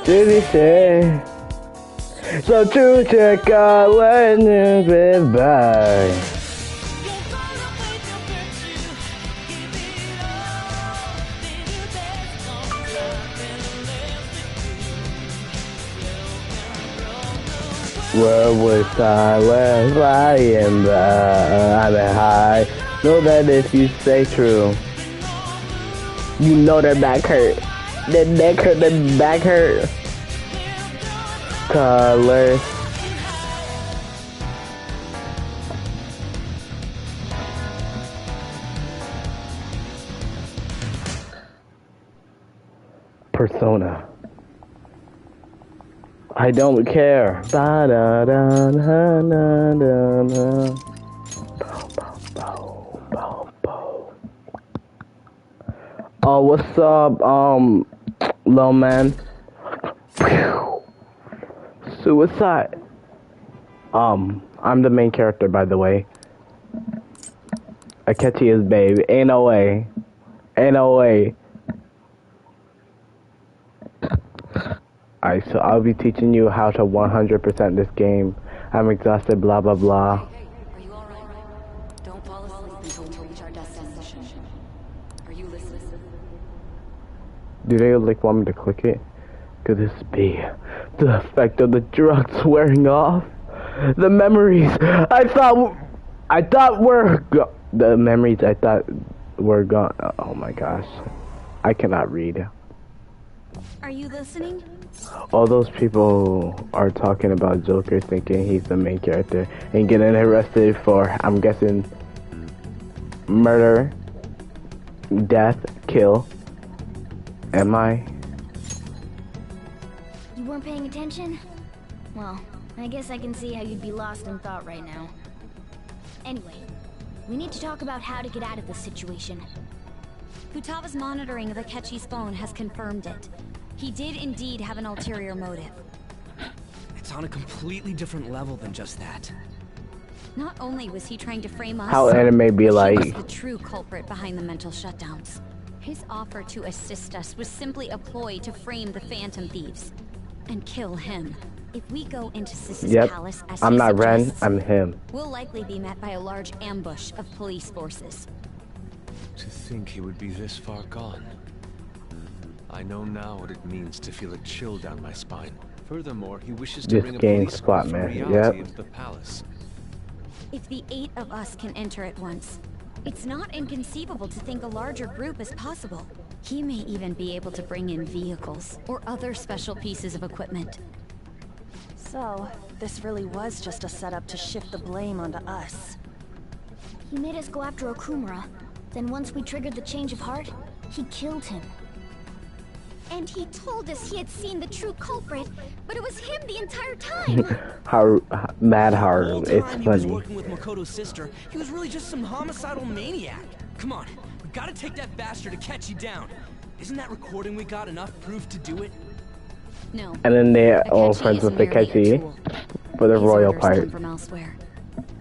Did he say? So true to God when you goodbye. Where was I when flying by? I'm high. Know that if you stay true, you know their back hurt. Their neck hurt, their back hurt. Colors. Persona. I don't care. Ba da da da da da da. Bow, bow, bow, bow. Oh, what's up, little man? Suicide. I'm the main character, by the way. Akechi is babe. Ain't no way. Ain't no way. Alright, so I'll be teaching you how to 100% this game. I'm exhausted, blah blah blah. Hey, are you alright? Don't fall asleep until we reach our destination. Are you listening? Do they want me to click it? Could this be the effect of the drugs wearing off? The memories I thought were the memories I thought were gone. Oh my gosh, I cannot read. Are you listening? All those people are talking about Joker thinking he's the main character and getting arrested for, I'm guessing, murder, death, kill. Am I? You weren't paying attention? Well, I guess I can see how you'd be lost in thought right now. Anyway, we need to talk about how to get out of this situation. Futaga's monitoring of Akechi's phone has confirmed it. He did indeed have an ulterior motive. It's on a completely different level than just that. Not only was he trying to frame us, How anime be like? he was the true culprit behind the mental shutdowns. His offer to assist us was simply a ploy to frame the Phantom Thieves and kill him. If we go into Sis's palace as I'm he not Ren, suggests, I'm him. we'll likely be met by a large ambush of police forces. To think he would be this far gone. I know now what it means to feel a chill down my spine. Furthermore, he wishes to This bring a game police spot, force from man. reality Yep. into the palace. If the 8 of us can enter at once, it's not inconceivable to think a larger group is possible. He may even be able to bring in vehicles or other special pieces of equipment. So, this really was just a setup to shift the blame onto us. He made us go after Okumura. Then once we triggered the change of heart, he killed him. And he told us he had seen the true culprit, but it was him the entire time. Mad The hard. whole It's time he was funny. working with Makoto's sister, he was really just some homicidal maniac. Come on, we gotta take that bastard Akechi down. Isn't that recording we got enough proof to do it? No. And then they're all Akechi friends is with merely a Akechi tool. for the These royal orders come part. from elsewhere.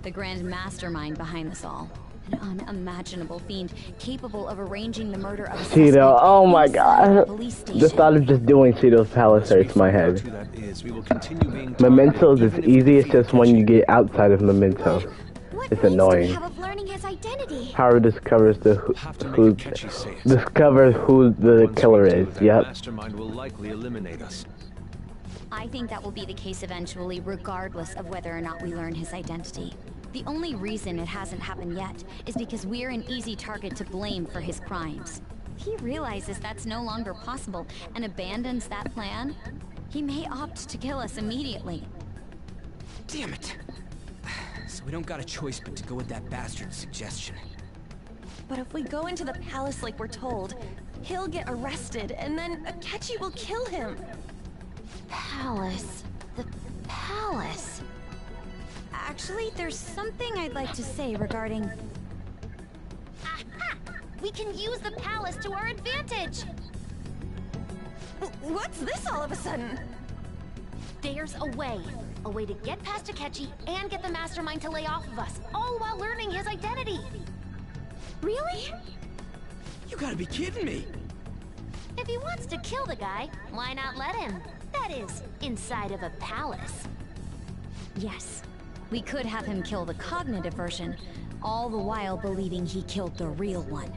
The grand mastermind behind this all. An unimaginable fiend capable of arranging the murder of a Cheeto, suspect oh my inside a god. police The station. thought of just doing Cheeto's Palace hurts my head. Who that is, we will continue being Mementos is targeted, even if easy, we it's just when you defeat get outside of Mementos. What It's needs annoying. do we have of learning his identity? Howard discovers the Have to make who Akechi safe. discovers who the Once we killer do, is. that Yep. mastermind will likely eliminate us. I think that will be the case eventually, regardless of whether or not we learn his identity. The only reason it hasn't happened yet is because we're an easy target to blame for his crimes. If he realizes that's no longer possible and abandons that plan, he may opt to kill us immediately. Damn it. So we don't got a choice but to go with that bastard's suggestion. But if we go into the palace like we're told, he'll get arrested, and then Akechi will kill him. Palace. The palace. Actually, there's something I'd like to say regarding... Aha! We can use the palace to our advantage! What's this all of a sudden? There's a way. A way to get past Akechi and get the mastermind to lay off of us, all while learning his identity. Really? You gotta be kidding me. If he wants to kill the guy, why not let him? That is, inside of a palace. Yes. We could have him kill the cognitive version, all the while believing he killed the real one.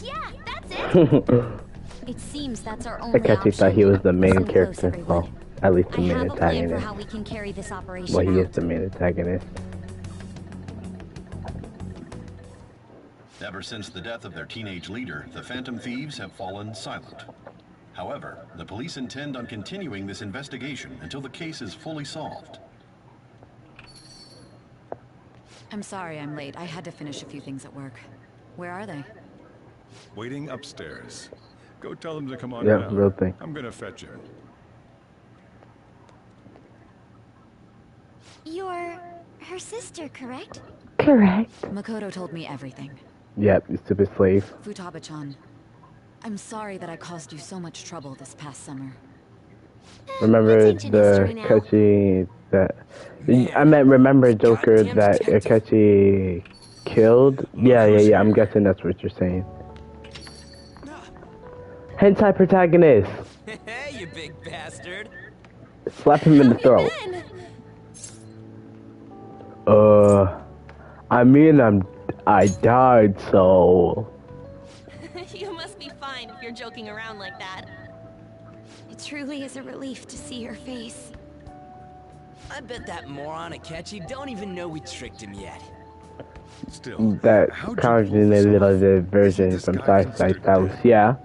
Yeah, that's it. It seems that's our only Akechi option. thought he was the main Listen close, character. everyone. Well, at least the I main have a plan for antagonist. how we can carry this operation Well, he is out. the main antagonist. Ever since the death of their teenage leader, the Phantom Thieves have fallen silent. However, the police intend on continuing this investigation until the case is fully solved. I'm sorry I'm late. I had to finish a few things at work. Where are they? Waiting upstairs. Go tell them to come on Yeah, down. real thing. I'm gonna fetch you. You're her sister, correct? Correct. Makoto told me everything. Yep, you stupid slave. Futaba-chan, I'm sorry that I caused you so much trouble this past summer. Remember That's ancient the history now. Akechi that... I meant remember Joker Goddamn that detective. Akechi killed? Yeah, I'm guessing that's what you're saying. Hentai protagonist! Hey, you big bastard. Slap him in the throat. I mean, I died, so... You must be fine if you're joking around like that. It truly is a relief to see your face. I bet that moron Akechi don't even know we tricked him yet. Still, That how'd you pull this cognitive off? version Isn't from this guy Sci-Fi considered House, dead? yeah.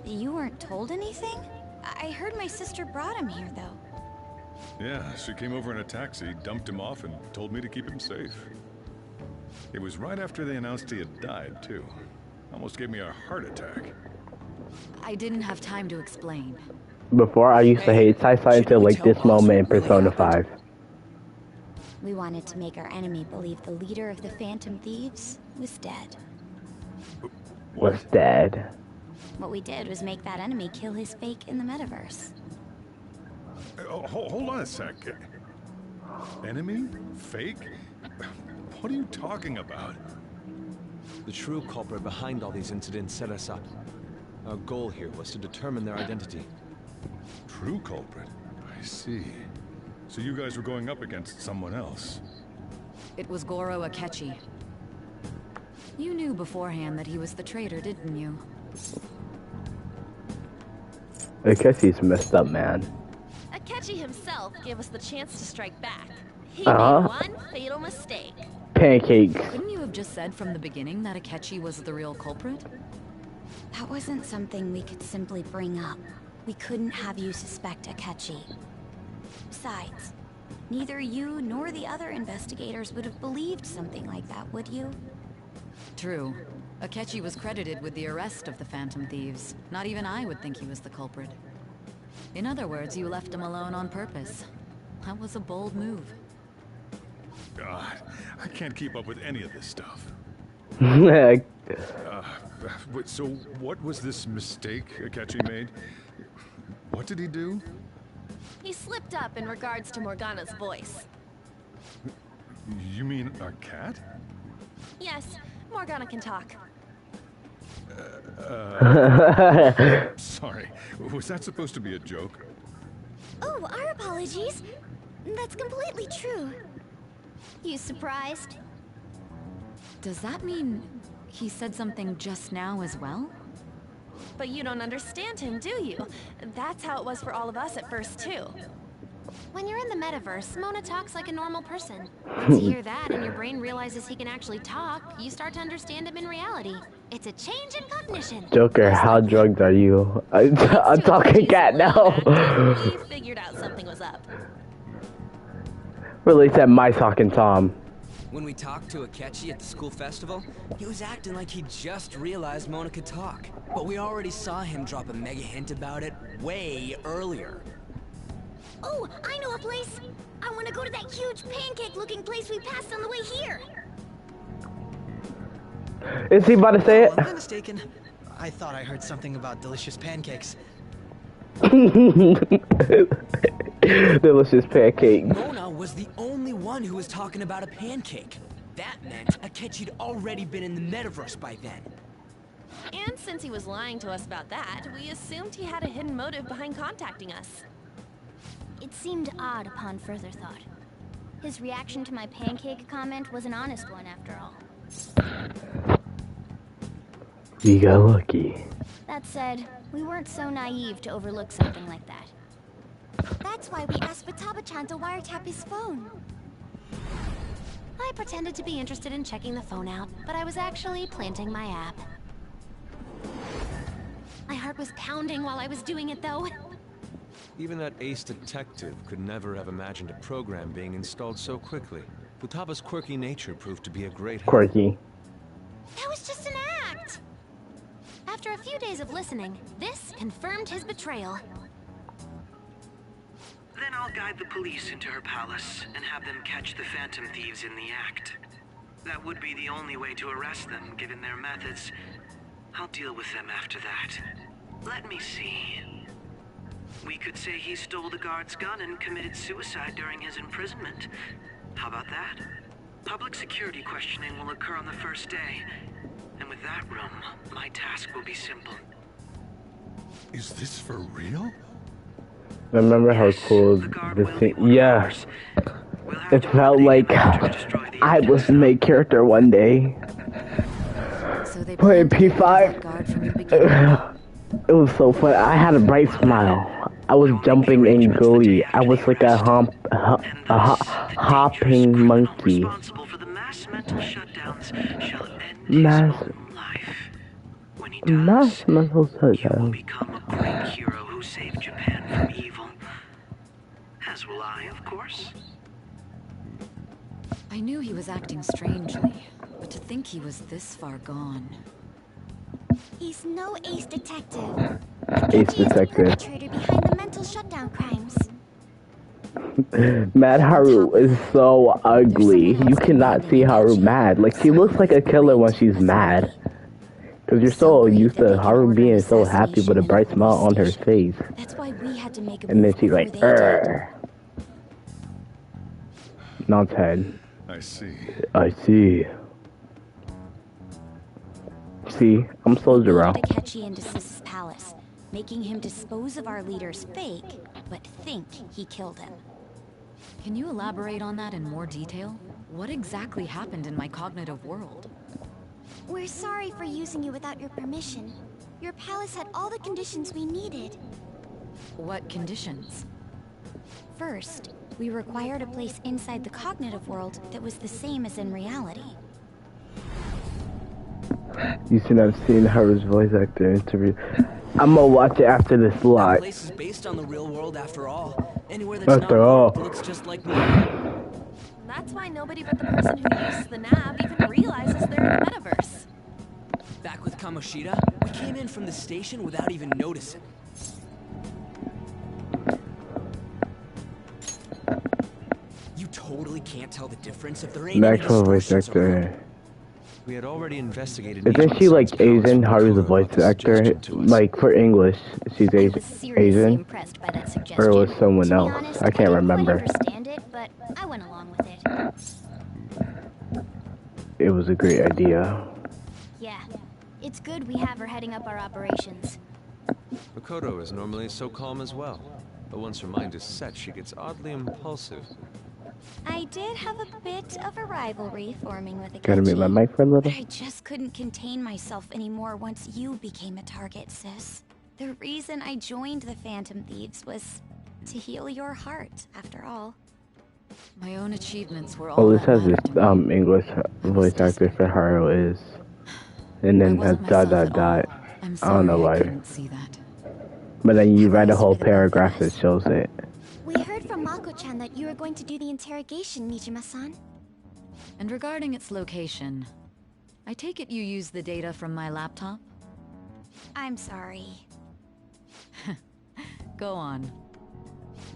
You weren't told anything? I heard my sister brought him here, though. Yeah, she came over in a taxi, dumped him off, and told me to keep him safe. It was right after they announced he had died, too. Almost gave me a heart attack. I didn't have time to explain. Before, I used to hate Sci-Fi until like this moment in Persona 5. We wanted to make our enemy believe the leader of the Phantom Thieves was dead. Was dead. What we did was make that enemy kill his fake in the metaverse. Hold on a sec. Enemy? Fake? What are you talking about? The true culprit behind all these incidents set us up. Our goal here was to determine their identity. True culprit? I see. So you guys were going up against someone else. It was Goro Akechi. You knew beforehand that he was the traitor, didn't you? Akechi's messed up, man. Akechi himself gave us the chance to strike back. He Uh-huh. made one fatal mistake. Pancakes. Couldn't you have just said from the beginning that Akechi was the real culprit? That wasn't something we could simply bring up. We couldn't have you suspect Akechi. Besides, neither you nor the other investigators would have believed something like that, would you? True. Akechi was credited with the arrest of the Phantom Thieves. Not even I would think he was the culprit. In other words, you left him alone on purpose. That was a bold move. God, I can't keep up with any of this stuff. So what was this mistake Akechi made? What did he do? He slipped up in regards to Morgana's voice. You mean our cat? Yes, Morgana can talk. Sorry, was that supposed to be a joke? Oh, our apologies. That's completely true. You surprised? Does that mean he said something just now as well? But you don't understand him, do you? That's how it was for all of us at first, too. When you're in the metaverse, Mona talks like a normal person. Once you hear that and your brain realizes he can actually talk, you start to understand him in reality. It's a change in cognition. Joker, how drugged are you? I'm talking cat now. He figured out something was up. Really said my talking Tom. When we talked to Akechi at the school festival, he was acting like he just realized Mona could talk. But we already saw him drop a mega hint about it way earlier. Oh, I know a place. I want to go to that huge pancake-looking place we passed on the way here. Is he about to say it? Am I mistaken? I thought I heard something about delicious pancakes. Delicious pancake. Mona was the only one who was talking about a pancake. That meant Akechi'd already been in the metaverse by then. And since he was lying to us about that, we assumed he had a hidden motive behind contacting us. It seemed odd upon further thought. His reaction to my pancake comment was an honest one after all. We got lucky. That said, we weren't so naive to overlook something like that. That's why we asked Futaba-chan to wiretap his phone. I pretended to be interested in checking the phone out, but I was actually planting my app. My heart was pounding while I was doing it, though. Even that ace detective could never have imagined a program being installed so quickly. Futaba's quirky nature proved to be a great help. Quirky. That was just an act! After a few days of listening, this confirmed his betrayal. Then I'll guide the police into her palace and have them catch the Phantom Thieves in the act. That would be the only way to arrest them, given their methods. I'll deal with them after that. Let me see. We could say he stole the guard's gun and committed suicide during his imprisonment. How about that? Public security questioning will occur on the first day. And with that room, my task will be simple. Is this for real? Remember how cool this thing? Yeah. It felt like I was the main character one day. So they Playing planned to P5. guard from the beginning. It was so fun. I had a bright smile. I was jumping in glee. I was like a hopping monkey. Mass mental shutdown. Become a great hero who saved Japan from evil. As will I, of course. I knew he was acting strangely, but to think he was this far gone. He's no ace detective. Ace Akechi is the detective. perpetrator behind the mental shutdown crimes. Mad Haru is so ugly. You cannot see Haru mad. Like, she looks like a killer when she's mad. Because you're so used to Haru being so happy with a bright smile on her face. That's why we had to make a And then move she's like, before they did. "Urgh." Nods head. I see. I see. See, I'm Soldier Row. Akechi into Sis's palace, making him dispose of our leader's fake, but think he killed him. Can you elaborate on that in more detail? What exactly happened in my cognitive world? We're sorry for using you without your permission. Your palace had all the conditions we needed. What conditions? First, we required a place inside the cognitive world that was the same as in reality. You should have seen Haru's voice actor interview. I'm gonna watch it after this That live. place is based on the real world after all. Anywhere that's After not all. warped looks just like me. That's why nobody but the person who uses the nav even realizes they're in the metaverse. Back with Kamoshida, we came in from the station without even noticing. You totally can't tell the difference if there ain't any Maxwell voice distortions around. actor. We had already investigated. Isn't she like Asian? Haru's a voice actor. Like for English, she's I was seriously Asian. impressed by that suggestion. Or was someone To be else? honest, I can't didn't remember. quite understand it, but I went along with it. It was a great idea. Yeah, it's good we have her heading up our operations. Makoto is normally so calm as well, but once her mind is set, she gets oddly impulsive. I did have a bit of a rivalry forming with Akechi. Gotta mute my mic for a little. But I just couldn't contain myself anymore once you became a target, sis. The reason I joined the Phantom Thieves was to heal your heart, after all. My own achievements were all All this that has mattered this to me. English voice actor for Haru is, and I then wasn't dot myself dot at all. dot. I'm I sorry don't know I why. couldn't see that. But then you write a Haru's whole been among paragraph that us. shows it. We heard from Mako-chan that you were going to do the interrogation, Nijima-san. And regarding its location, I take it you used the data from my laptop? I'm sorry. Go on.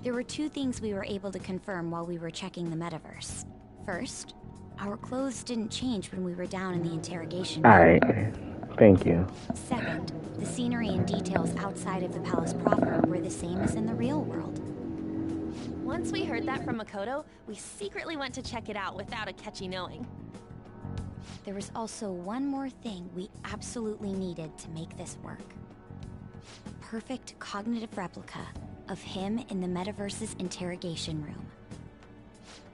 There were two things we were able to confirm while we were checking the metaverse. First, our clothes didn't change when we were down in the interrogation room. Alright. Thank you. Second, the scenery and details outside of the palace proper were the same as in the real world. Once we heard that from Makoto, we secretly went to check it out without Akechi knowing. There was also one more thing we absolutely needed to make this work. Perfect cognitive replica of him in the metaverse's interrogation room.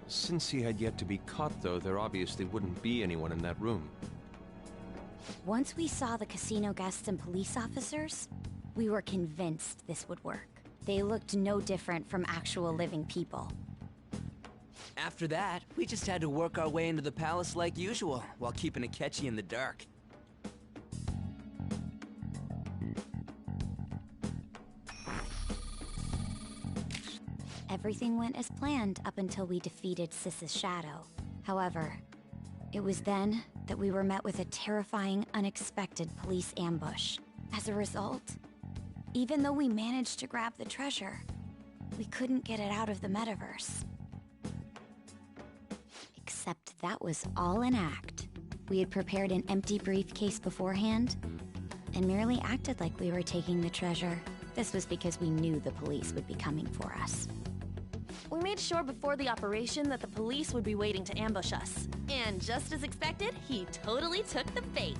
Since he had yet to be caught, though, there obviously wouldn't be anyone in that room. Once we saw the casino guests and police officers, we were convinced this would work. They looked no different from actual living people. After that, we just had to work our way into the palace like usual, while keeping Akechi in the dark. Everything went as planned up until we defeated Sis's shadow. However, it was then that we were met with a terrifying, unexpected police ambush. As a result, even though we managed to grab the treasure, we couldn't get it out of the metaverse. Except that was all an act. We had prepared an empty briefcase beforehand, and merely acted like we were taking the treasure. This was because we knew the police would be coming for us. We made sure before the operation that the police would be waiting to ambush us. And just as expected, he totally took the bait.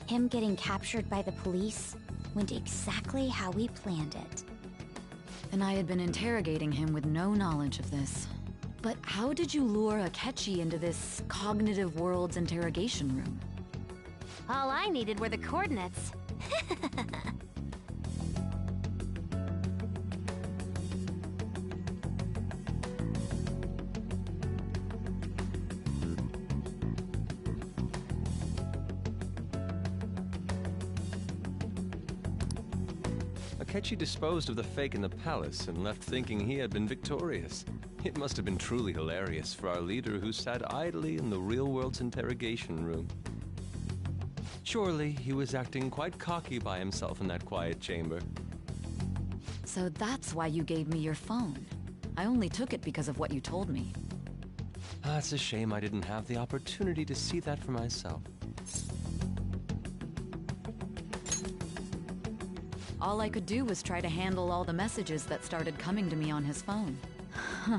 Him getting captured by the police went exactly how we planned it. And I had been interrogating him with no knowledge of this. But how did you lure Akechi into this cognitive world's interrogation room? All I needed were the coordinates. Akechi disposed of the fake in the palace and left thinking he had been victorious. It must have been truly hilarious for our leader who sat idly in the real world's interrogation room. Surely he was acting quite cocky by himself in that quiet chamber. So that's why you gave me your phone. I only took it because of what you told me. It's a shame I didn't have the opportunity to see that for myself. All I could do was try to handle all the messages that started coming to me on his phone. Huh.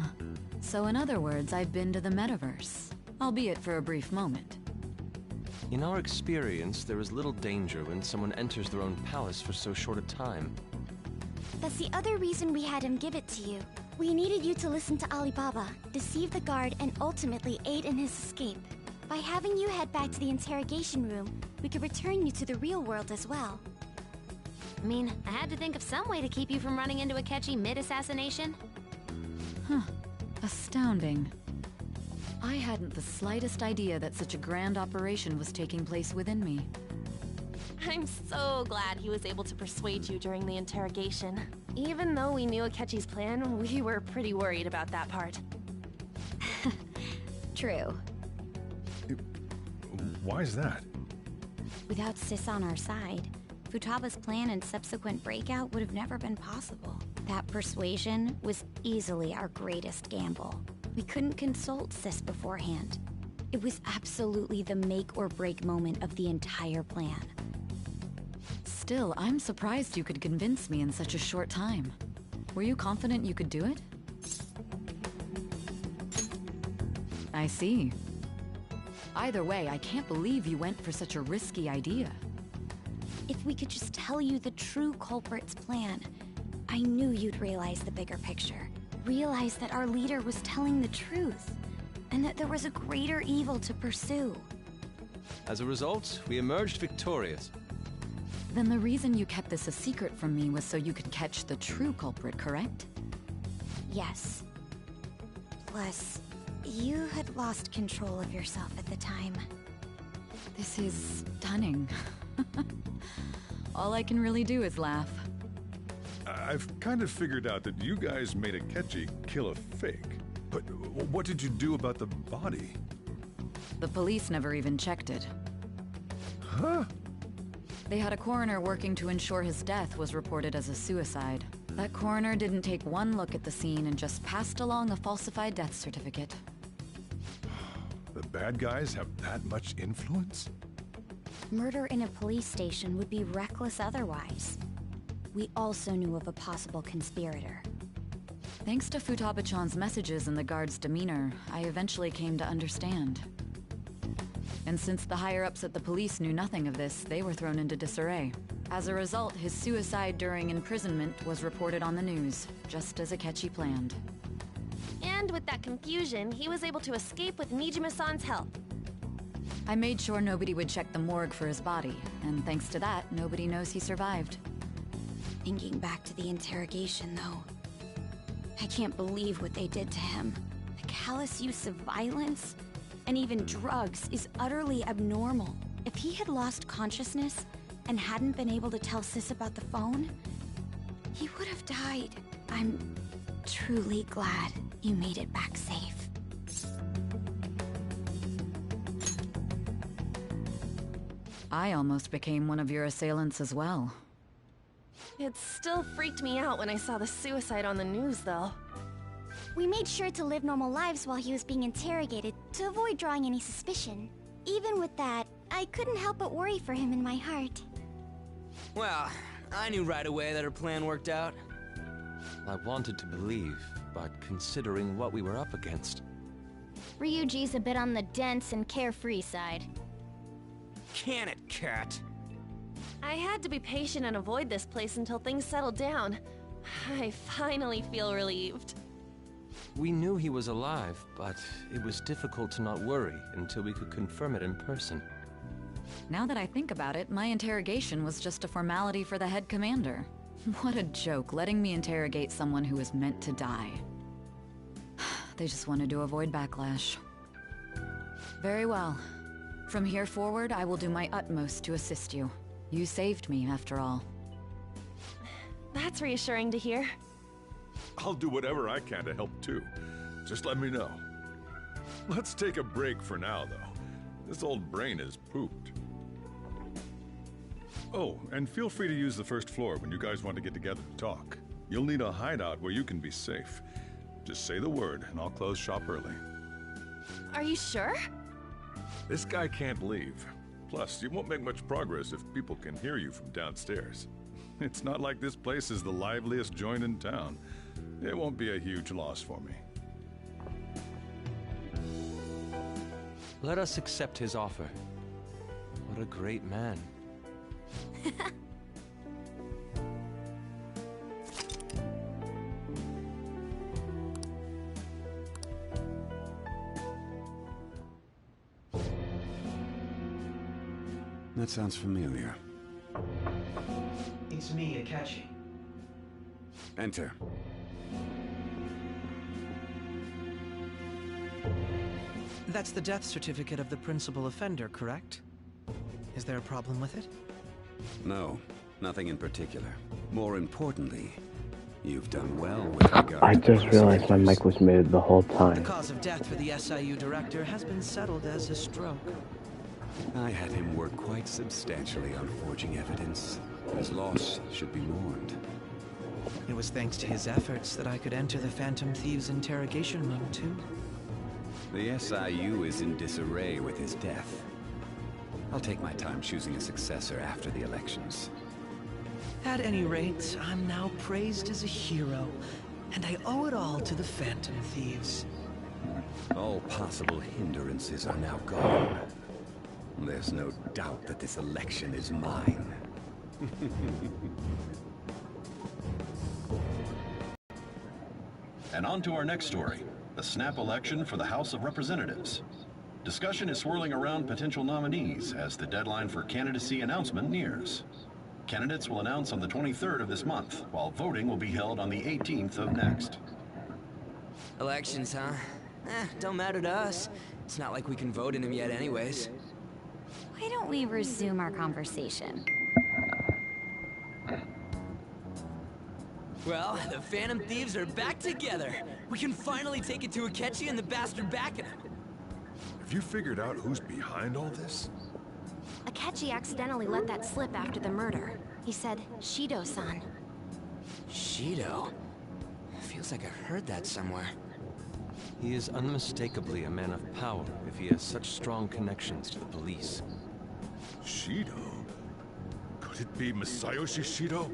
So in other words, I've been to the metaverse, albeit for a brief moment. In our experience, there is little danger when someone enters their own palace for so short a time. That's the other reason we had him give it to you. We needed you to listen to Alibaba, deceive the guard, and ultimately aid in his escape. By having you head back to the interrogation room, we could return you to the real world as well. I mean, I had to think of some way to keep you from running into Akechi mid-assassination. Huh. Astounding. I hadn't the slightest idea that such a grand operation was taking place within me. I'm so glad he was able to persuade you during the interrogation. Even though we knew Akechi's plan, we were pretty worried about that part. True. Why is that? Without Sis on our side, Futaba's plan and subsequent breakout would have never been possible. That persuasion was easily our greatest gamble. We couldn't consult Sis beforehand. It was absolutely the make or break moment of the entire plan. Still, I'm surprised you could convince me in such a short time. Were you confident you could do it? I see. Either way, I can't believe you went for such a risky idea. If we could just tell you the true culprit's plan, I knew you'd realize the bigger picture. Realize that our leader was telling the truth, and that there was a greater evil to pursue. As a result, we emerged victorious. Then the reason you kept this a secret from me was so you could catch the true culprit, correct? Yes. Plus, you had lost control of yourself at the time. This is stunning. All I can really do is laugh. I've kind of figured out that you guys made Akechi kill a fake. But what did you do about the body? The police never even checked it. Huh? They had a coroner working to ensure his death was reported as a suicide. That coroner didn't take one look at the scene and just passed along a falsified death certificate. The bad guys have that much influence? Murder in a police station would be reckless otherwise. We also knew of a possible conspirator. Thanks to Futaba-chan's messages and the guard's demeanor, I eventually came to understand. And since the higher-ups at the police knew nothing of this, they were thrown into disarray. As a result, his suicide during imprisonment was reported on the news, just as Akechi planned. And with that confusion, he was able to escape with Nijima-san's help. I made sure nobody would check the morgue for his body, and thanks to that, nobody knows he survived. Thinking back to the interrogation, though, I can't believe what they did to him. The callous use of violence, and even drugs, is utterly abnormal. If he had lost consciousness and hadn't been able to tell Sis about the phone, he would have died. I'm truly glad you made it back safe. I almost became one of your assailants as well. It still freaked me out when I saw the suicide on the news, though. We made sure to live normal lives while he was being interrogated to avoid drawing any suspicion. Even with that, I couldn't help but worry for him in my heart. Well, I knew right away that her plan worked out. I wanted to believe, but considering what we were up against... Ryuji's a bit on the dense and carefree side. Can it, Cat? I had to be patient and avoid this place until things settled down. I finally feel relieved. We knew he was alive, but it was difficult to not worry until we could confirm it in person. Now that I think about it, my interrogation was just a formality for the head commander. What a joke, letting me interrogate someone who was meant to die. They just wanted to avoid backlash. Very well. From here forward, I will do my utmost to assist you. You saved me, after all. That's reassuring to hear. I'll do whatever I can to help too. Just let me know. Let's take a break for now, though. This old brain is pooped. Oh, and feel free to use the first floor when you guys want to get together to talk. You'll need a hideout where you can be safe. Just say the word, and I'll close shop early. Are you sure? This guy can't leave. Plus, you won't make much progress if people can hear you from downstairs. It's not like this place is the liveliest joint in town. It won't be a huge loss for me. Let us accept his offer. What a great man. That sounds familiar. It's me, Akechi. Enter. That's the death certificate of the principal offender, correct? Is there a problem with it? No, nothing in particular. More importantly, you've done well with regard I to just realized my prosecutors. mic was muted the whole The time. cause of death for the SIU director has been settled as a stroke. I had him work quite substantially on forging evidence. His loss should be mourned. It was thanks to his efforts that I could enter the Phantom Thieves' interrogation room, too. The SIU is in disarray with his death. I'll take my time choosing a successor after the elections. At any rate, I'm now praised as a hero, and I owe it all to the Phantom Thieves. All possible hindrances are now gone. There's no doubt that this election is mine. And on to our next story, the snap election for the House of Representatives. Discussion is swirling around potential nominees as the deadline for candidacy announcement nears. Candidates will announce on the 23rd of this month, while voting will be held on the 18th of next. Elections, huh? Don't matter to us. It's not like we can vote in them yet anyways. Why don't we resume our conversation? Well, the Phantom Thieves are back together. We can finally take it to Akechi and the bastard backing him. Have you figured out who's behind all this? Akechi accidentally let that slip after the murder. He said, Shido-san. Shido? Feels like I heard that somewhere. He is unmistakably a man of power if he has such strong connections to the police. Shido? Could it be Masayoshi Shido?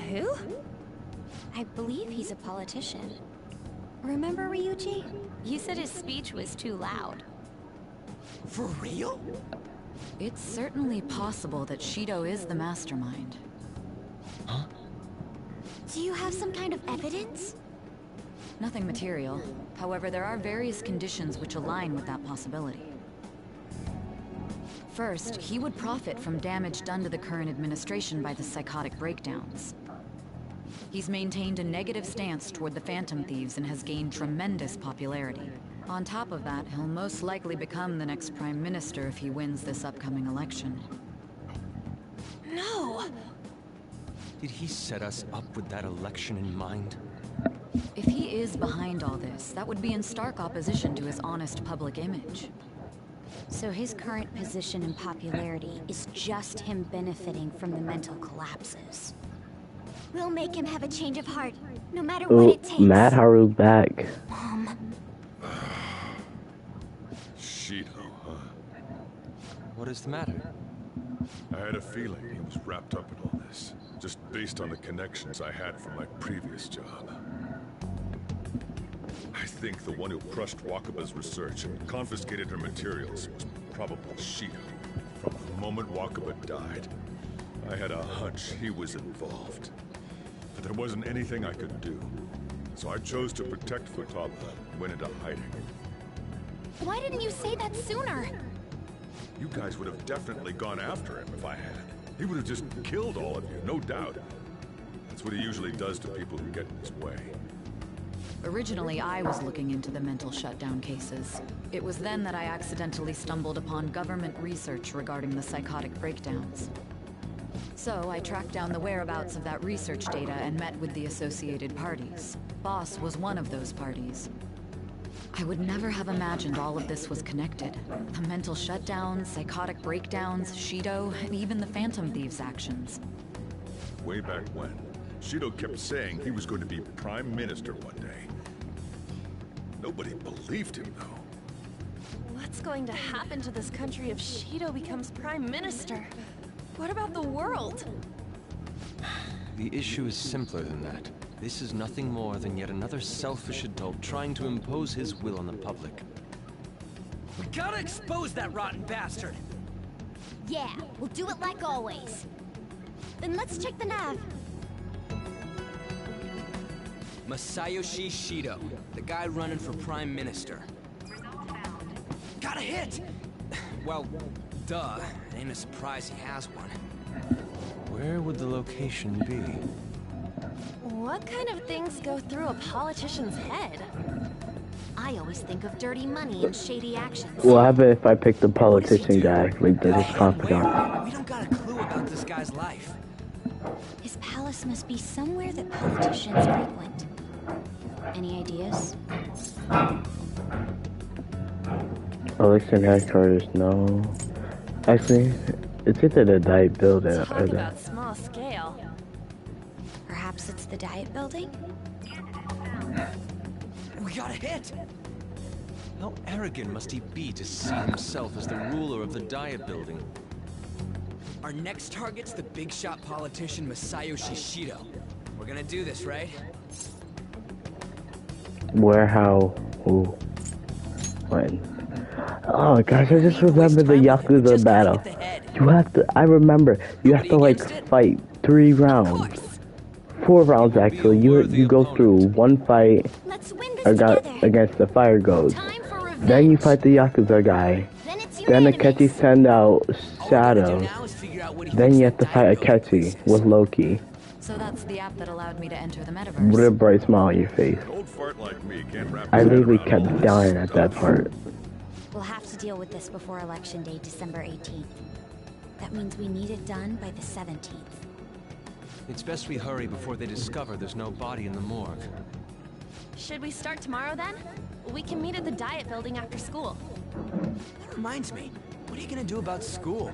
Who? I believe he's a politician. Remember Ryuji? You said his speech was too loud. For real? It's certainly possible that Shido is the mastermind. Huh? Do you have some kind of evidence? Nothing material. However, there are various conditions which align with that possibility. First, he would profit from damage done to the current administration by the psychotic breakdowns. He's maintained a negative stance toward the Phantom Thieves and has gained tremendous popularity. On top of that, he'll most likely become the next Prime Minister if he wins this upcoming election. No! Did he set us up with that election in mind? If he is behind all this, that would be in stark opposition to his honest public image. So his current position and popularity is just him benefiting from the mental collapses. We'll make him have a change of heart, no matter what it takes. Mad Haru's back. Mom. Shido, huh? What is the matter? I had a feeling he was wrapped up in all this, just based on the connections I had from my previous job. I think the one who crushed Wakaba's research and confiscated her materials was probably Shido. From the moment Wakaba died, I had a hunch he was involved. But there wasn't anything I could do. So I chose to protect Futaba and went into hiding. Why didn't you say that sooner? You guys would have definitely gone after him if I had. He would have just killed all of you, no doubt. That's what he usually does to people who get in his way. Originally, I was looking into the mental shutdown cases. It was then that I accidentally stumbled upon government research regarding the psychotic breakdowns. So I tracked down the whereabouts of that research data and met with the associated parties. Boss was one of those parties. I would never have imagined all of this was connected. The mental shutdowns, psychotic breakdowns, Shido, and even the Phantom Thieves' actions. Way back when, Shido kept saying he was going to be Prime Minister one day. Nobody believed him, though. What's going to happen to this country if Shido becomes Prime Minister? What about the world? The issue is simpler than that. This is nothing more than yet another selfish adult trying to impose his will on the public. We gotta expose that rotten bastard! Yeah, we'll do it like always. Then let's check the nav. Masayoshi Shido, the guy running for Prime Minister. Got a hit! Well, duh. Ain't a surprise he has one. Where would the location be? What kind of things go through a politician's head? I always think of dirty money and shady actions. What happened if I picked the politician guy, like the confidant? We don't got a clue about this guy's life. His palace must be somewhere that politicians frequent. Any ideas? Election headquarters, no. Actually, it's either the Diet Building Talk or the... about small scale. Perhaps it's the Diet Building? We got a hit! How arrogant must he be to see himself as the ruler of the Diet Building? Our next target's the big shot politician Masayoshi Shido. We're gonna do this, right? Where, how, who, when. Oh gosh, I just remember the Yakuza battle. You have to, I remember, you have to like fight 3 rounds. 4 rounds actually. You go through 1 fight against the fire ghost. Then you fight the Yakuza guy. Then Akechi send out shadows. Then you have to fight Akechi with Loki. So that's the app that allowed me to enter the metaverse. With a bright smile on your face. Old fart like me can't wrap I his head literally around kept all this. dying at that part. We'll have to deal with this before Election Day, December 18th. That means we need it done by the 17th. It's best we hurry before they discover there's no body in the morgue. Should we start tomorrow then? We can meet at the Diet Building after school. That reminds me, what are you gonna do about school?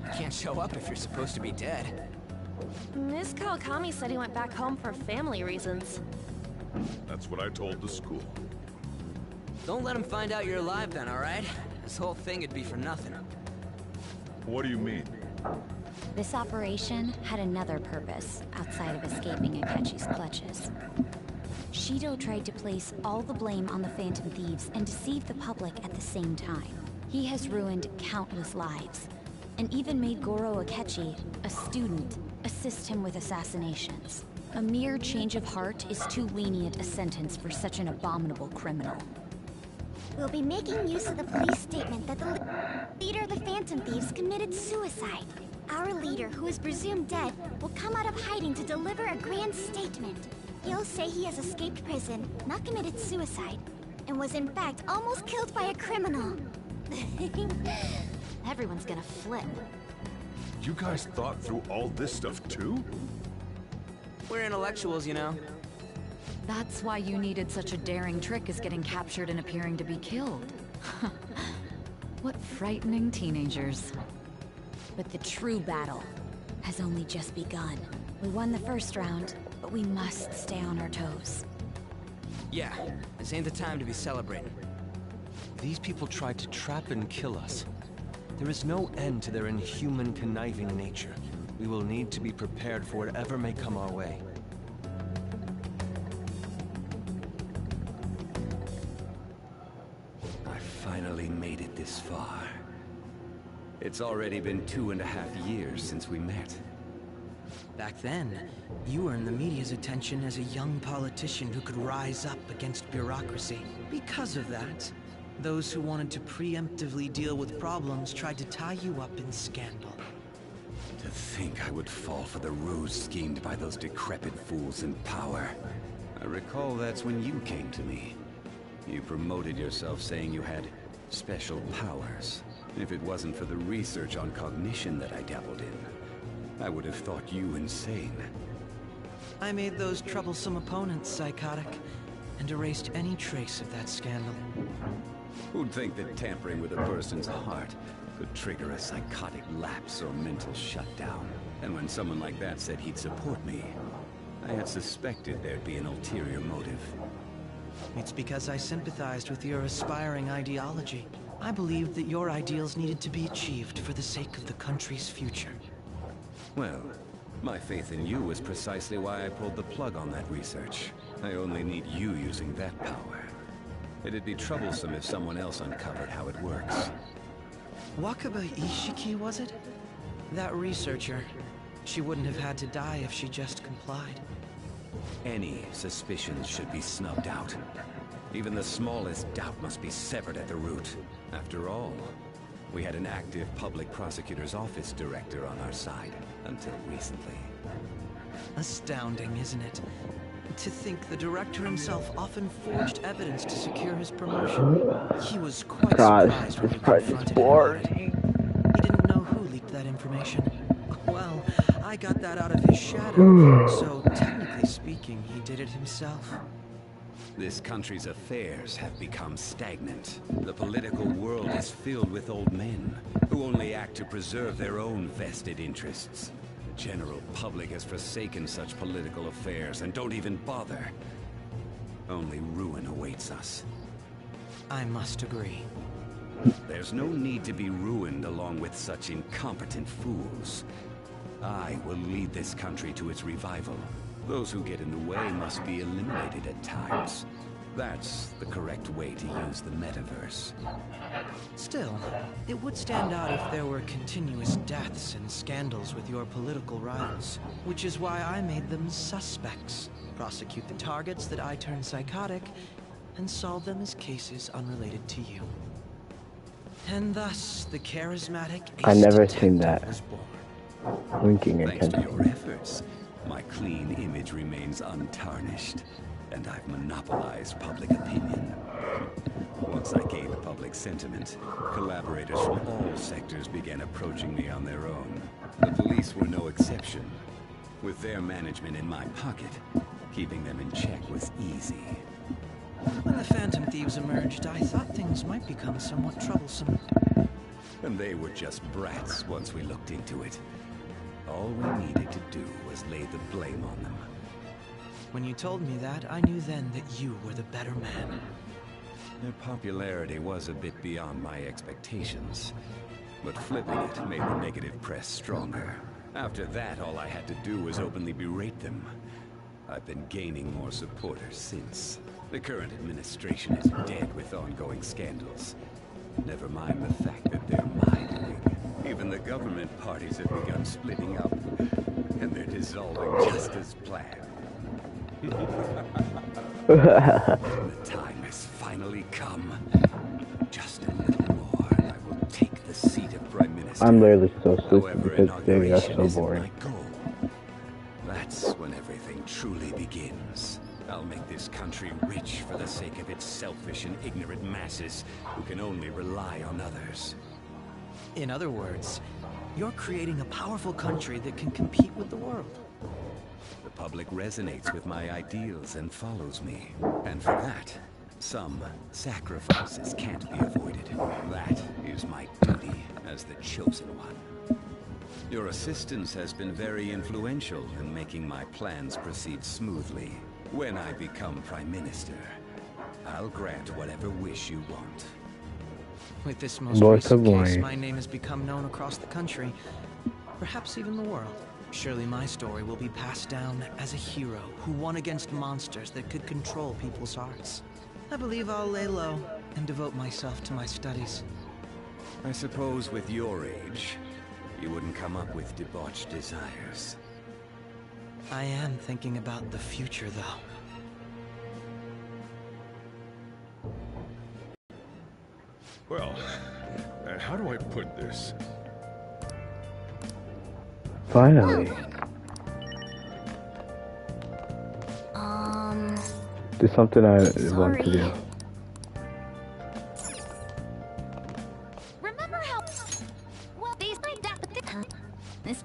You can't show up if you're supposed to be dead. Miss Kawakami said he went back home for family reasons. That's what I told the school. Don't let him find out you're alive then, alright? This whole thing would be for nothing. What do you mean? This operation had another purpose outside of escaping Akechi's clutches. Shido tried to place all the blame on the Phantom Thieves and deceive the public at the same time. He has ruined countless lives, and even made Goro Akechi, a student, assist him with assassinations. A mere change of heart is too lenient a sentence for such an abominable criminal. We'll be making use of the police statement that the leader of the Phantom Thieves committed suicide. Our leader, who is presumed dead, will come out of hiding to deliver a grand statement. He'll say he has escaped prison, not committed suicide, and was in fact almost killed by a criminal. Everyone's gonna flip. You guys thought through all this stuff too? We're intellectuals, you know. That's why you needed such a daring trick as getting captured and appearing to be killed. What frightening teenagers. But the true battle has only just begun. We won the first round, but we must stay on our toes. Yeah, this ain't the time to be celebrating. These people tried to trap and kill us. There is no end to their inhuman, conniving nature. We will need to be prepared for whatever may come our way. I finally made it this far. It's already been 2.5 years since we met. Back then, you earned the media's attention as a young politician who could rise up against bureaucracy. Because of that, those who wanted to preemptively deal with problems tried to tie you up in scandal. To think I would fall for the ruse schemed by those decrepit fools in power. I recall that's when you came to me. You promoted yourself saying you had special powers. If it wasn't for the research on cognition that I dabbled in, I would have thought you insane. I made those troublesome opponents psychotic, and erased any trace of that scandal. Who'd think that tampering with a person's heart could trigger a psychotic lapse or mental shutdown? And when someone like that said he'd support me, I had suspected there'd be an ulterior motive. It's because I sympathized with your aspiring ideology. I believed that your ideals needed to be achieved for the sake of the country's future. Well, my faith in you was precisely why I pulled the plug on that research. I only need you using that power. It'd be troublesome if someone else uncovered how it works. Wakaba Ishiki, was it? That researcher. She wouldn't have had to die if she just complied. Any suspicions should be snubbed out. Even the smallest doubt must be severed at the root. After all, we had an active public prosecutor's office director on our side, until recently. Astounding, isn't it? To think the director himself often forged evidence to secure his promotion. He was quite surprised when we confronted him about it. He didn't know who leaked that information. Well, I got that out of his shadow, so technically speaking, he did it himself. This country's affairs have become stagnant. The political world is filled with old men who only act to preserve their own vested interests. The general public has forsaken such political affairs and don't even bother. Only ruin awaits us. I must agree. There's no need to be ruined along with such incompetent fools. I will lead this country to its revival. Those who get in the way must be eliminated at times. That's the correct way to use the metaverse. Still, it would stand out if there were continuous deaths and scandals with your political rivals, which is why I made them suspects. Prosecute the targets that I turned psychotic, and solve them as cases unrelated to you. And thus, the charismatic I never seen detective that. was born. Winking at Thanks to Kenji. your efforts, my clean image remains untarnished, and I've monopolized public opinion. Once I gained public sentiment, collaborators from all sectors began approaching me on their own. The police were no exception. With their management in my pocket, keeping them in check was easy. When the Phantom Thieves emerged, I thought things might become somewhat troublesome. And they were just brats once we looked into it. All we needed to do was lay the blame on them. When you told me that, I knew then that you were the better man. Their popularity was a bit beyond my expectations. but flipping it made the negative press stronger. After that, all I had to do was openly berate them. I've been gaining more supporters since. The current administration is dead with ongoing scandals. Never mind the fact that they're my doing. Even the government parties have begun splitting up, and they're dissolving just as planned. The time has finally come. Just a little more, and I will take the seat of Prime Minister. I'm literally so stupid However, because they are so inauguration boring. isn't my goal. That's when everything truly begins. I'll make this country rich for the sake of its selfish and ignorant masses who can only rely on others. In other words, you're creating a powerful country that can compete with the world. The public resonates with my ideals and follows me. And for that, some sacrifices can't be avoided. That is my duty as the chosen one. Your assistance has been very influential in making my plans proceed smoothly. When I become Prime Minister, I'll grant whatever wish you want. With this most Lord recent Savoy. case, my name has become known across the country, perhaps even the world. Surely my story will be passed down as a hero who won against monsters that could control people's hearts. I believe I'll lay low and devote myself to my studies. I suppose with your age, you wouldn't come up with debauched desires. I am thinking about the future, though. Well, how do I put this? Finally. Do something I want to do. Remember how well these this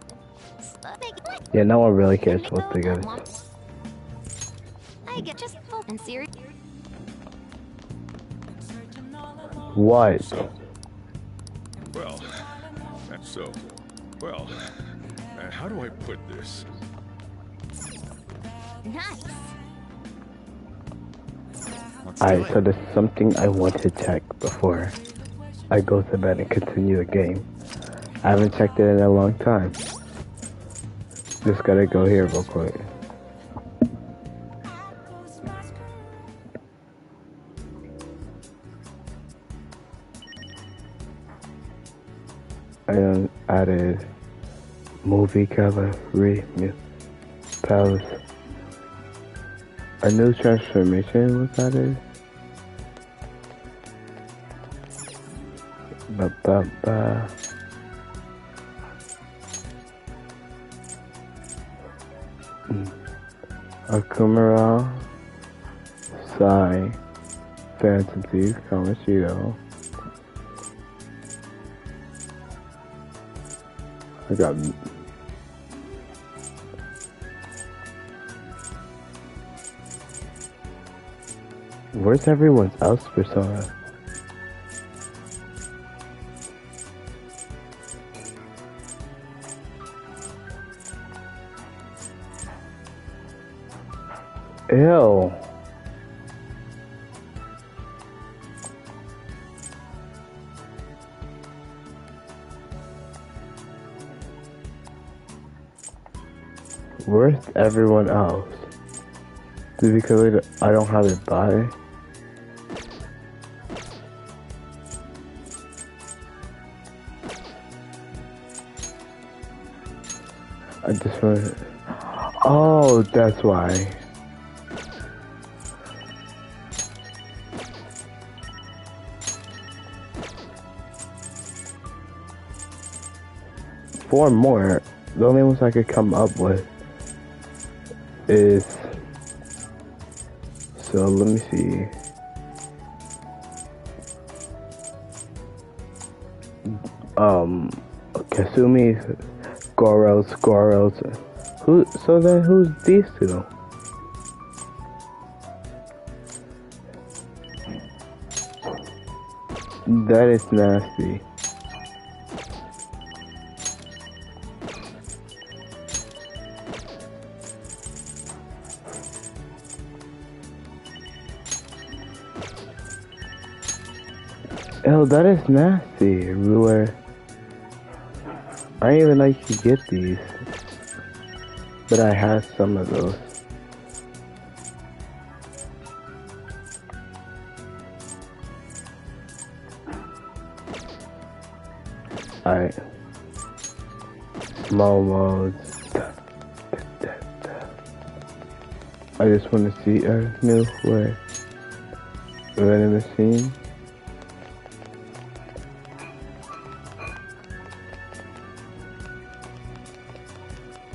Yeah, no one really cares what they get. I get just full and serious. What? Well, well, how do I put this? Nice. Alright, so there's something I want to check before I go to bed and continue the game. I haven't checked it in a long time. Just gotta go here real quick. I added movie gallery, palace. A new transformation was added. Ba. Akumara, Sai, Phantom Thief, Kamoshiro. I got. Where's everyone else persona? Ew. Where's everyone else? Because I don't have it by. I just want. Oh, that's why. Four more. The only ones I could come up with is. So let me see. Kasumi, Goros. Who? So then, who's these two? That is nasty. Oh, that is nasty. Ruler. I didn't even know you could get these. But I have some of those. Alright. Momos. I just want to see a new way. Vending machine.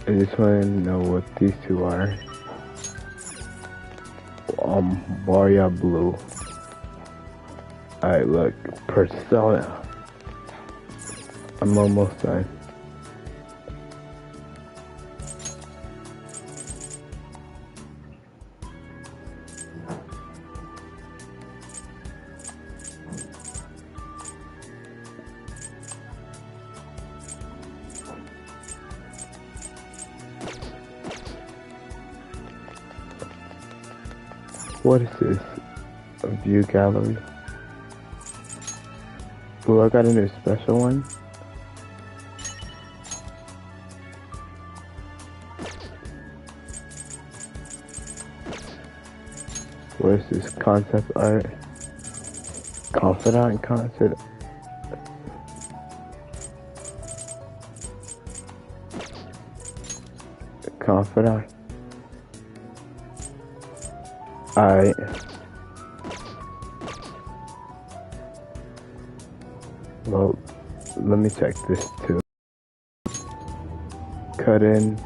I just want to know what these two are. Mario Blue. Alright, look. Persona. I'm almost done. What is this? A view gallery? Ooh, I got a new special one. What is this? Concept art? Confidant concept? Confidant? Alright. Well, let me check this too. Cut in.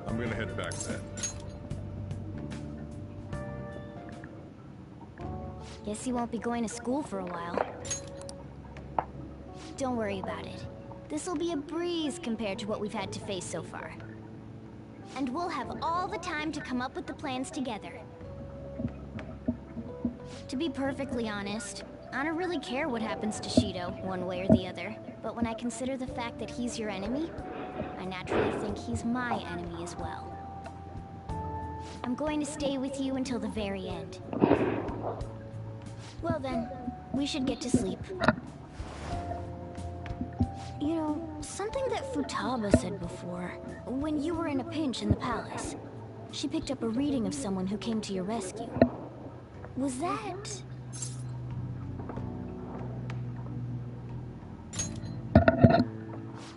I'm gonna head back then. Guess you won't be going to school for a while. Don't worry about it. This'll be a breeze compared to what we've had to face so far. And we'll have all the time to come up with the plans together. To be perfectly honest, I don't really care what happens to Shido, one way or the other. But when I consider the fact that he's your enemy, I naturally think he's my enemy as well. I'm going to stay with you until the very end. Well then, we should get to sleep. You know, something that Futaba said before, when you were in a pinch in the palace, she picked up a reading of someone who came to your rescue. Was that...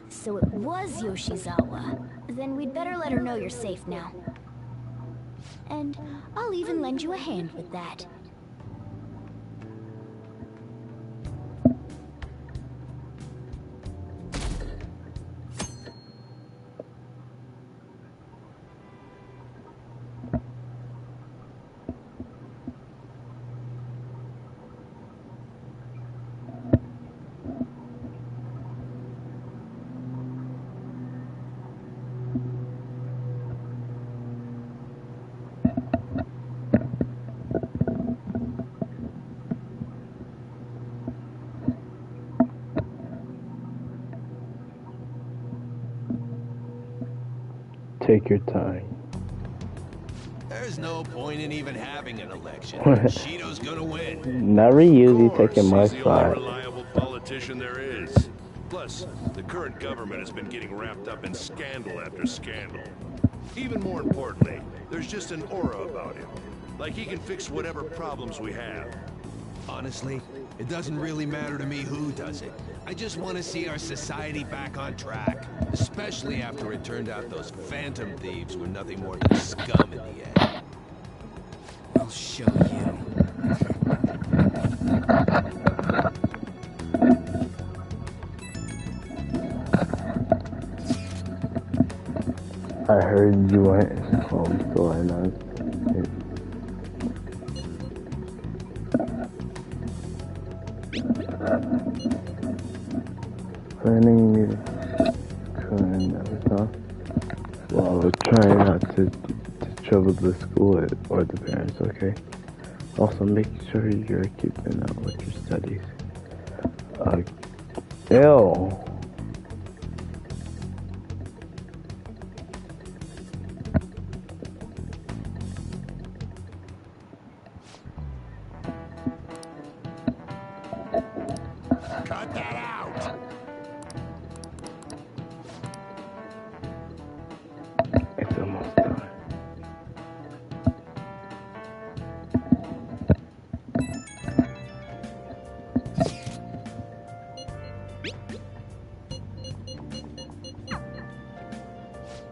So it was Yoshizawa. Then we'd better let her know you're safe now. And I'll even lend you a hand with that. Take your time. There's no point in even having an election. Shido's gonna win. Never usually taking my He's the only side. reliable politician there is. Plus, the current government has been getting wrapped up in scandal after scandal. Even more importantly, there's just an aura about him. Like he can fix whatever problems we have. Honestly, it doesn't really matter to me who does it. I just want to see our society back on track. Especially after it turned out those phantom thieves were nothing more than scum in the end. I'll show you. I heard you went home, so I know. Planning me to never talk. Well, try not to trouble the school or the parents, okay? Also, make sure you're keeping up with your studies. Ew. Cut that out! It's almost done.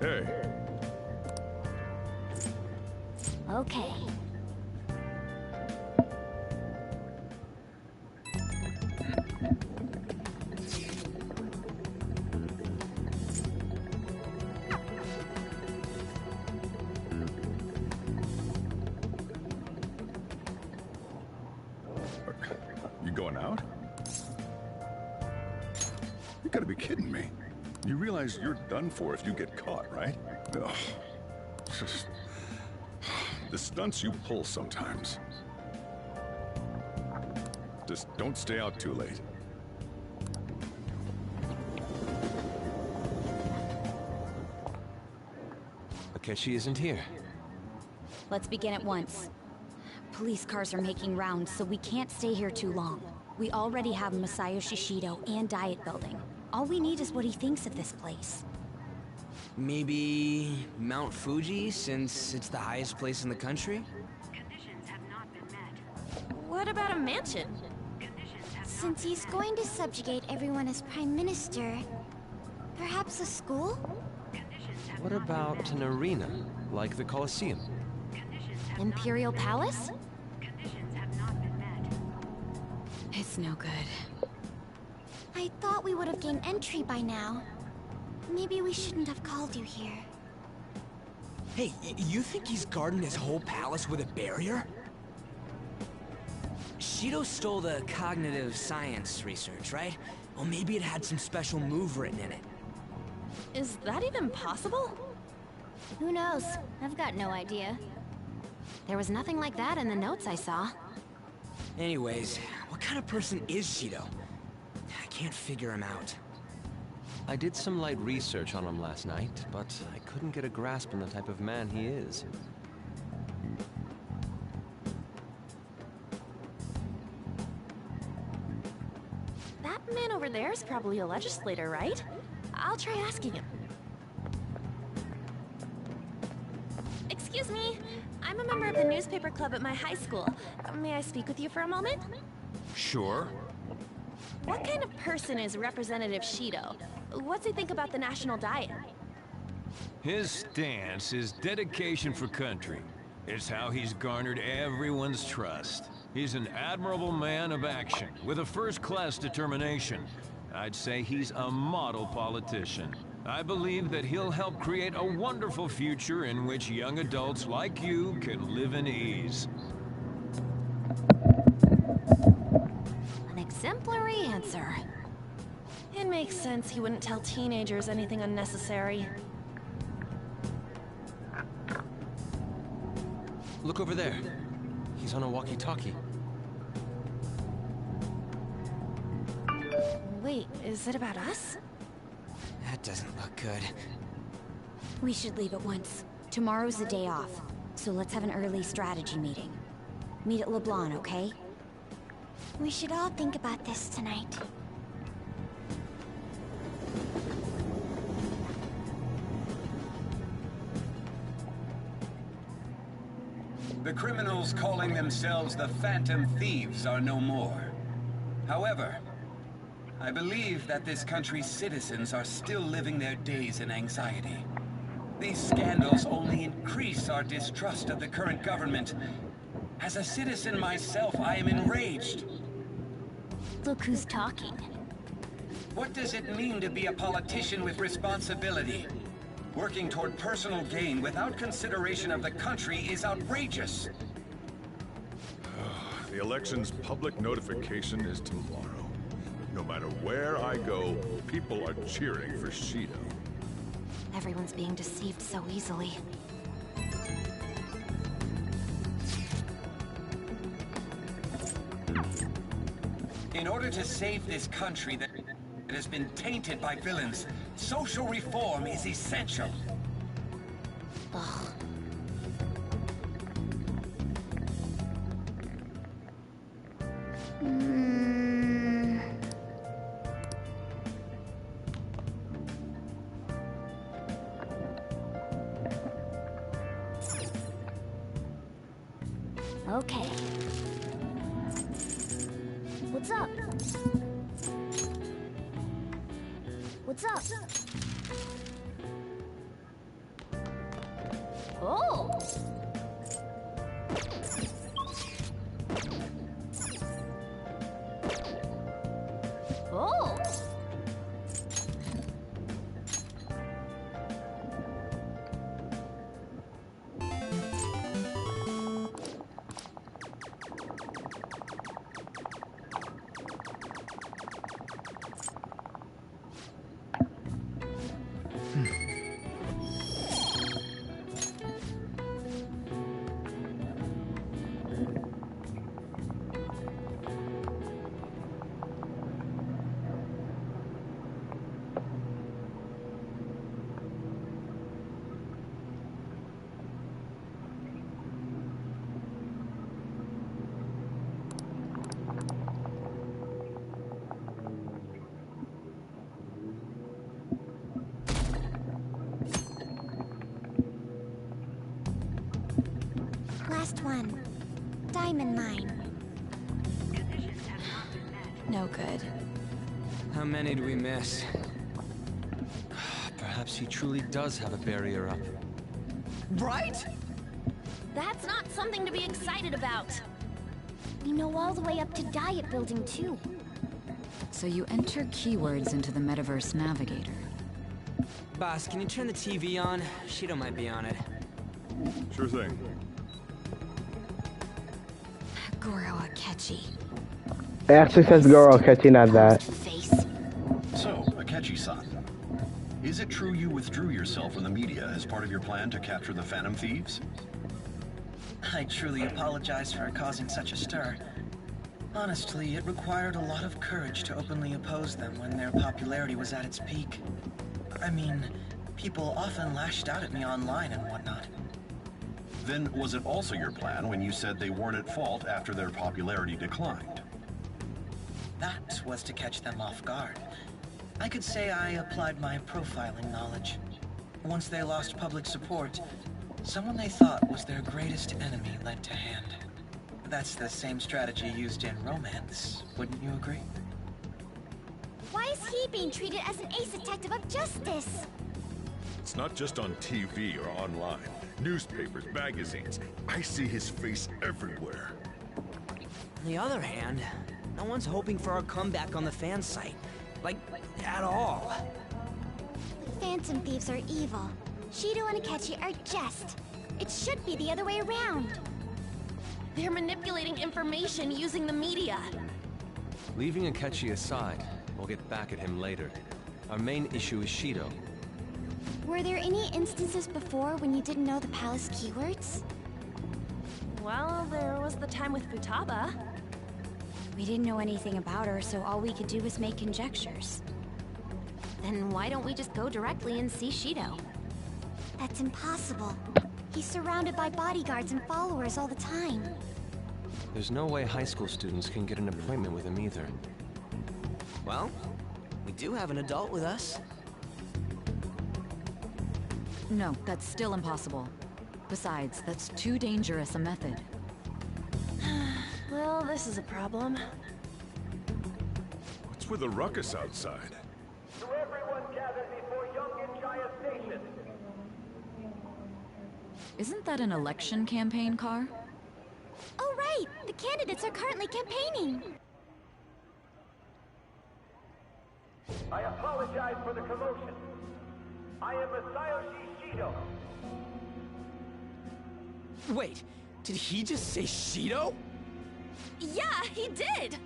Hey, Okay. you going out? You gotta be kidding me. You realize you're done for if you get caught, right? Ugh. Just... the stunts you pull sometimes. Just don't stay out too late. Akechi isn't here. Let's begin at once. Police cars are making rounds, so we can't stay here too long. We already have Masayoshi Shido and Diet Building. All we need is what he thinks of this place. Maybe Mount Fuji, since it's the highest place in the country? What about a mansion? Since he's going to subjugate everyone as Prime Minister, perhaps a school? What about an arena, like the Colosseum? Imperial Palace? It's no good. I thought we would have gained entry by now. Maybe we shouldn't have called you here. Hey, you think he's guarding his whole palace with a barrier? Shido stole the cognitive science research, right? Well, maybe it had some special move written in it. Is that even possible? Who knows? I've got no idea. There was nothing like that in the notes I saw. Anyways, what kind of person is Shido? I can't figure him out. I did some light research on him last night, but I couldn't get a grasp on the type of man he is. That man over there is probably a legislator, right? I'll try asking him. Excuse me. I'm a member of the newspaper club at my high school. May I speak with you for a moment? Sure. What kind of person is Representative Shido? What's he think about the national diet? His stance is dedication for country. It's how he's garnered everyone's trust. He's an admirable man of action, with a first-class determination. I'd say he's a model politician. I believe that he'll help create a wonderful future in which young adults like you can live in ease. An exemplary answer. It makes sense he wouldn't tell teenagers anything unnecessary. Look over there. He's on a walkie-talkie. Wait, is it about us? That doesn't look good. We should leave at once. Tomorrow's the day off, so let's have an early strategy meeting. Meet at LeBlanc, okay? We should all think about this tonight. The criminals calling themselves the Phantom Thieves are no more. However, I believe that this country's citizens are still living their days in anxiety. These scandals only increase our distrust of the current government. As a citizen myself, I am enraged. Look who's talking. What does it mean to be a politician with responsibility? Working toward personal gain without consideration of the country is outrageous. The election's public notification is tomorrow. No matter where I go, people are cheering for Shido. Everyone's being deceived so easily. In order to save this country that has been tainted by villains, social reform is essential. Ugh. Okay. What's up? What's up? Oh! Oh! Last one. Diamond mine. No good. How many do we miss? Perhaps he truly does have a barrier up. Right? That's not something to be excited about. We know all the way up to Diet Building, too. So you enter keywords into the Metaverse Navigator. Boss, can you turn the TV on? Shido might be on it. Sure thing. Goro Akechi. It actually says Goro Akechi, not that. So, Akechi-san, is it true you withdrew yourself from the media as part of your plan to capture the Phantom Thieves? I truly apologize for causing such a stir. Honestly, it required a lot of courage to openly oppose them when their popularity was at its peak. I mean, people often lashed out at me online and whatnot. Then was it also your plan when you said they weren't at fault after their popularity declined? That was to catch them off guard. I could say I applied my profiling knowledge. Once they lost public support, someone they thought was their greatest enemy led to hand. That's the same strategy used in romance, wouldn't you agree? Why is he being treated as an ace detective of justice? It's not just on TV or online. Newspapers, magazines. I see his face everywhere. On the other hand, no one's hoping for our comeback on the fan site. Like, at all. The Phantom Thieves are evil. Shido and Akechi are just. It should be the other way around. They're manipulating information using the media. Leaving Akechi aside, we'll get back at him later. Our main issue is Shido. Were there any instances before when you didn't know the palace keywords? Well, there was the time with Futaba. We didn't know anything about her, so all we could do was make conjectures. Then why don't we just go directly and see Shido? That's impossible. He's surrounded by bodyguards and followers all the time. There's no way high school students can get an appointment with him either. Well, we do have an adult with us. No, that's still impossible. Besides, that's too dangerous a method. Well, this is a problem. What's with the ruckus outside? To everyone gathered before Young Station. Isn't that an election campaign car? Oh right! The candidates are currently campaigning! I apologize for the commotion. I am Masayoshi Shido. Wait, did he just say Shido? Yeah, he did!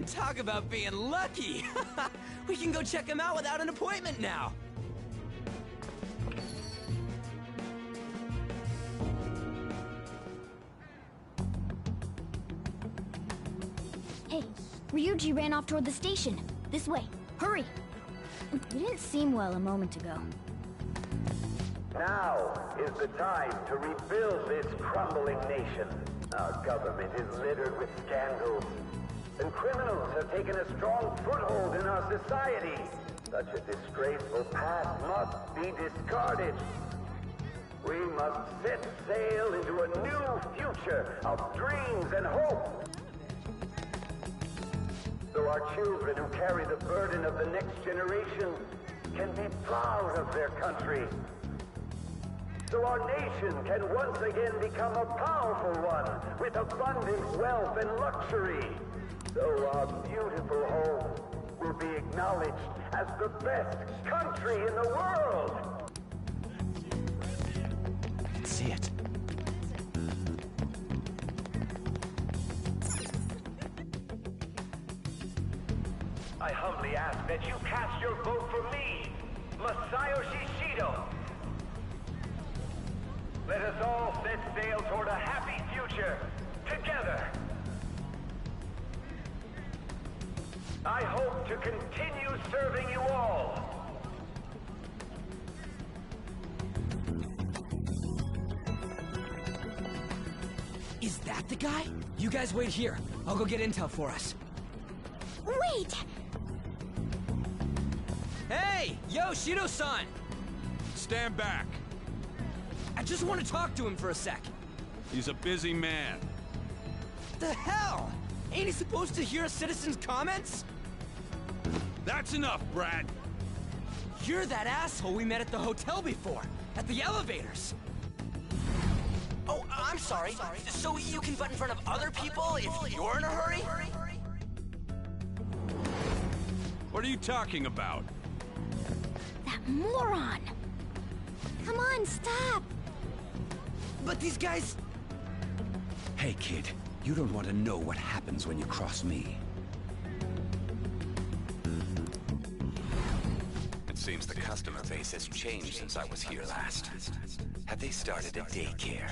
Man, talk about being lucky! We can go check him out without an appointment now! Hey, Ryuji ran off toward the station. This way. Hurry! You didn't seem well a moment ago. Now is the time to rebuild this crumbling nation. Our government is littered with scandals, and criminals have taken a strong foothold in our society. Such a disgraceful past must be discarded. We must set sail into a new future of dreams and hope. So our children who carry the burden of the next generation can be proud of their country. So our nation can once again become a powerful one with abundant wealth and luxury. So our beautiful home will be acknowledged as the best country in the world. I can see it. I humbly ask that you cast your vote for me, Masayoshi Shido. Let us all set sail toward a happy future, together. I hope to continue serving you all. Is that the guy? You guys wait here. I'll go get intel for us. Wait! Hey! Yo, Shido-san! Stand back. I just want to talk to him for a sec. He's a busy man. The hell? Ain't he supposed to hear a citizen's comments? That's enough, Brad. You're that asshole we met at the hotel before, at the elevators. Oh, I'm sorry. So you can butt in front of other people if you're in a hurry? What are you talking about? That moron! Come on, stop! But these guys... Hey, kid. You don't want to know what happens when you cross me. It seems the customer base has changed since I was here last. Have they started a daycare?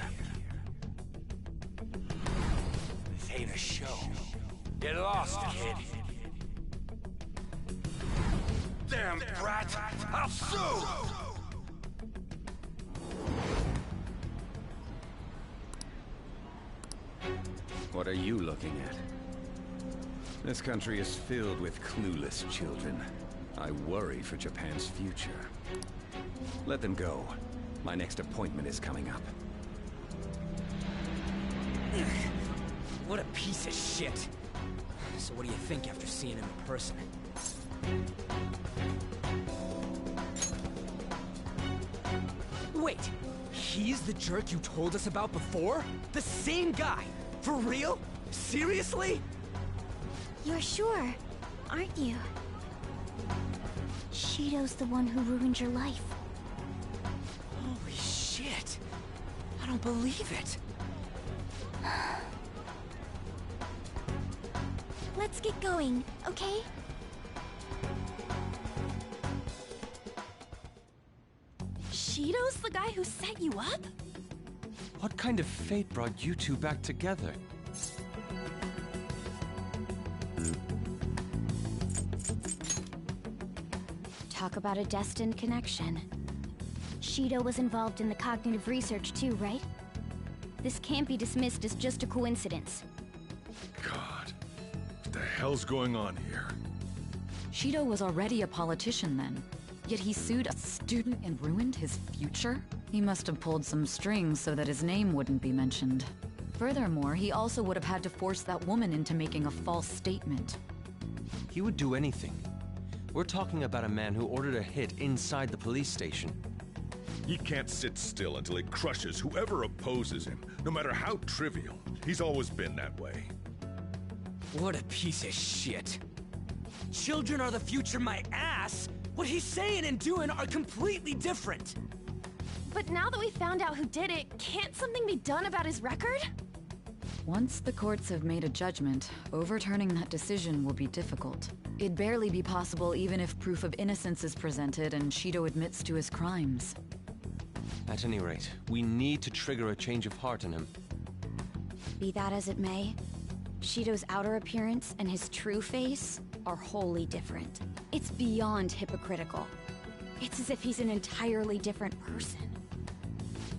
This ain't a show. Get lost, kid. Damn brat! I'll sue! What are you looking at? This country is filled with clueless children. I worry for Japan's future. Let them go. My next appointment is coming up. What a piece of shit. So what do you think after seeing him in person? Wait, he's the jerk you told us about before? The same guy? For real? Seriously? You're sure, aren't you? Shido's the one who ruined your life. Holy shit. I don't believe it. Let's get going, okay? Shido's the guy who set you up? What kind of fate brought you two back together? Talk about a destined connection. Shido was involved in the cognitive research too, right? This can't be dismissed as just a coincidence. God, what the hell's going on here? Shido was already a politician then, yet he sued a student and ruined his future? He must have pulled some strings so that his name wouldn't be mentioned. Furthermore, he also would have had to force that woman into making a false statement. He would do anything. We're talking about a man who ordered a hit inside the police station. He can't sit still until he crushes whoever opposes him, no matter how trivial. He's always been that way. What a piece of shit. Children are the future, my ass! What he's saying and doing are completely different! But now that we found out who did it, can't something be done about his record? Once the courts have made a judgment, overturning that decision will be difficult. It'd barely be possible even if proof of innocence is presented and Shido admits to his crimes. At any rate, we need to trigger a change of heart in him. Be that as it may, Shido's outer appearance and his true face are wholly different. It's beyond hypocritical. It's as if he's an entirely different person.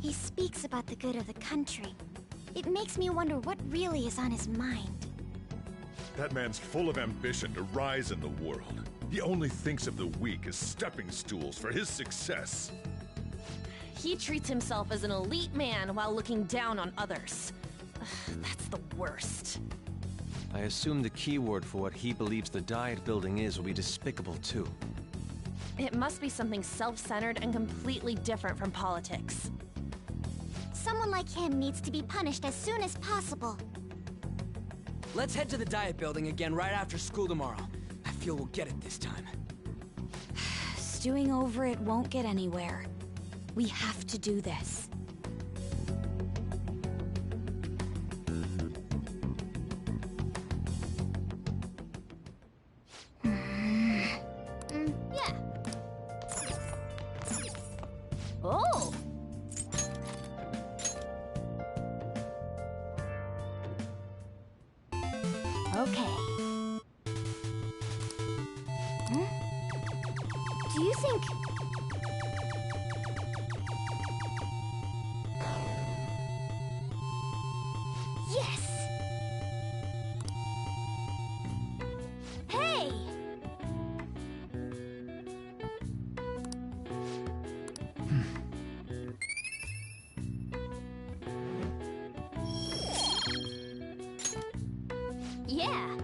He speaks about the good of the country. It makes me wonder what really is on his mind. That man's full of ambition to rise in the world. He only thinks of the weak as stepping stools for his success. He treats himself as an elite man while looking down on others. That's the worst. I assume the keyword for what he believes the Diet building is will be despicable too. It must be something self-centered and completely different from politics. Someone like him needs to be punished as soon as possible. Let's head to the Diet building again right after school tomorrow. I feel we'll get it this time. Stewing over it won't get anywhere. We have to do this. Yeah. Oh! Okay. Do you think... Yes! Hey! Yeah!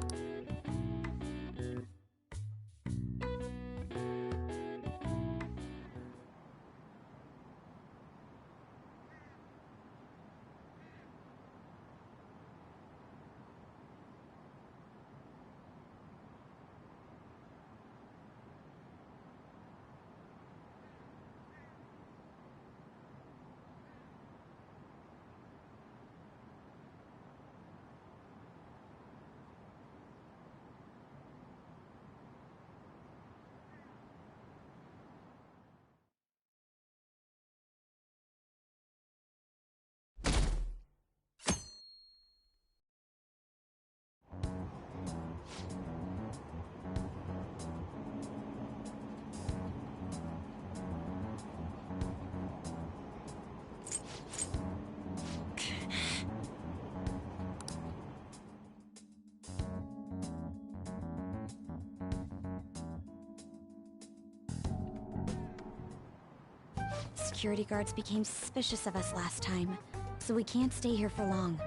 Security guards became suspicious of us last time, so we can't stay here for long.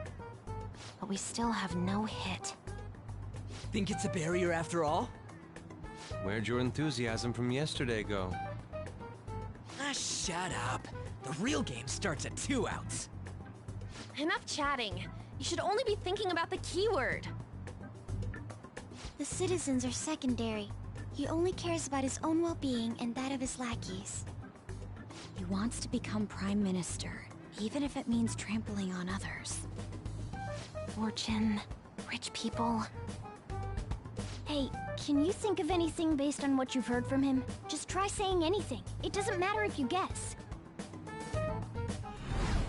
But we still have no hit. Think it's a barrier after all? Where'd your enthusiasm from yesterday go? Ah, shut up. The real game starts at 2 outs. Enough chatting. You should only be thinking about the keyword. The citizens are secondary. He only cares about his own well-being and that of his lackeys. He wants to become Prime Minister, even if it means trampling on others. Fortune, rich people. Hey, can you think of anything based on what you've heard from him? Just try saying anything. It doesn't matter if you guess.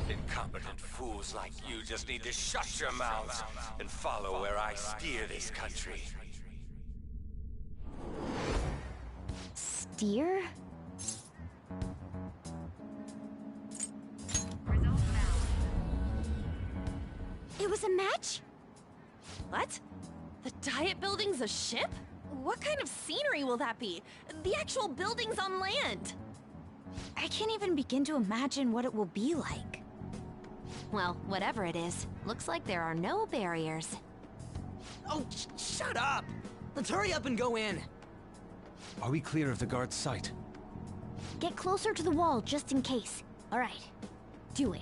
Incompetent fools like you just need to shut your mouths and follow where I steer this country. Steer? It was a match? What? The Diet building's a ship? What kind of scenery will that be? The actual building's on land. I can't even begin to imagine what it will be like. Well, whatever it is, looks like there are no barriers. Oh, shut up! Let's hurry up and go in. Are we clear of the guard's sight? Get closer to the wall just in case. All right, do it.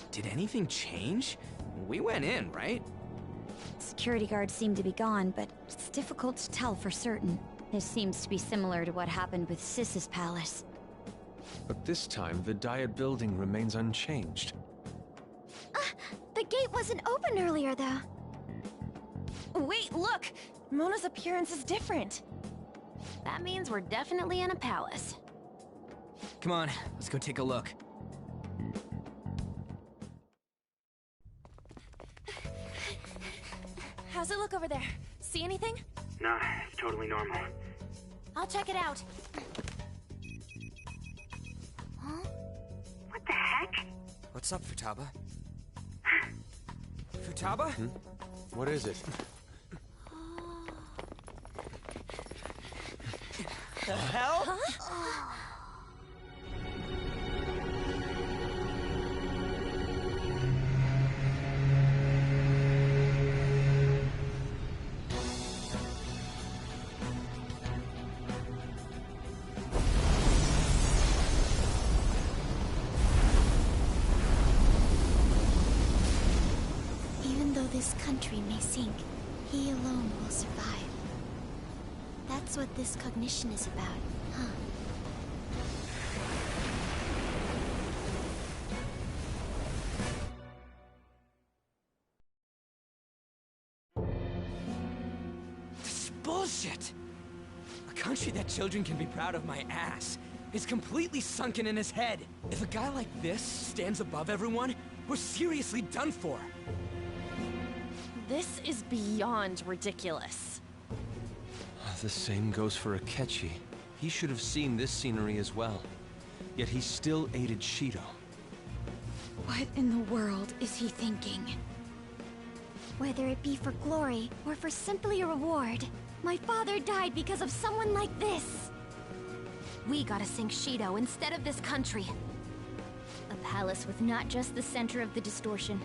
Did anything change? We went in, right? Security guards seem to be gone, but it's difficult to tell for certain. This seems to be similar to what happened with Sis's palace. But this time, the Diet building remains unchanged. The gate wasn't open earlier, though. Wait, look! Mona's appearance is different. That means we're definitely in a palace. Come on, let's go take a look. How's it look over there? See anything? Nah, it's totally normal. I'll check it out. Huh? What the heck? What's up, Futaba? Futaba? What is it? The hell? Huh? Even though this country may sink, he alone will survive. That's what this cognition is about, huh? This is bullshit! A country that children can be proud of my ass is completely sunken in his head. If a guy like this stands above everyone, we're seriously done for. This is beyond ridiculous. The same goes for Akechi. He should have seen this scenery as well. Yet he still aided Shido. What in the world is he thinking? Whether it be for glory or for simply a reward, my father died because of someone like this. We gotta sink Shido instead of this country. A palace with not just the center of the distortion,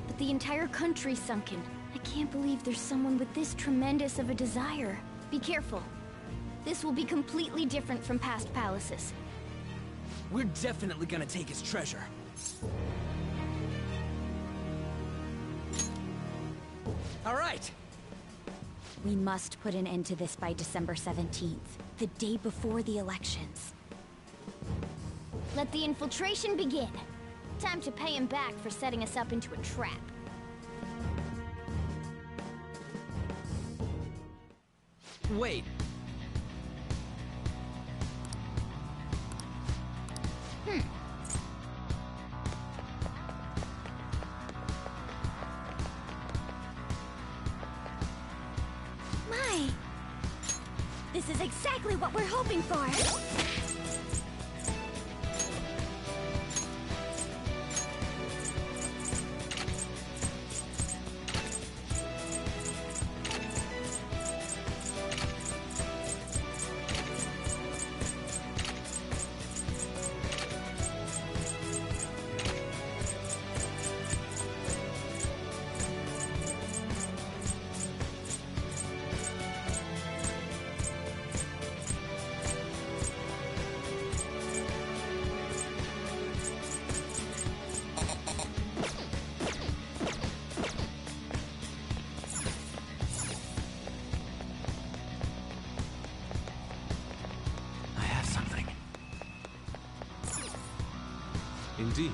but the entire country sunken. I can't believe there's someone with this tremendous of a desire. Be careful. This will be completely different from past palaces. We're definitely gonna take his treasure. All right. We must put an end to this by December 17th, the day before the elections. Let the infiltration begin. Time to pay him back for setting us up into a trap. Wait. My! This is exactly what we're hoping for! Indeed.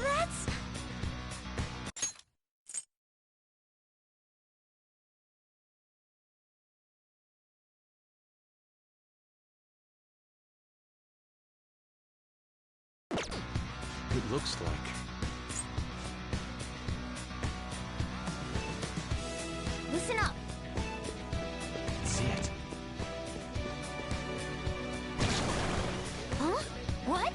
That's... It looks like. Listen up! See it. Huh? What?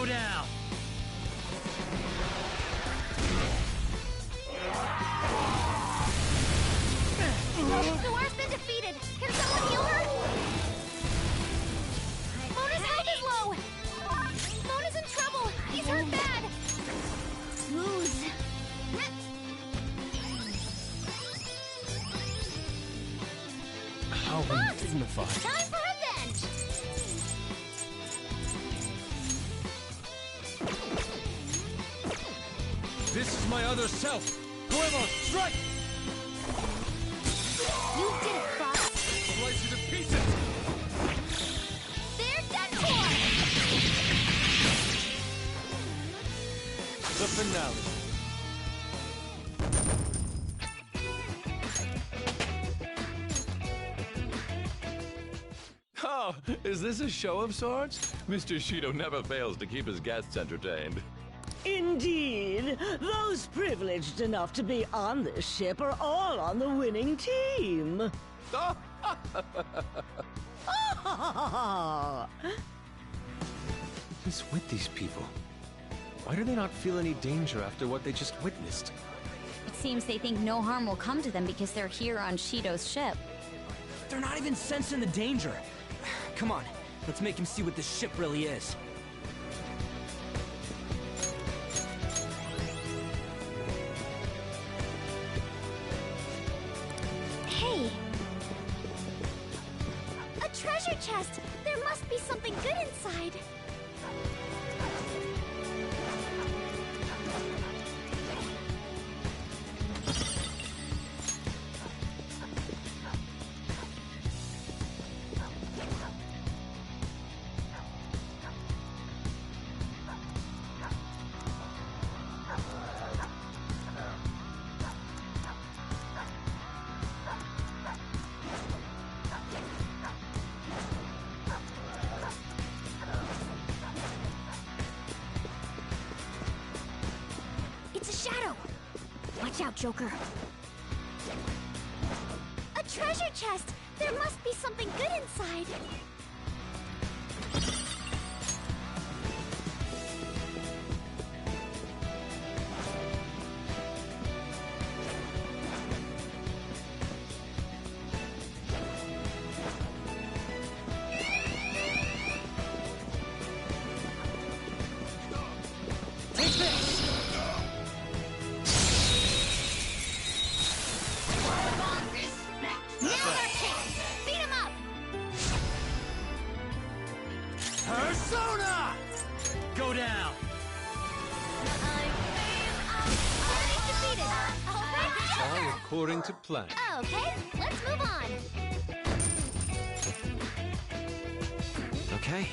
down! Noir's been defeated! Can someone heal her? Mona's health is low! Mona's in trouble! He's hurt bad! Smooth. How undignified. Time for revenge! This is my other self! Whoever, strike! You did it, Fox! Slice you to pieces! They're done for! The finale. Oh, is this a show of sorts? Mr. Shido never fails to keep his guests entertained. Indeed. Those privileged enough to be on this ship are all on the winning team. What's with these people? Why do they not feel any danger after what they just witnessed? It seems they think no harm will come to them because they're here on Shido's ship. They're not even sensing the danger. Come on, let's make him see what this ship really is. Hey! A treasure chest! There must be something good inside. It's a shadow! Watch out, Joker. A treasure chest! There must be something good inside. Take this! Now's our chance! Beat him up! Persona! Go down! Enemy's defeated! All according to plan. Okay, let's move on! Okay,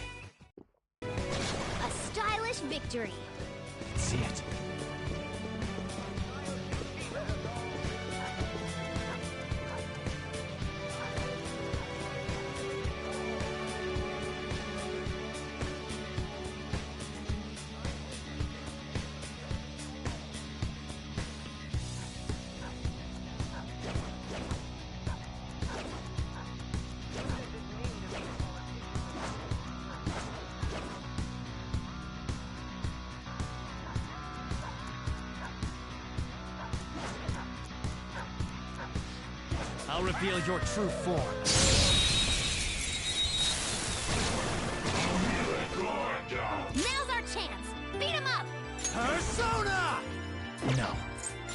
A stylish victory! Let's see it. I'll reveal your true form. Now's our chance! Beat him up! Persona! No.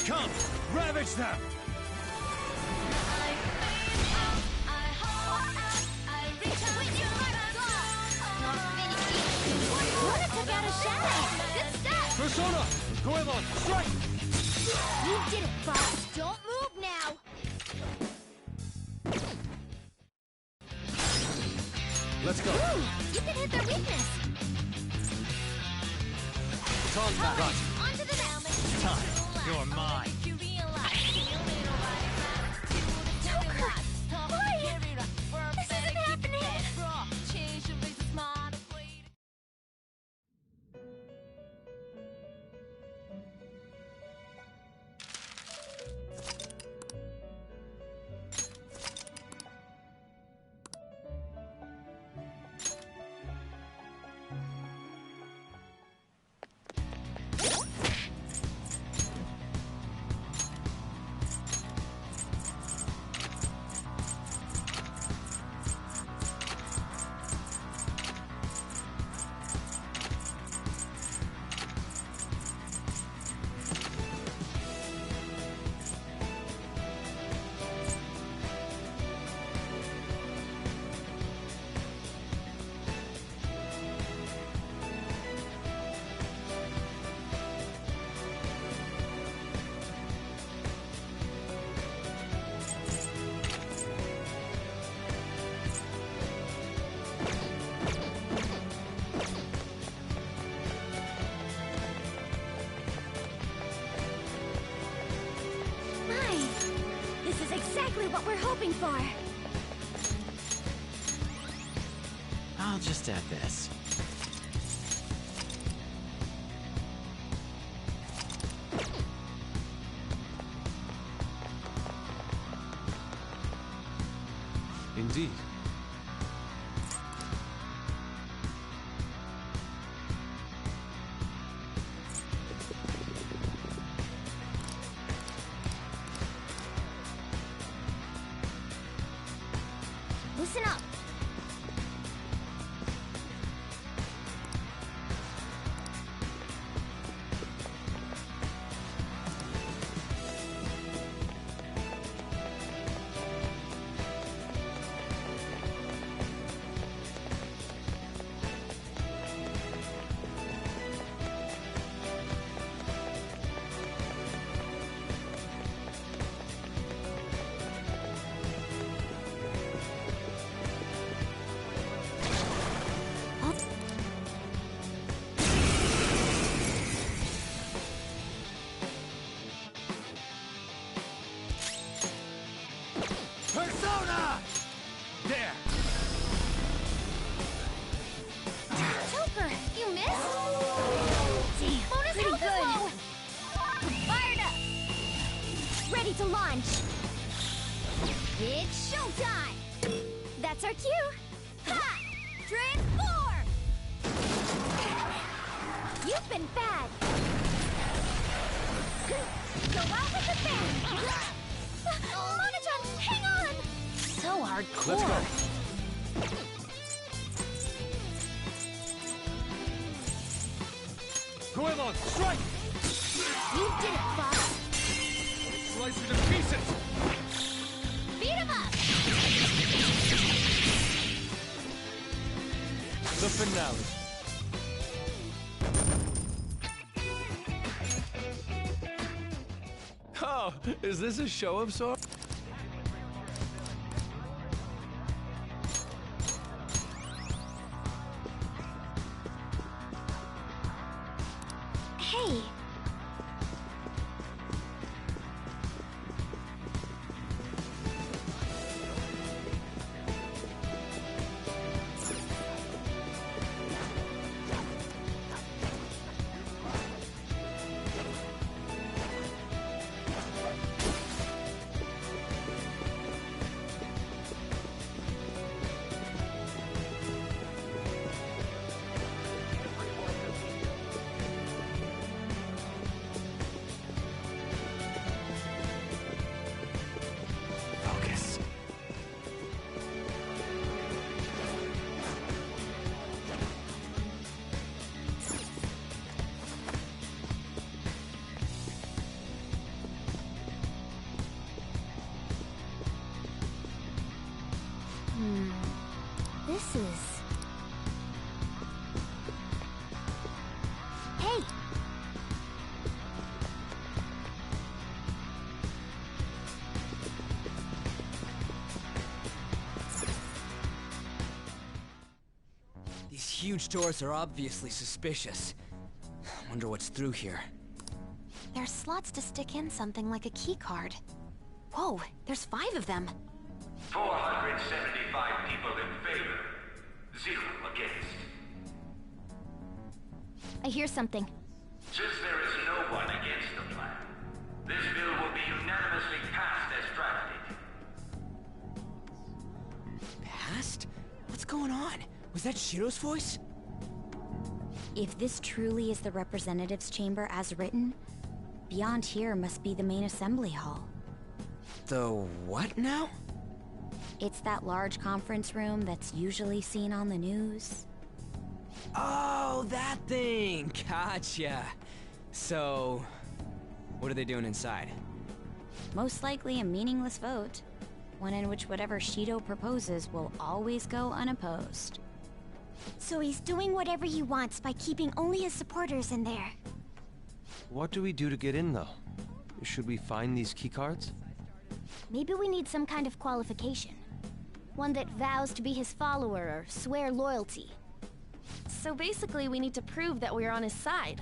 Come, ravage them! Luna took out a shadow! Good stuff! Persona! Goemon, strike! You did it, Fox! Don't move now! Let's go. Ooh, you can hit their weakness! Talk back. On to the next! Time. You're mine. Joker! Why? This isn't happening! This is exactly what we're hoping for. I'll just add this. Indeed. Listen up. Persona! There! Joker, you missed? Damn, Mona's pretty good. Fired up. Ready to launch. It's showtime. That's our cue. Ha! Transform! You've been bad. Go out with the bang. Mona-chan, hang on! So hardcore. Let's go. Goemon, strike! You did it, Fox. Slice it to pieces! Beat him up! The finale. Oh, is this a show of sorts? Hey. Focus. This is... Hey! These huge doors are obviously suspicious. Wonder what's through here. There's slots to stick in something like a key card. Whoa, there's 5 of them. 475 people in favor. 0 against. I hear something. Since there is no one against the plan, this bill will be unanimously passed as drafted. Passed? What's going on? Was that Shiro's voice? If this truly is the representatives' chamber as written, beyond here must be the main assembly hall. The what now? It's that large conference room that's usually seen on the news. Oh, that thing! Gotcha. So, what are they doing inside? Most likely a meaningless vote. One in which whatever Shido proposes will always go unopposed. So he's doing whatever he wants by keeping only his supporters in there. What do we do to get in, though? Should we find these keycards? Maybe we need some kind of qualification. One that vows to be his follower or swear loyalty. So basically, we need to prove that we're on his side.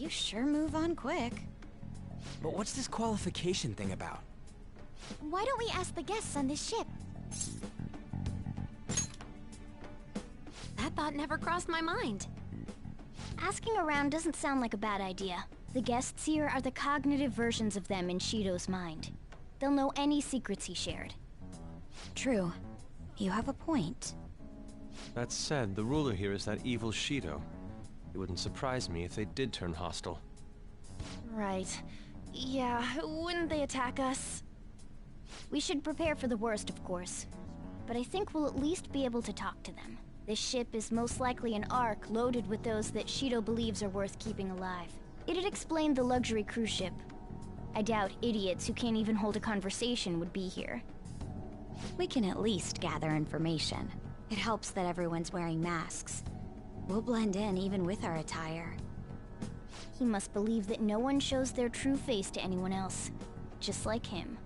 You sure move on quick. But what's this qualification thing about? Why don't we ask the guests on this ship? That thought never crossed my mind. Asking around doesn't sound like a bad idea. The guests here are the cognitive versions of them in Shido's mind. They'll know any secrets he shared. True. You have a point. That said, the ruler here is that evil Shido. It wouldn't surprise me if they did turn hostile. Right. Yeah, wouldn't they attack us? We should prepare for the worst, of course. But I think we'll at least be able to talk to them. This ship is most likely an Ark loaded with those that Shido believes are worth keeping alive. It'd explain the luxury cruise ship. I doubt idiots who can't even hold a conversation would be here. We can at least gather information. It helps that everyone's wearing masks. We'll blend in even with our attire. He must believe that no one shows their true face to anyone else. Just like him.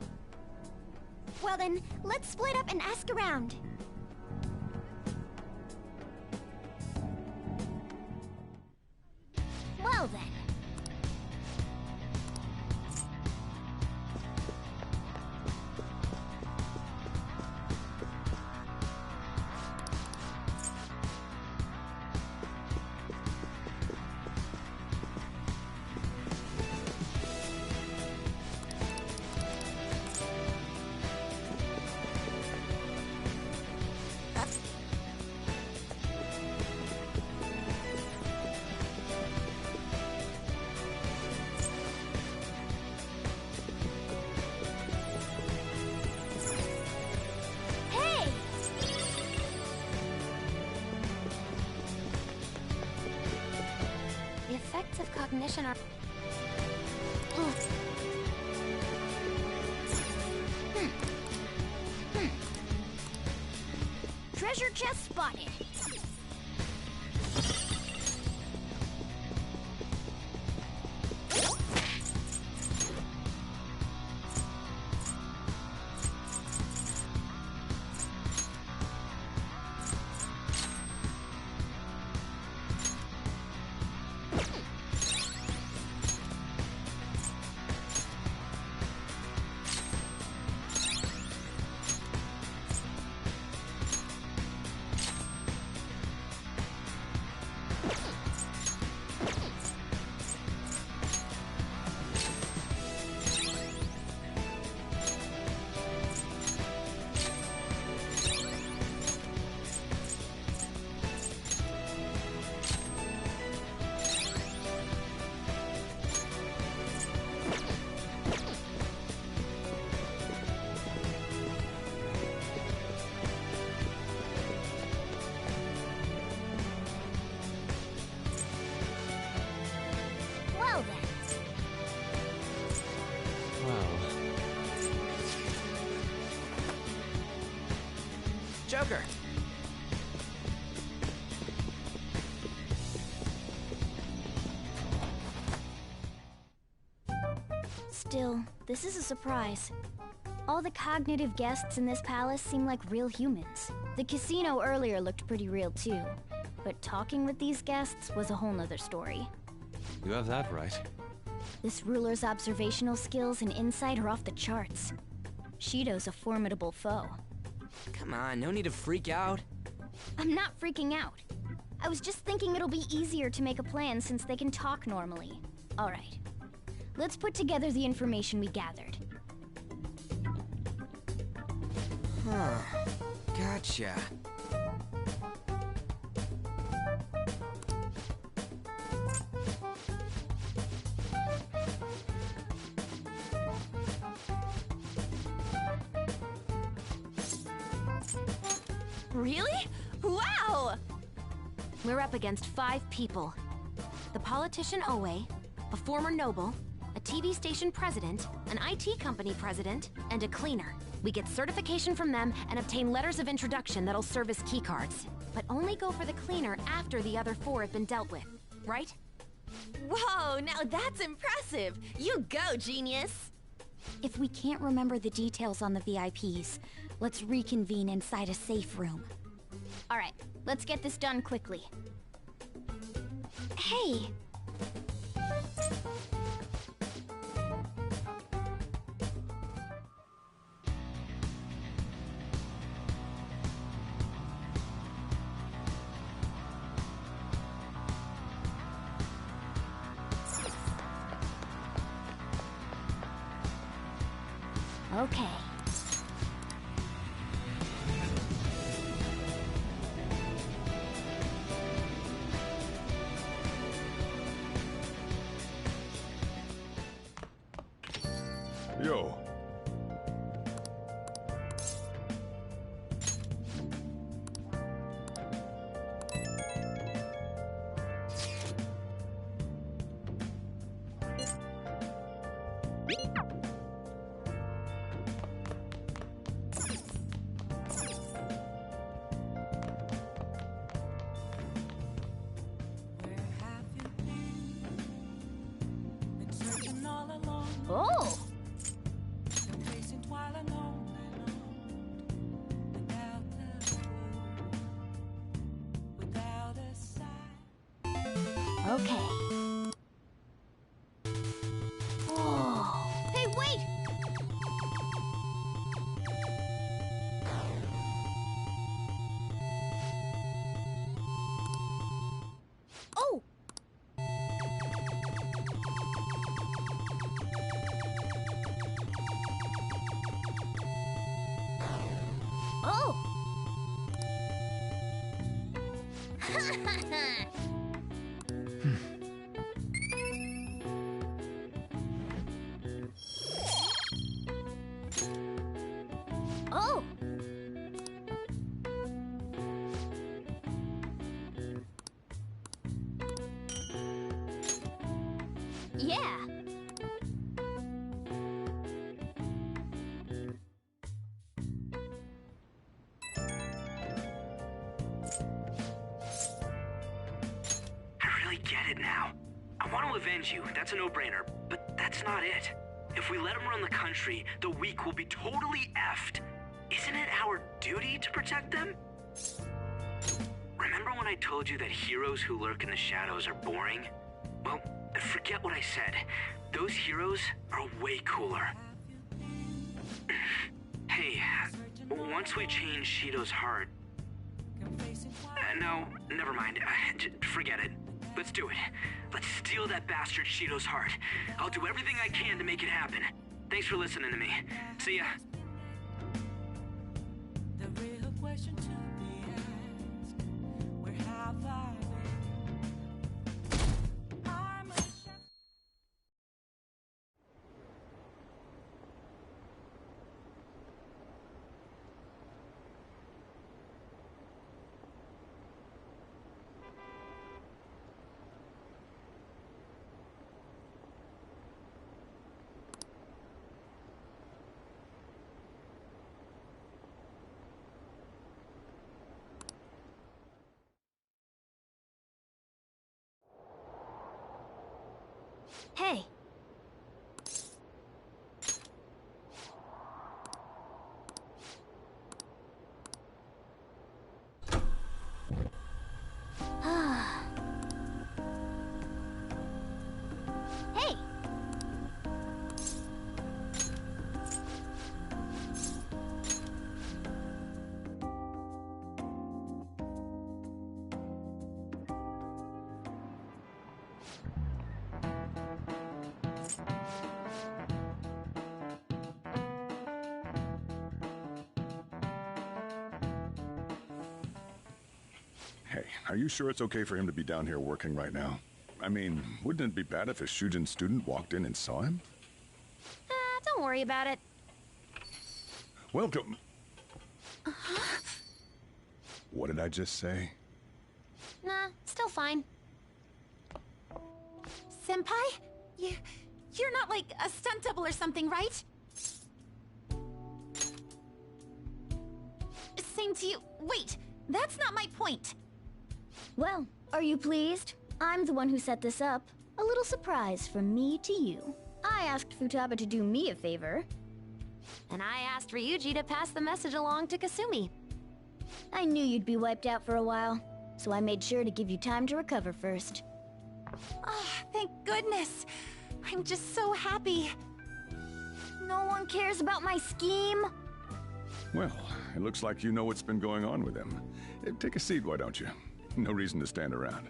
Well then, let's split up and ask around. Well then. The effects of cognition are... Treasure chest spotted. Well then. Joker! Still, this is a surprise. All the cognitive guests in this palace seem like real humans. The casino earlier looked pretty real too, but talking with these guests was a whole nother story. You have that right. This ruler's observational skills and insight are off the charts. Shido's a formidable foe. Come on, no need to freak out. I'm not freaking out. I was just thinking it'll be easier to make a plan since they can talk normally. Alright. Let's put together the information we gathered. Huh. Gotcha. Really? Wow! We're up against 5 people. The politician Owe, a former noble, a TV station president, an IT company president, and a cleaner. We get certification from them and obtain letters of introduction that'll serve as keycards. But only go for the cleaner after the other 4 have been dealt with, right? Whoa, now that's impressive! You go, genius! If we can't remember the details on the VIPs, let's reconvene inside a safe room. Alright, let's get this done quickly. Hey! Okay. Yo. Oh! Okay. Whoa. Hey, wait! Oh! Oh! Oh! Yeah! I really get it now. I want to avenge you, that's a no-brainer, but that's not it. If we let him run the country, the weak will be totally effed. Isn't it our duty to protect them? Remember when I told you that heroes who lurk in the shadows are boring? Well, forget what I said. Those heroes are way cooler. Hey, once we change Shido's heart... no, never mind. Forget it. Let's do it. Let's steal that bastard Shido's heart. I'll do everything I can to make it happen. Thanks for listening to me. See ya. The real question to be asked, where have I been? I'm a Hey! Hey! Hey, are you sure it's okay for him to be down here working right now? I mean, wouldn't it be bad if a Shujin student walked in and saw him? Don't worry about it. Welcome. What did I just say? Nah, still fine. Senpai? You're not like a stunt double or something, right? Same to you. Wait, that's not my point. Well, are you pleased? I'm the one who set this up. A little surprise from me to you. I asked Futaba to do me a favor. And I asked Ryuji to pass the message along to Kasumi. I knew you'd be wiped out for a while, so I made sure to give you time to recover first. Oh, thank goodness. I'm just so happy. No one cares about my scheme? Well, it looks like you know what's been going on with him. Take a seat, why don't you? No reason to stand around.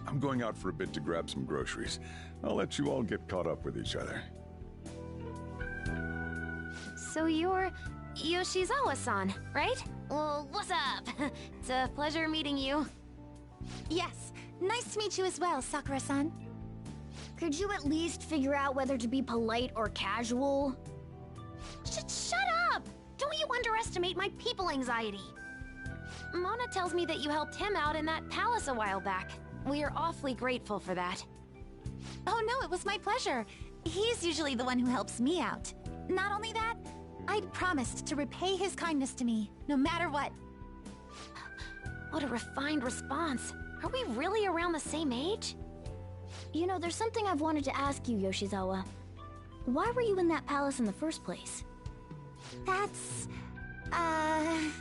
I'm going out for a bit to grab some groceries. I'll let you all get caught up with each other. So you're Yoshizawa-san, right? Well, what's up? It's a pleasure meeting you. Yes, nice to meet you as well, Sakura-san. Could you at least figure out whether to be polite or casual? Shut up! Don't you underestimate my people anxiety. Mona tells me that you helped him out in that palace a while back. We are awfully grateful for that. Oh no, it was my pleasure. He's usually the one who helps me out. Not only that, I'd promised to repay his kindness to me, no matter what. What a refined response. Are we really around the same age? You know, there's something I've wanted to ask you, Yoshizawa. Why were you in that palace in the first place? That's... I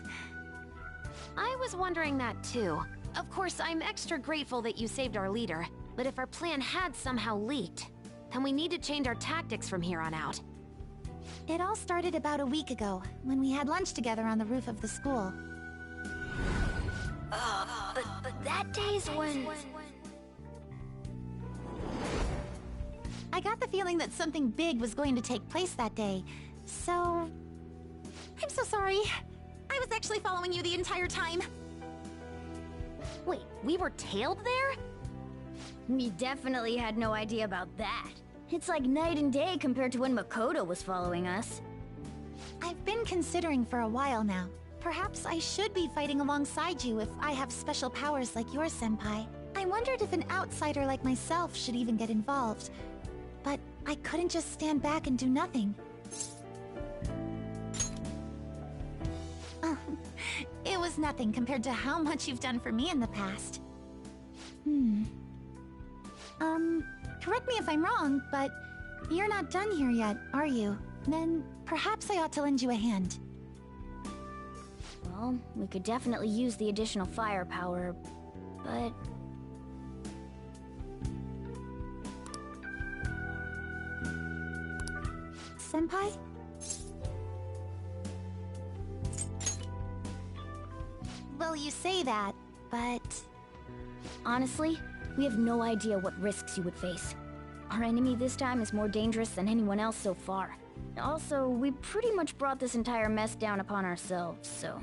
was wondering that too. Of course, I'm extra grateful that you saved our leader, but if our plan had somehow leaked, then we need to change our tactics from here on out. It all started about a week ago, when we had lunch together on the roof of the school. But that day's when... I got the feeling that something big was going to take place that day, so... I'm so sorry. I was actually following you the entire time. Wait, we were tailed there? We definitely had no idea about that. It's like night and day compared to when Makoto was following us. I've been considering for a while now. Perhaps I should be fighting alongside you if I have special powers like yours, Senpai. I wondered if an outsider like myself should even get involved. But I couldn't just stand back and do nothing. It was nothing compared to how much you've done for me in the past. Correct me if I'm wrong, but you're not done here yet, are you? Then perhaps I ought to lend you a hand. Well, we could definitely use the additional firepower, but... Senpai? Well, you say that, but... Honestly, we have no idea what risks you would face. Our enemy this time is more dangerous than anyone else so far. Also, we pretty much brought this entire mess down upon ourselves, so...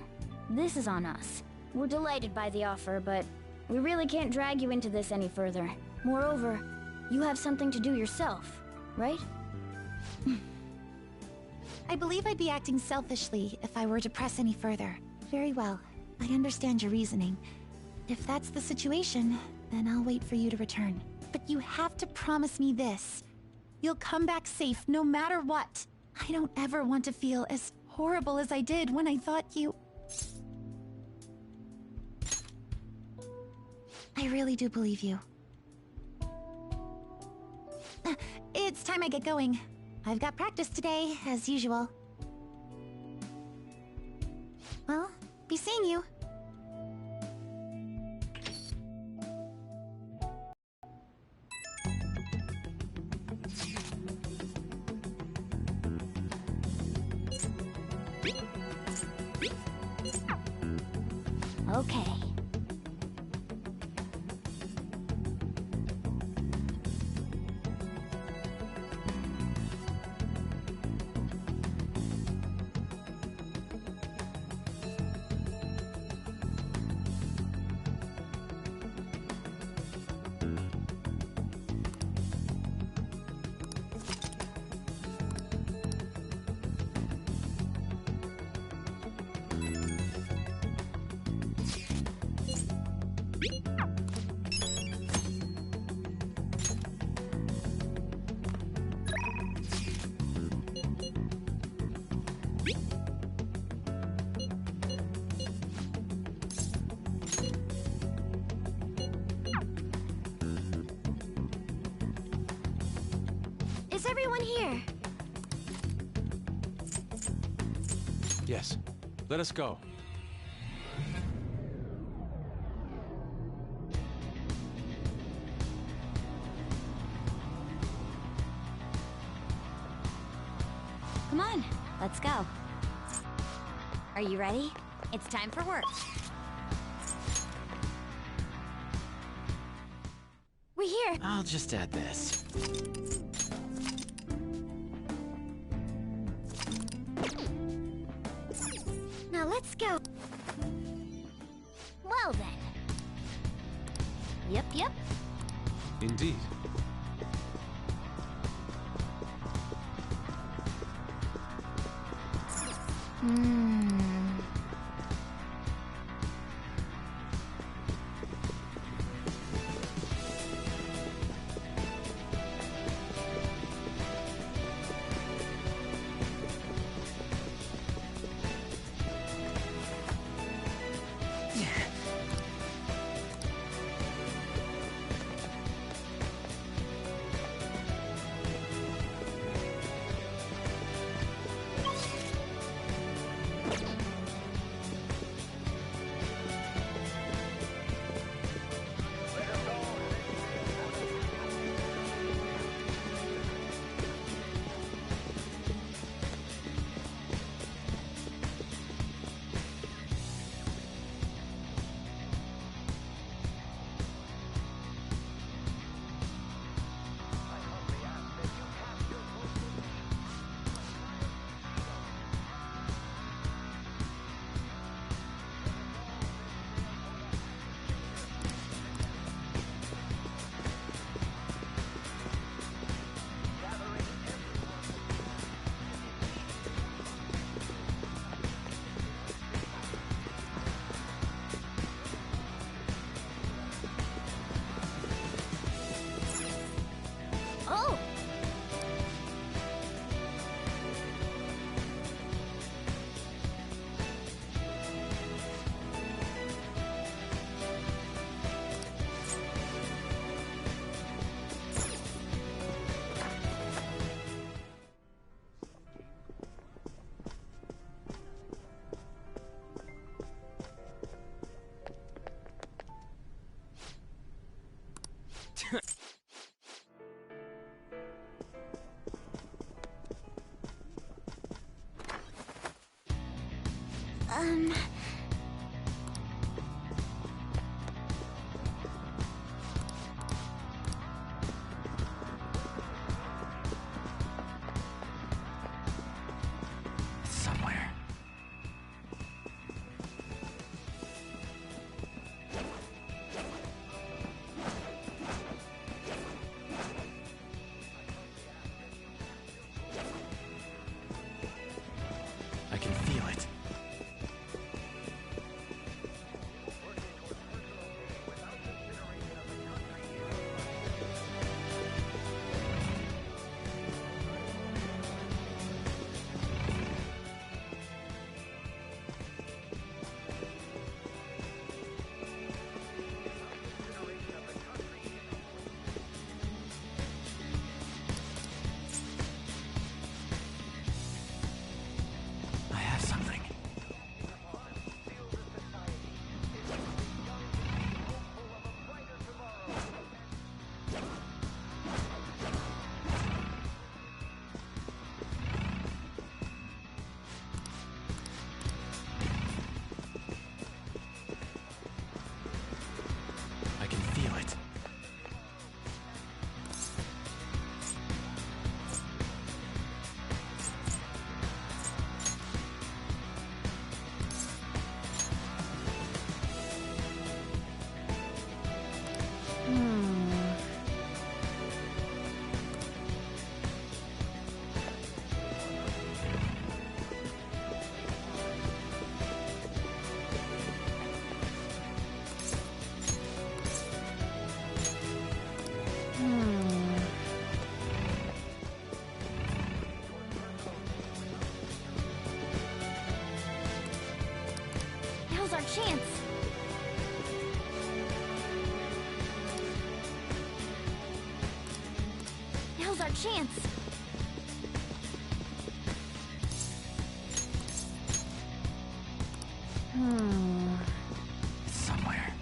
This is on us. We're delighted by the offer, but we really can't drag you into this any further. Moreover, you have something to do yourself, right? I believe I'd be acting selfishly if I were to press any further. Very well. I understand your reasoning. If that's the situation, then I'll wait for you to return. But you have to promise me this. You'll come back safe no matter what. I don't ever want to feel as horrible as I did when I thought you... I really do believe you. It's time I get going. I've got practice today, as usual. Well, be seeing you. Okay. Is everyone here? Yes. Let us go. Come on, let's go. Are you ready? It's time for work. We're here. I'll just add this. Let's go. Well then. Yep. Indeed. Oh! Somewhere. I can feel it. I have something. I can feel it. Now's our chance. Now's our chance. It's somewhere.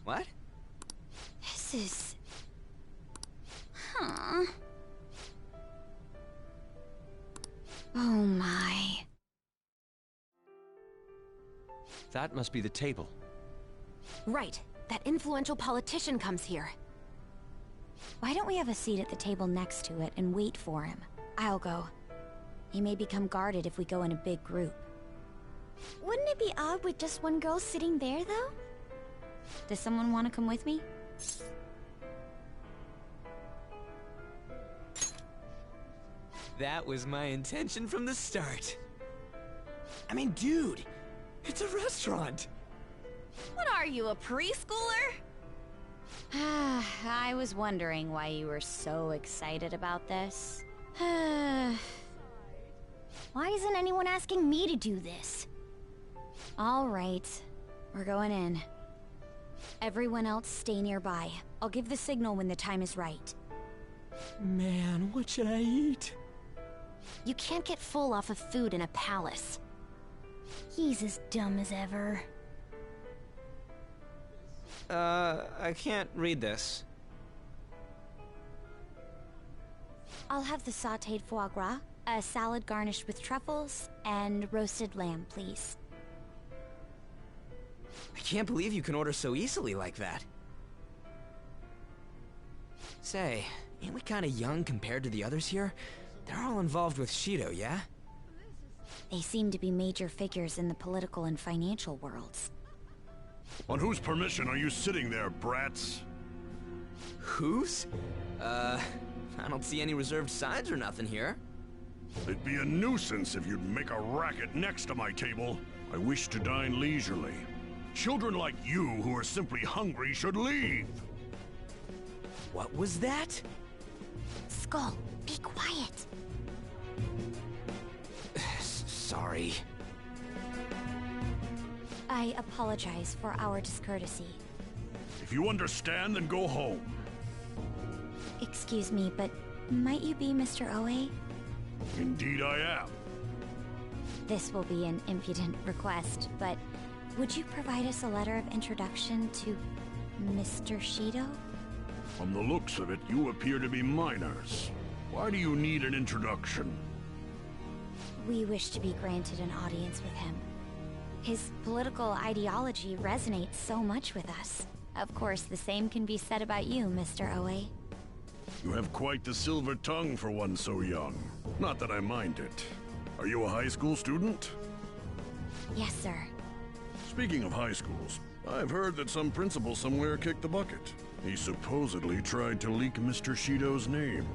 What? This is... Huh. Oh my. That must be the table. Right. That influential politician comes here. Why don't we have a seat at the table next to it and wait for him? I'll go. He may become guarded if we go in a big group. Wouldn't it be odd with just one girl sitting there, though? Does someone want to come with me? That was my intention from the start. I mean, dude, it's a restaurant. What are you, a preschooler? I was wondering why you were so excited about this. Why isn't anyone asking me to do this? All right, we're going in. Everyone else stay nearby. I'll give the signal when the time is right. Man, what should I eat? You can't get full off of food in a palace. He's as dumb as ever. I can't read this. I'll have the sautéed foie gras, a salad garnished with truffles, and roasted lamb, please. I can't believe you can order so easily like that. Say, ain't we kinda young compared to the others here? They're all involved with Shido, yeah? They seem to be major figures in the political and financial worlds. On whose permission are you sitting there, brats? Whose? I don't see any reserved signs or nothing here. It'd be a nuisance if you'd make a racket next to my table. I wish to dine leisurely. Children like you who are simply hungry should leave. What was that? Skull, be quiet. Sorry. I apologize for our discourtesy. If you understand, then go home. Excuse me, but might you be Mr. Oe? Indeed I am. This will be an impudent request, but would you provide us a letter of introduction to Mr. Shido? From the looks of it, you appear to be minors. Why do you need an introduction? We wish to be granted an audience with him. His political ideology resonates so much with us. Of course, the same can be said about you, Mr. Oe. You have quite the silver tongue for one so young. Not that I mind it. Are you a high school student? Yes, sir. Speaking of high schools, I've heard that some principal somewhere kicked the bucket. He supposedly tried to leak Mr. Shido's name.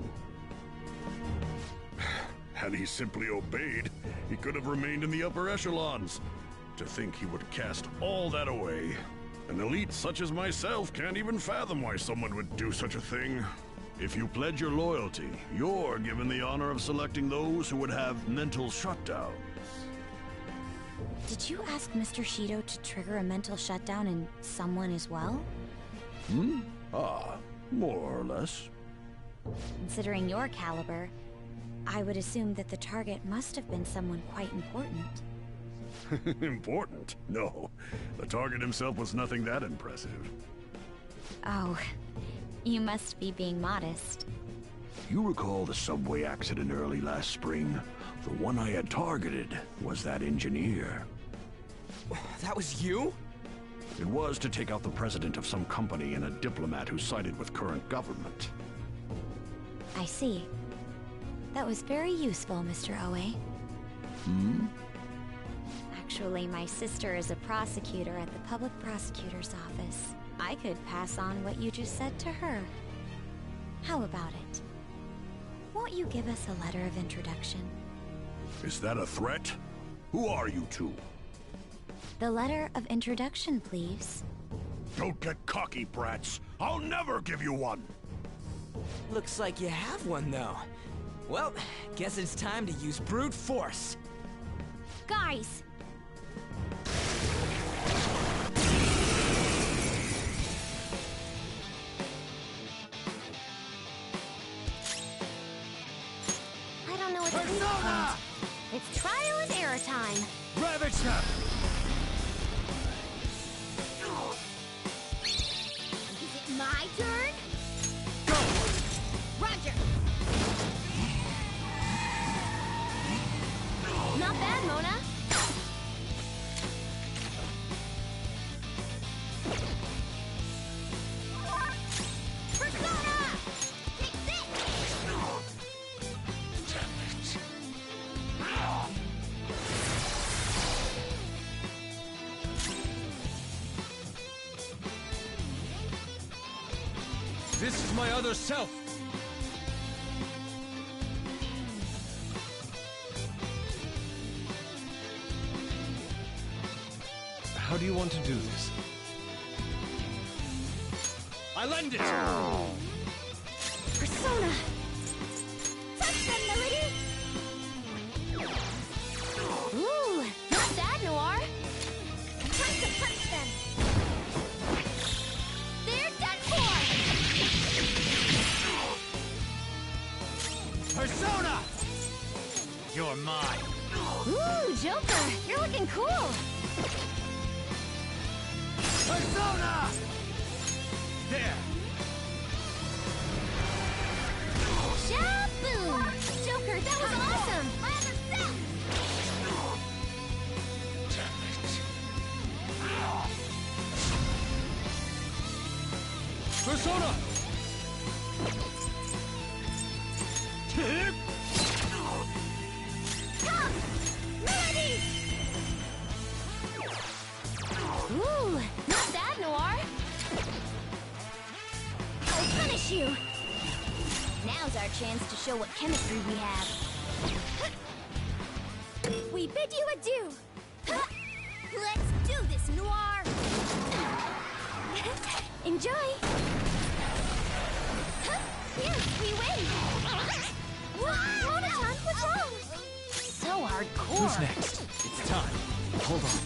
Had he simply obeyed, he could have remained in the upper echelons. To think he would cast all that away. An elite such as myself can't even fathom why someone would do such a thing. If you pledge your loyalty, you're given the honor of selecting those who would have mental shutdowns. Did you ask Mr. Shido to trigger a mental shutdown in someone as well? More or less. Considering your caliber, I would assume that the target must have been someone quite important. Important? No. The target himself was nothing that impressive. Oh, you must be being modest. You recall the subway accident early last spring? The one I had targeted was that engineer. That was you? It was to take out the president of some company and a diplomat who sided with current government. I see. That was very useful, Mr. Oe. Actually, my sister is a prosecutor at the public prosecutor's office. I could pass on what you just said to her. How about it? Won't you give us a letter of introduction? Is that a threat? Who are you two? The letter of introduction, please. Don't get cocky, brats. I'll never give you one. Looks like you have one, though. Well, guess it's time to use brute force. Guys! I don't know what to do. It's trial and error time. Ravage them! Is it my turn? Go! Roger! Not bad, Mona. Persona! Take this! This is my other self! How do you want to do this? I lend it! Persona! Touch them, Melody! Ooh, not bad, Noir. Time to punch them! They're done for! Persona! You're mine. Ooh, Joker, you're looking cool. Persona! There! Shaboom! Joker, that was awesome! My other self! Persona! Come! Melody! Ooh, not bad, Noir. I'll punish you! Now's our chance to show what chemistry we have. We bid you adieu! Let's do this, Noir! Enjoy! Yes, we win! Mona-chan, what's wrong? So hardcore. Who's next? It's time. Hold on.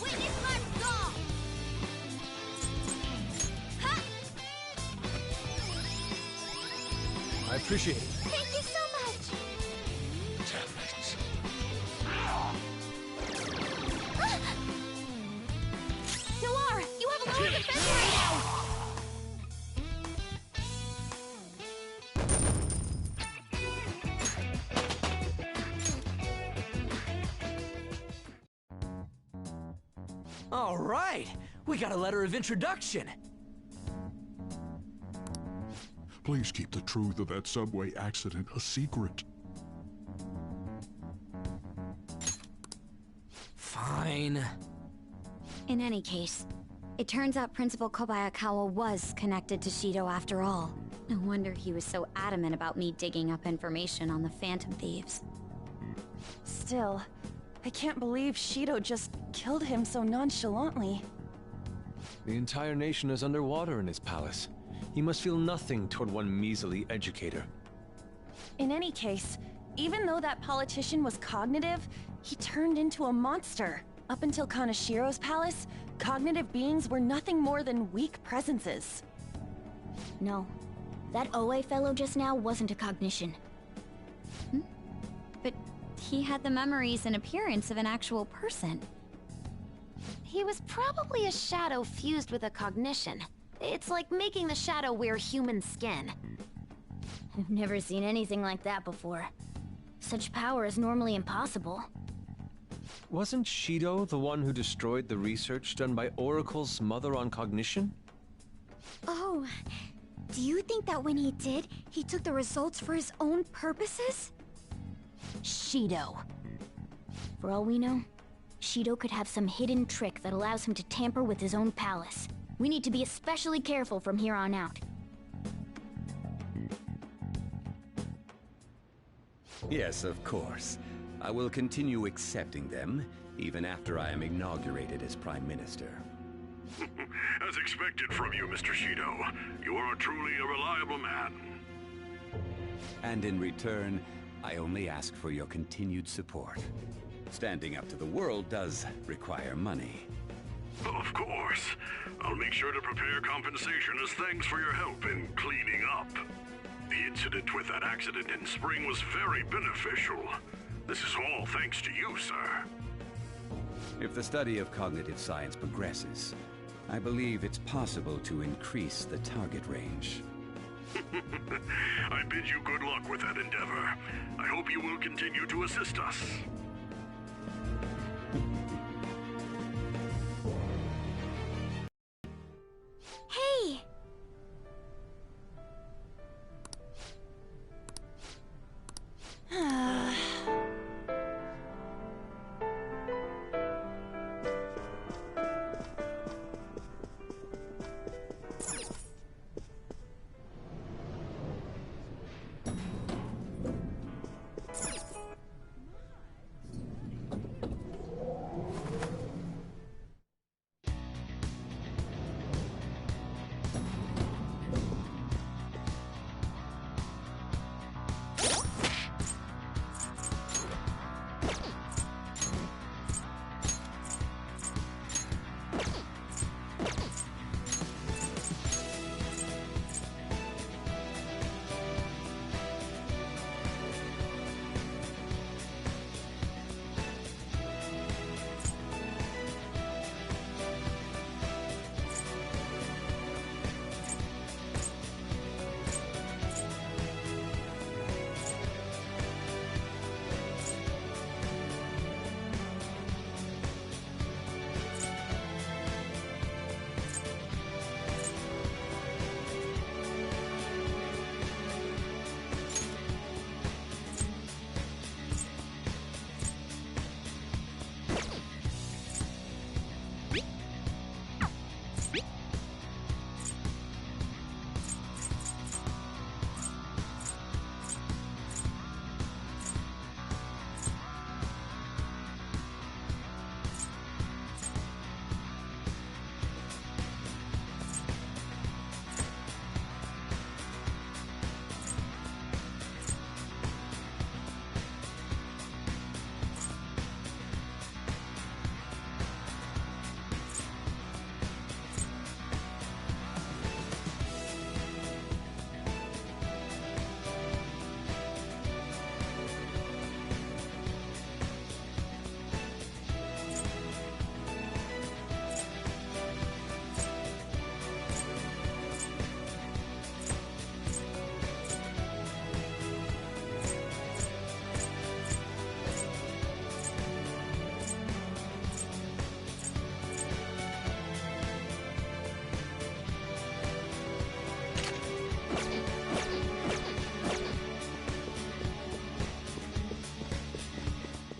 Witness my resolve! Ha! I appreciate it. Thank you so much! Noir, you have a lower defense right now. All right, we got a letter of introduction. Please keep the truth of that subway accident a secret. Fine. In any case, it turns out Principal Kobayakawa was connected to Shido after all. No wonder he was so adamant about me digging up information on the Phantom Thieves. Still, I can't believe Shido just killed him so nonchalantly. The entire nation is underwater in his palace. He must feel nothing toward one measly educator. In any case, even though that politician was cognitive, he turned into a monster. Up until Kanashiro's palace, cognitive beings were nothing more than weak presences. No, that Oe fellow just now wasn't a cognition. But he had the memories and appearance of an actual person. He was probably a shadow fused with a cognition. It's like making the shadow wear human skin. I've never seen anything like that before. Such power is normally impossible. Wasn't Shido the one who destroyed the research done by Oracle's mother on cognition? Oh, do you think that when he did, he took the results for his own purposes? Shido. For all we know, Shido could have some hidden trick that allows him to tamper with his own palace. We need to be especially careful from here on out. Yes, of course. I will continue accepting them, even after I am inaugurated as Prime Minister. As expected from you, Mr. Shido. You are truly a reliable man. And in return, I only ask for your continued support. Standing up to the world does require money. Of course. I'll make sure to prepare compensation as thanks for your help in cleaning up. The incident with that accident in spring was very beneficial. This is all thanks to you, sir. If the study of cognitive science progresses, I believe it's possible to increase the target range. I bid you good luck with that endeavor. I hope you will continue to assist us. Hey!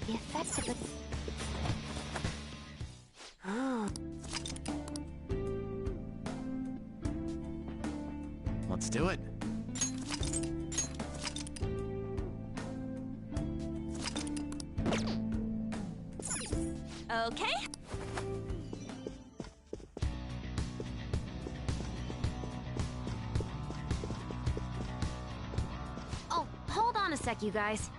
The effects of the... Oh. Let's do it. Okay. Oh, hold on a sec, you guys.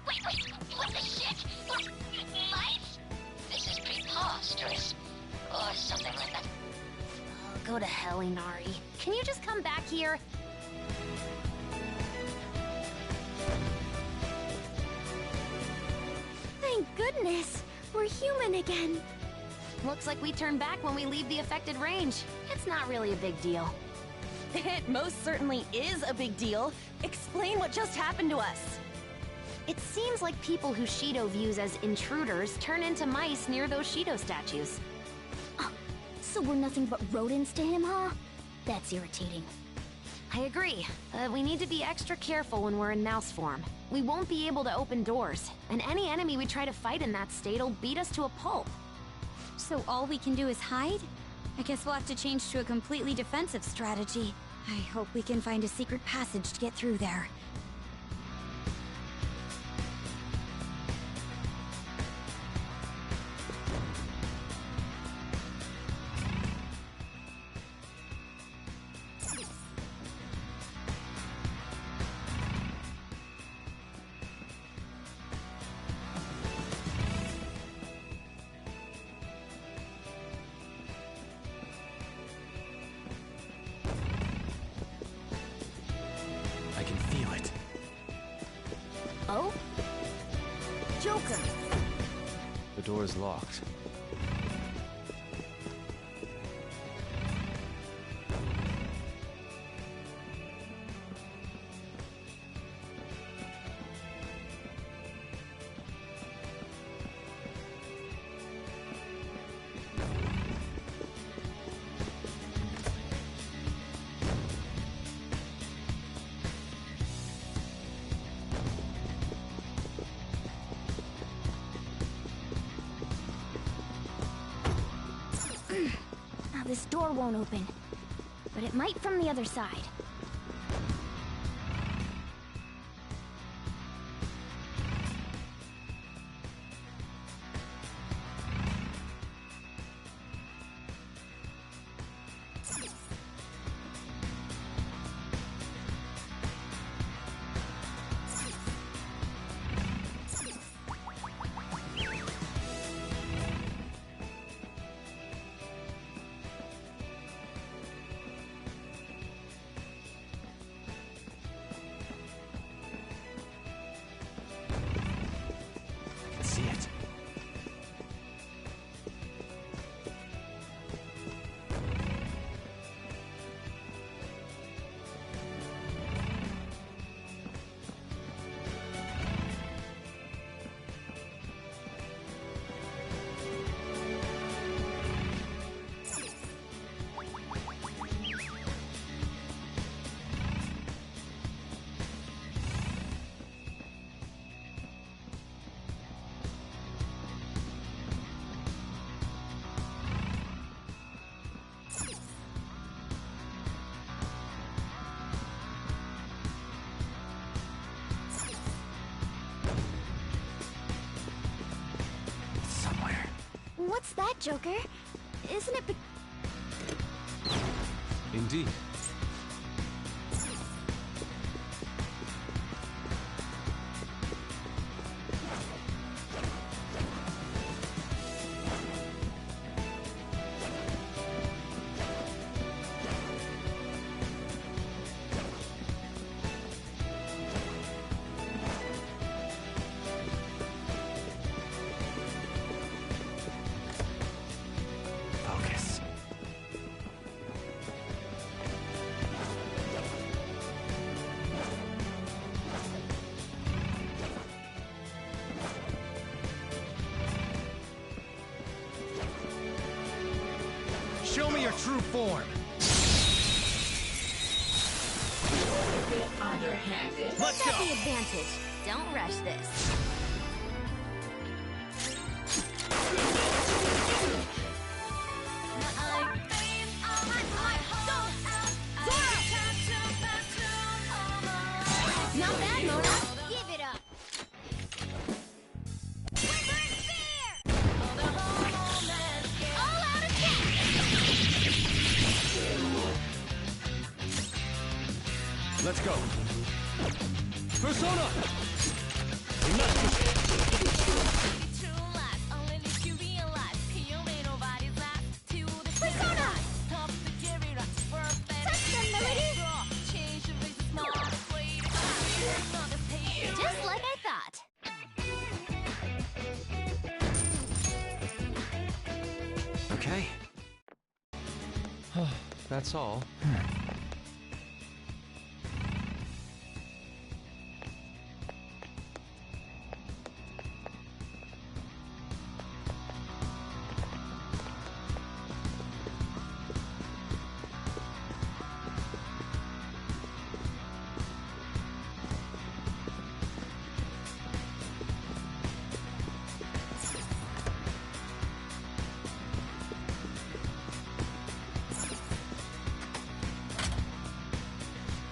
Wait, what the shit? Lights? This is preposterous. Or something like that. Oh, go to hell, Inari. Can you just come back here? Thank goodness! We're human again. Looks like we turn back when we leave the affected range. It's not really a big deal. It most certainly is a big deal. Explain what just happened to us. It seems like people who Shido views as intruders turn into mice near those Shido statues. So we're nothing but rodents to him, huh? That's irritating. I agree. We need to be extra careful when we're in mouse form. We won't be able to open doors, and any enemy we try to fight in that state will beat us to a pulp. So all we can do is hide? I guess we'll have to change to a completely defensive strategy. I hope we can find a secret passage to get through there. Joker! The door is locked. Now this door won't open, but it might from the other side. See it. What's that, Joker? Isn't it Indeed. Focus. Show me your true form. Let's go. The advantage. Don't rush this. Not bad, Mona. Give it up. All out attack. Let's go. Persona! Persona! Touch them, Melody! Just like I thought. Okay. That's all.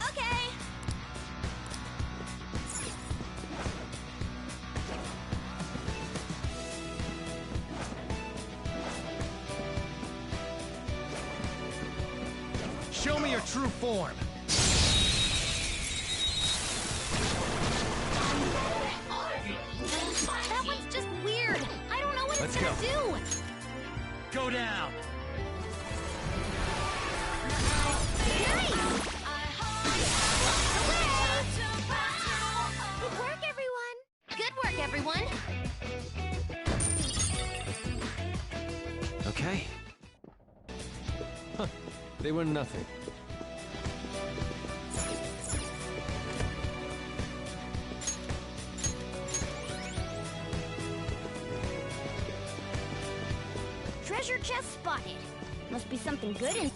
Okay. Show me your true form. That one's just weird. I don't know what Let's it's gonna go. do. Go down. Nice! Away! Good work, everyone. Good work, everyone. Okay. Huh. They were nothing. Treasure chest spotted. Must be something good in...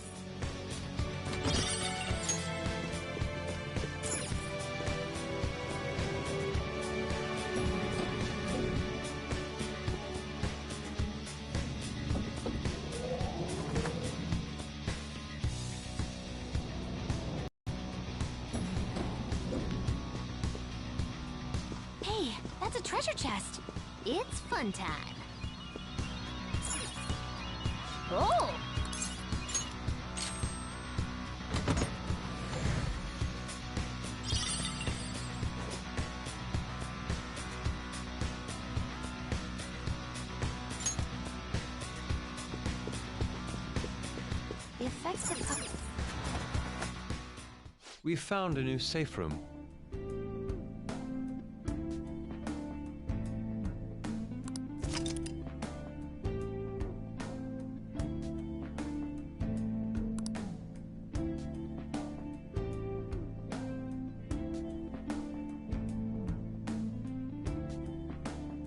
Hey, that's a treasure chest. It's fun time. Oh! The effects of... We found a new safe room.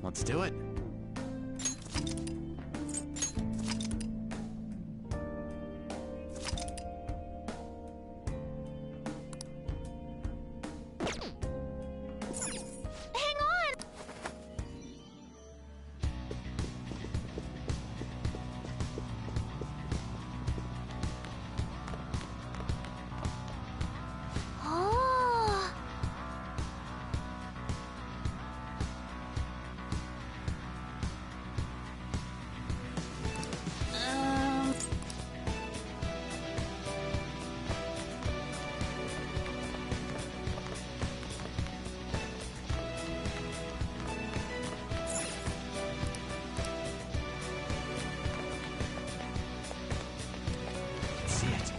Let's do it. Hang on! Oh! See it.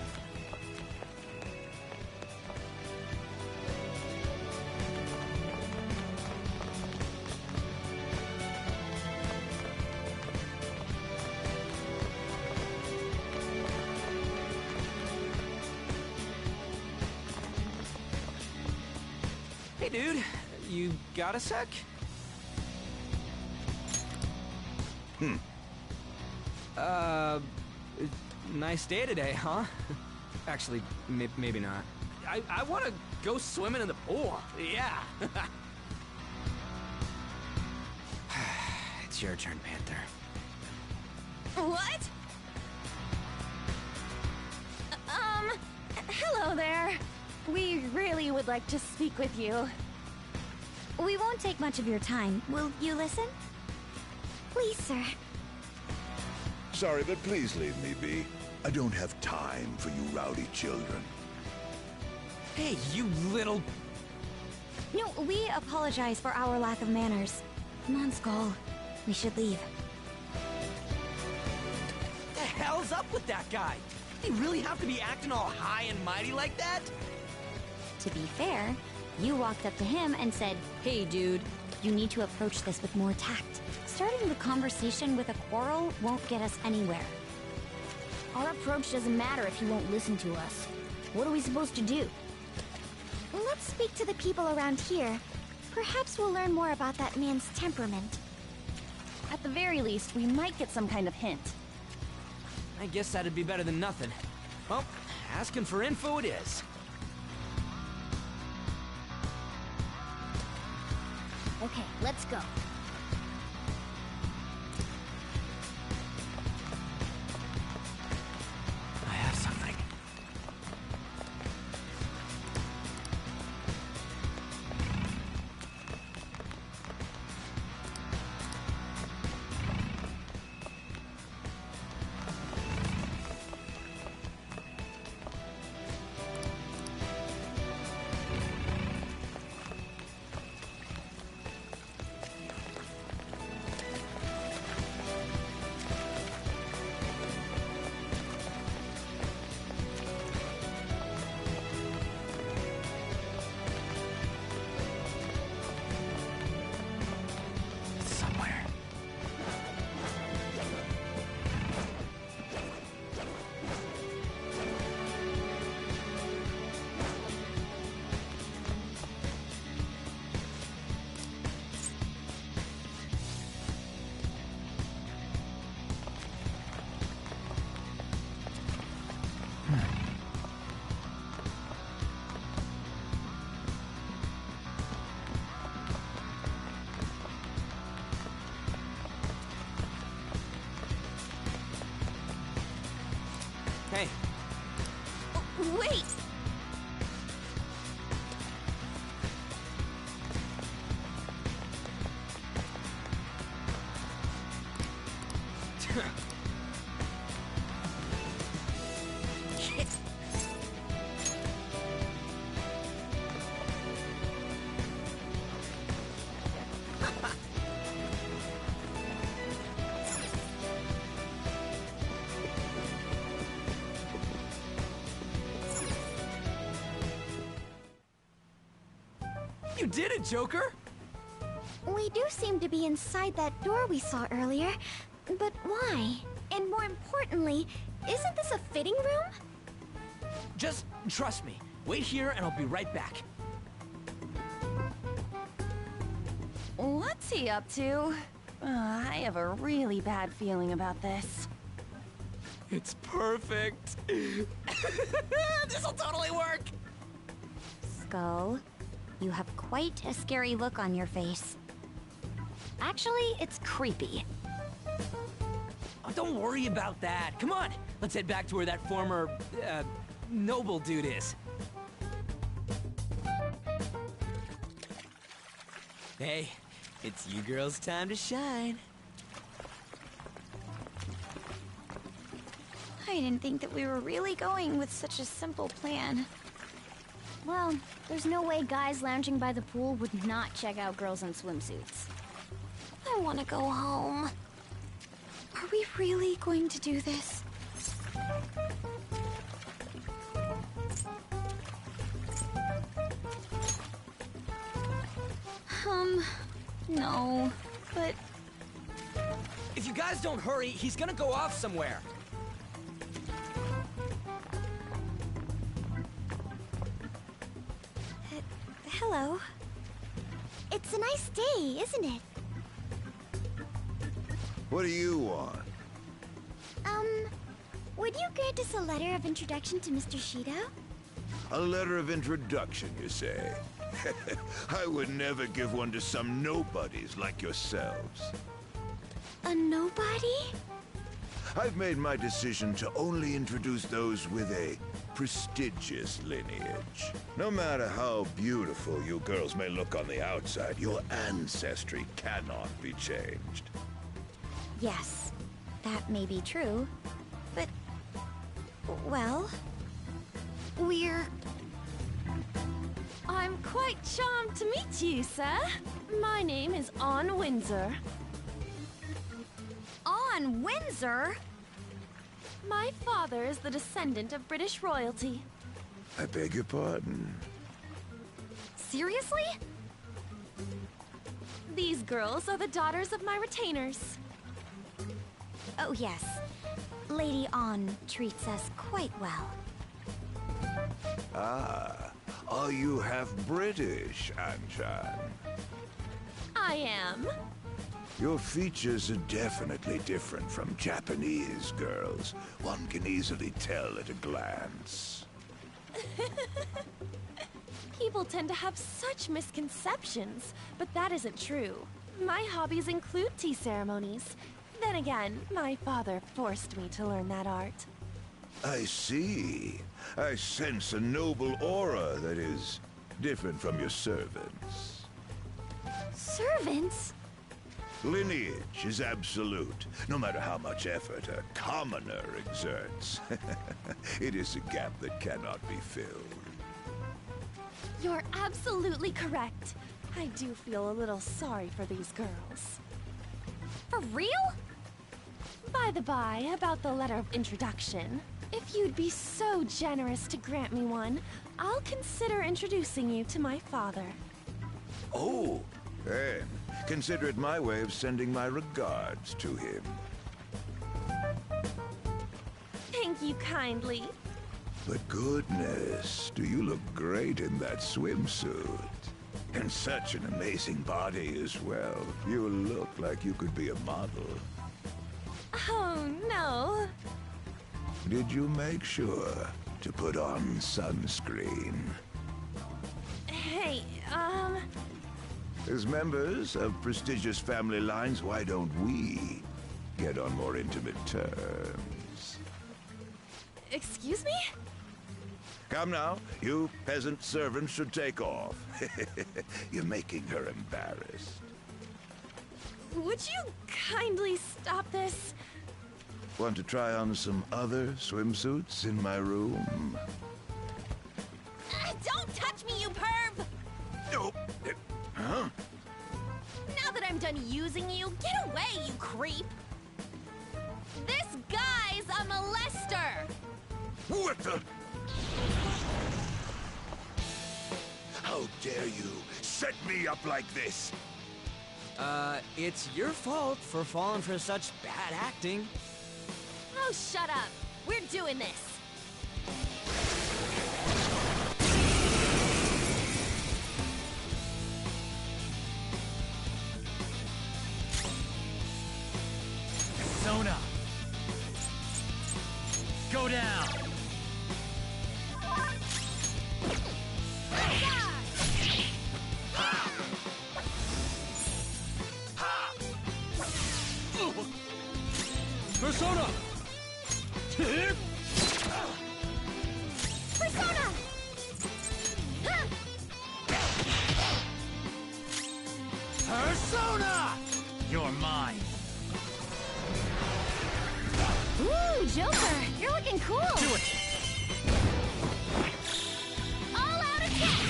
Hey, dude. You got a sec? Nice day today, huh? Actually, maybe not. I want to go swimming in the pool. Yeah. It's your turn, Panther. What? Hello there. We really would like to speak with you. We won't take much of your time. Will you listen? Please, sir. Sorry, but please leave me be. I don't have time for you rowdy children. Hey, you little... No, we apologize for our lack of manners. Come on, Skull. We should leave. What the hell's up with that guy? Did he really have to be acting all high and mighty like that? To be fair, you walked up to him and said, "Hey, dude, you need to approach this with more tact. Starting the conversation with a quarrel won't get us anywhere." Our approach doesn't matter if he won't listen to us. What are we supposed to do? Let's speak to the people around here. Perhaps we'll learn more about that man's temperament. At the very least, we might get some kind of hint. I guess that'd be better than nothing. Well, asking for info it is. Okay, let's go. I have something. Hey. Oh, wait! You did it, Joker! We do seem to be inside that door we saw earlier, but why? And more importantly, isn't this a fitting room? Just trust me. Wait here and I'll be right back. What's he up to? I have a really bad feeling about this. It's perfect. This'll totally work. Skull, you have quite a scary look on your face. Actually, it's creepy. Oh, don't worry about that. Come on, let's head back to where that former, noble dude is. Hey, it's you girls' time to shine. I didn't think that we were really going with such a simple plan. Well, there's no way guys lounging by the pool would not check out girls in swimsuits. I want to go home. Are we really going to do this? No, but... If you guys don't hurry, he's gonna go off somewhere. Hello. It's a nice day, isn't it? What do you want? Would you grant us a letter of introduction to Mr. Shido? A letter of introduction, you say? I would never give one to some nobodies like yourselves. A nobody? I've made my decision to only introduce those with a prestigious lineage. No matter how beautiful you girls may look on the outside, your ancestry cannot be changed. Yes, that may be true, but... well... we're... I'm quite charmed to meet you, sir. My name is Ann Windsor. Ann Windsor? My father is the descendant of British royalty. I beg your pardon. Seriously? These girls are the daughters of my retainers. Oh yes, Lady Ann treats us quite well. Ah, are you half British, Anchan? I am. Your features are definitely different from Japanese girls. One can easily tell at a glance. People tend to have such misconceptions, but that isn't true. My hobbies include tea ceremonies. Then again, my father forced me to learn that art. I see. I sense a noble aura that is different from your servants. Servants? Lineage is absolute, no matter how much effort a commoner exerts. It is a gap that cannot be filled. You're absolutely correct. I do feel a little sorry for these girls. For real? By the by, about the letter of introduction, if you'd be so generous to grant me one, I'll consider introducing you to my father. Oh, then consider it my way of sending my regards to him. Thank you kindly. But goodness, do you look great in that swimsuit. And such an amazing body as well. You look like you could be a model. Oh, no. Did you make sure to put on sunscreen? Hey, As members of prestigious family lines, why don't we get on more intimate terms? Excuse me? Come now, you peasant servants should take off. You're making her embarrassed. Would you kindly stop this? Want to try on some other swimsuits in my room? Don't touch me, you perv! No. Huh? Now that I'm done using you, get away, you creep! This guy's a molester! What the? How dare you set me up like this? It's your fault for falling for such bad acting. Oh, shut up! We're doing this! Sona! Go down! Persona! Persona! Persona! You're mine. Ooh, Joker! You're looking cool! Do it! All out attack!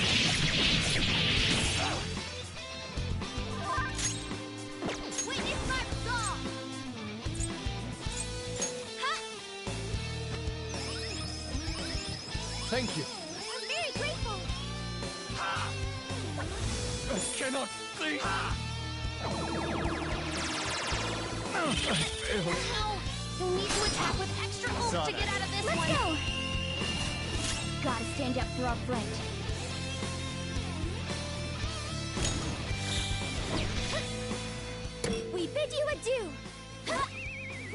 Witness my resolve! Ha! Thank you. I'm very grateful! I cannot think. I failed. Now, you'll need to attack with extra oomph Saw to that. get out of this one! Let's go! Gotta stand up for our friend. We bid you adieu!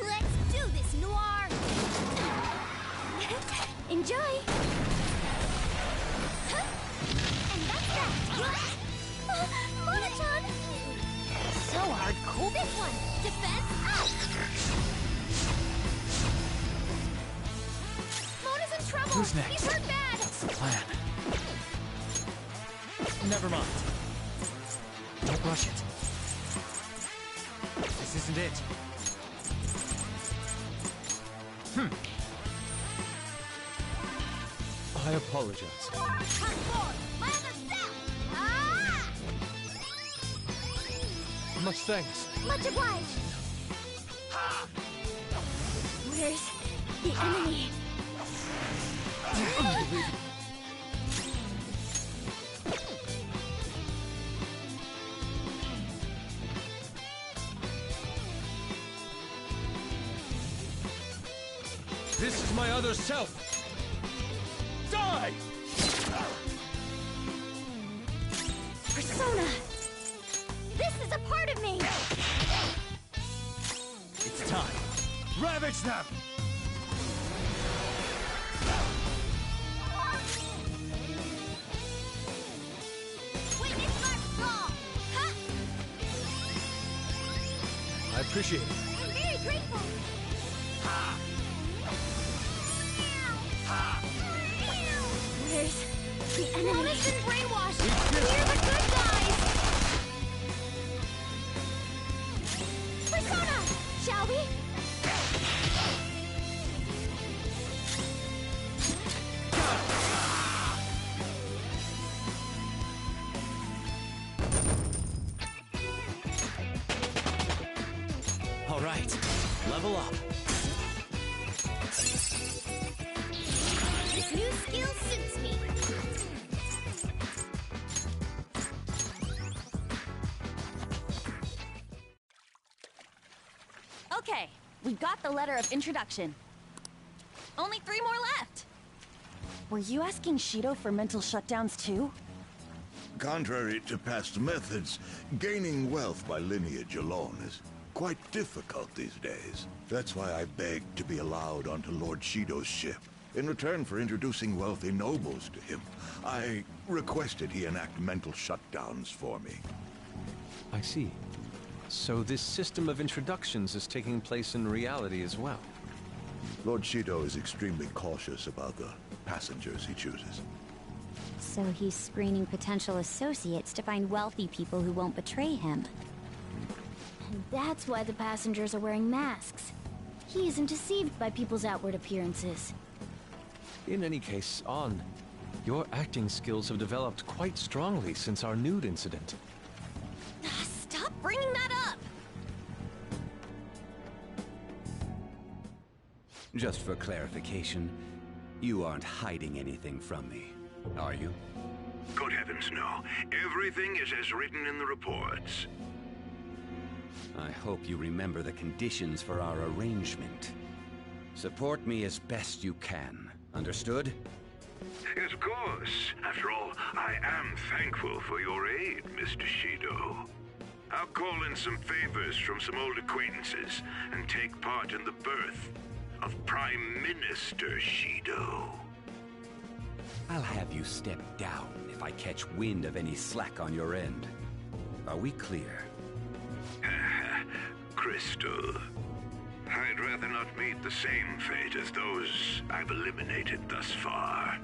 Let's do this, Noir! Enjoy! And that's that! Monotone! So hardcore! This one! Defense up! Mona's in trouble! Who's next? He's hurt bad! What's the plan? Never mind. Don't rush it. This isn't it. I apologize. Come forward! My other self! Ah! Much thanks. Much obliged! Where's the enemy? This is my other self. Die! Persona! This is a part of me! It's time. Ravage them! Witness my resolve! Ha! I appreciate it. I'm very grateful! Where's the enemy? Mona's been brainwashed! We're the good guys! Persona! Shall we? All right. Level up. This new skill suits me! Okay, we got the letter of introduction. Only 3 more left. Were you asking Shido for mental shutdowns too? Contrary to past methods, gaining wealth by lineage alone is quite difficult these days. That's why I begged to be allowed onto Lord Shido's ship. In return for introducing wealthy nobles to him, I requested he enact mental shutdowns for me. I see. So this system of introductions is taking place in reality as well. Lord Shido is extremely cautious about the passengers he chooses. So he's screening potential associates to find wealthy people who won't betray him. And that's why the passengers are wearing masks. He isn't deceived by people's outward appearances. In any case, On, your acting skills have developed quite strongly since our nude incident. Stop bringing that up! Just for clarification, you aren't hiding anything from me, are you? Good heavens, no. Everything is as written in the reports. I hope you remember the conditions for our arrangement. Support me as best you can. Understood? Yes, of course. After all, I am thankful for your aid, Mr. Shido. I'll call in some favors from some old acquaintances and take part in the birth of Prime Minister Shido. I'll have you step down if I catch wind of any slack on your end. Are we clear? Crystal, I'd rather not meet the same fate as those I've eliminated thus far.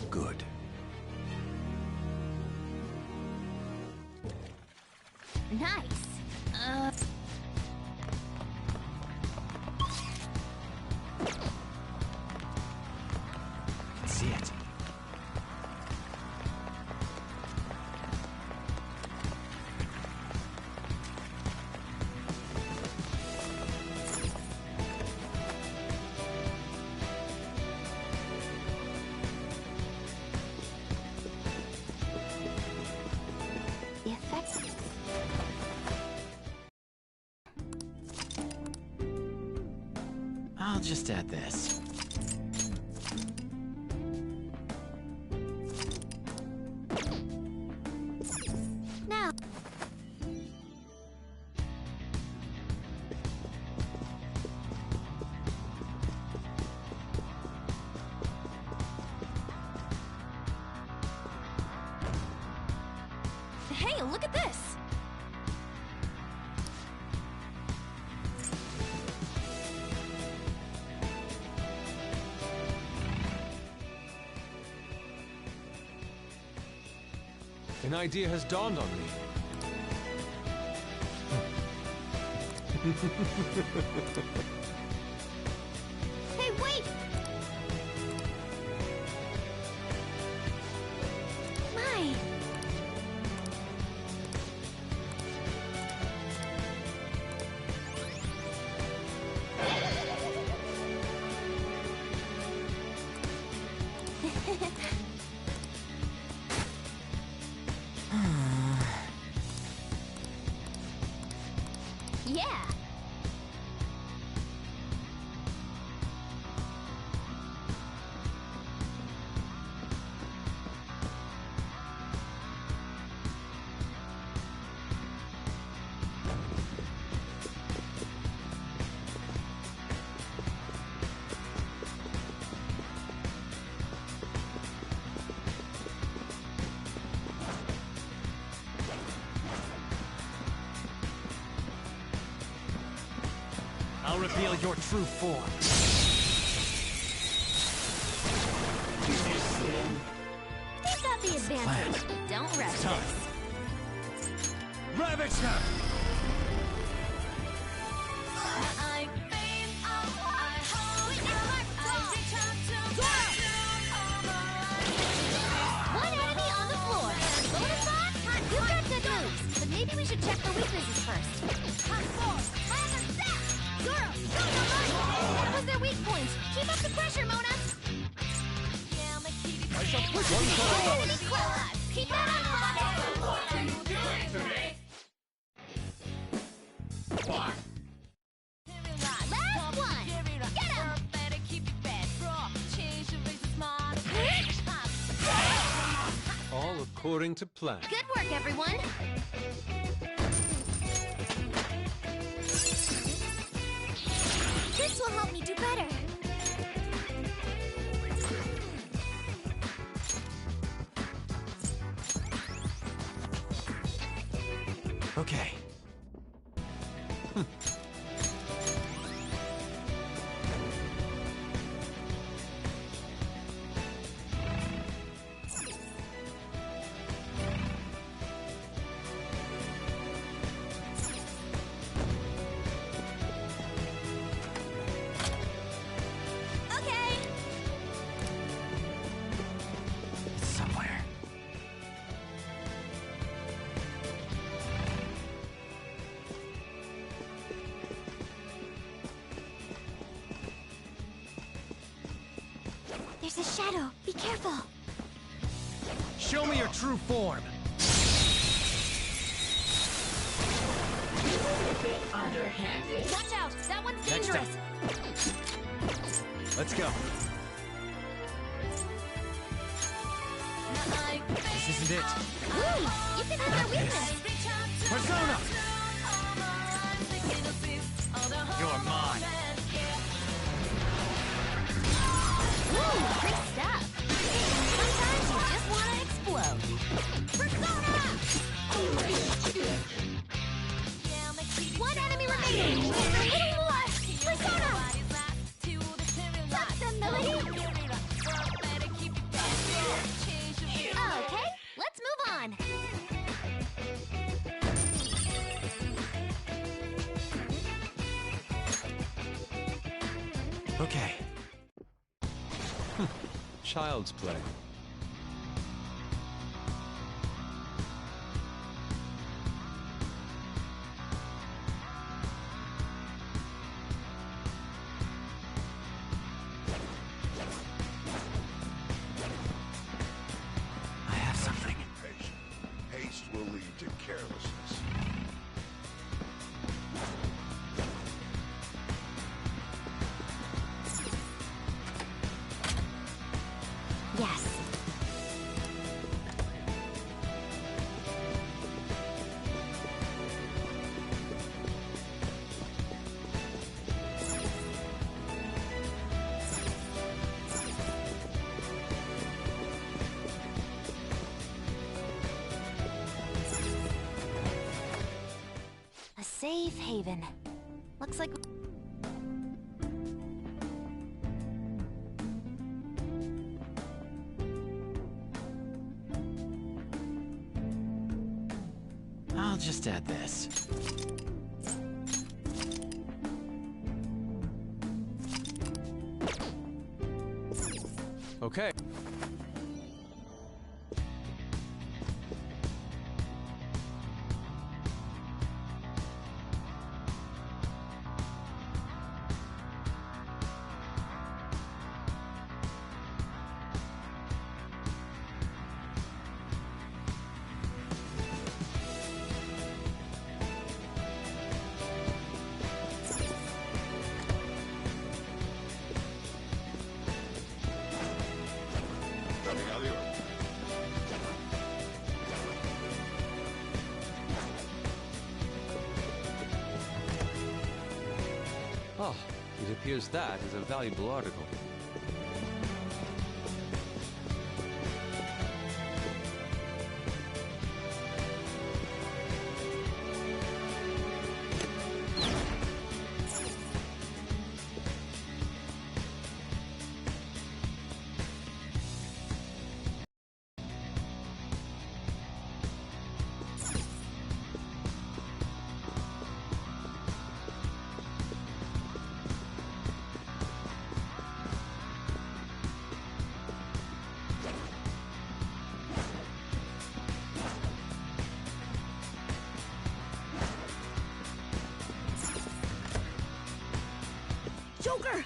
Good. Nice. See it. The effects. I'll just add this. Now. Hey, look at this! An idea has dawned on me. Hey, wait! My. Yeah. I'll reveal your true form. We've got the advantage. Don't rush Time. this. Ravage them! One enemy on the floor. Bonus boss, you've got good moves, but maybe we should check for weaknesses first. Zoro, what was their weak points? Keep up the pressure, Mona. I shall push one forward. Keep that on. Last one. Get him. All according to plan. Good work, everyone. This will help me do better. Okay. There's a shadow. Be careful. Show me your true form. Underhanded. Watch out! That one's Next dangerous. Let's go. This isn't it. Woo! You can hit their weakness. Persona! You're mine. Woo! Great stuff. Sometimes you just want to explode. Persona! One enemy remaining. A little more. Persona! Touch them, Melody. Okay, let's move on. Okay. Child's play. I have something. Haste will lead to carelessness. Yes. A safe haven. Looks like... I'll just add this. Okay. Oh, it appears that is a valuable article. Joker!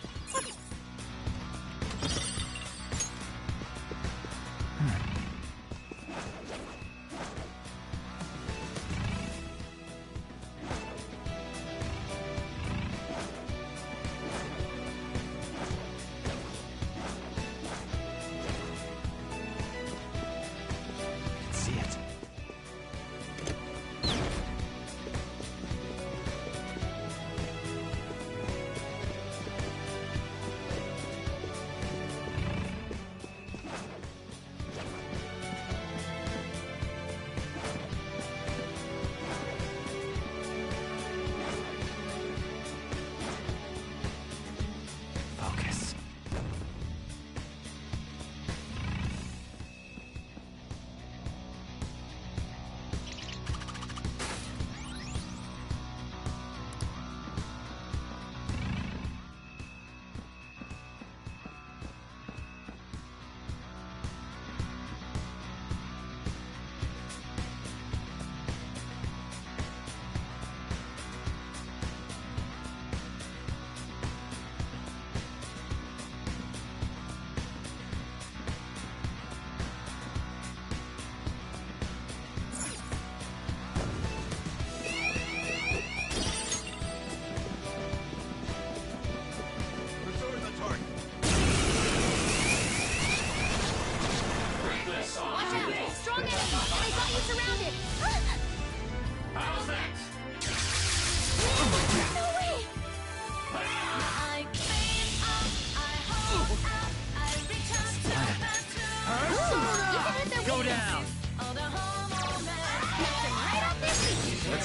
See it.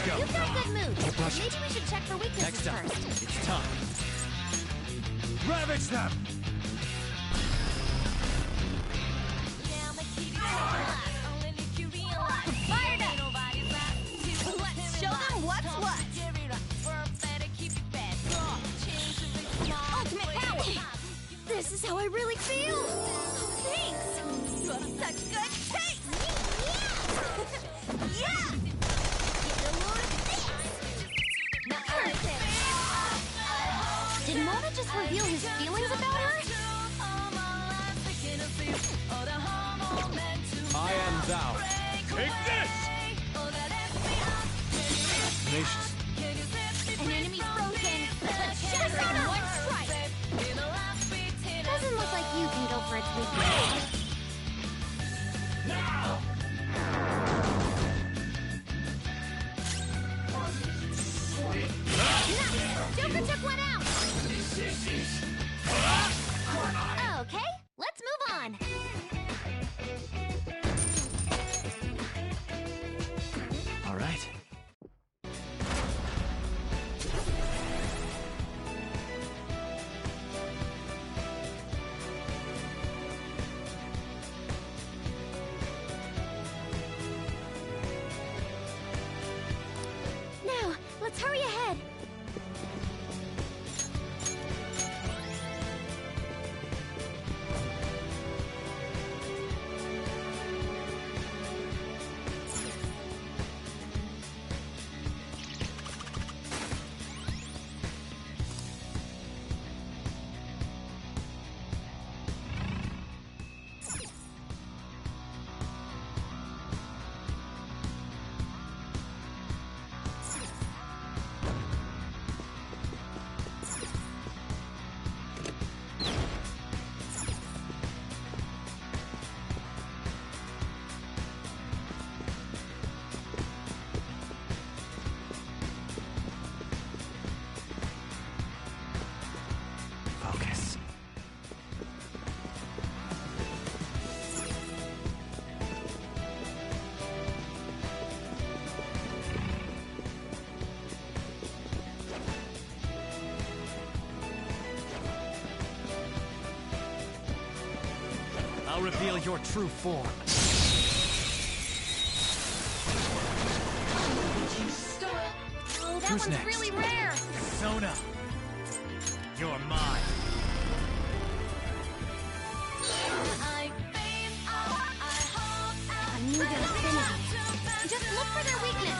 go. You've got good moves. Keep pushing. Maybe we should check for weaknesses Next up, first. it's time. Ravage them! Fired up! Let's show them what's what! Ultimate power! This is how I really feel! Thanks! You have such good taste! Yeah! Did Mona just reveal his feelings about her? I am thou. Take this! Nations. An enemy's frozen. Let's shoot it in one strike. Doesn't look like you can go for its weakness. Nice! Joker took one out. Okay, let's move on. All right. Now, let's hurry ahead. Focus. I'll reveal your true form. Oh, that Who's one's next? really rare. Sona, you're mine. I knew their affinity. Just look for their weakness.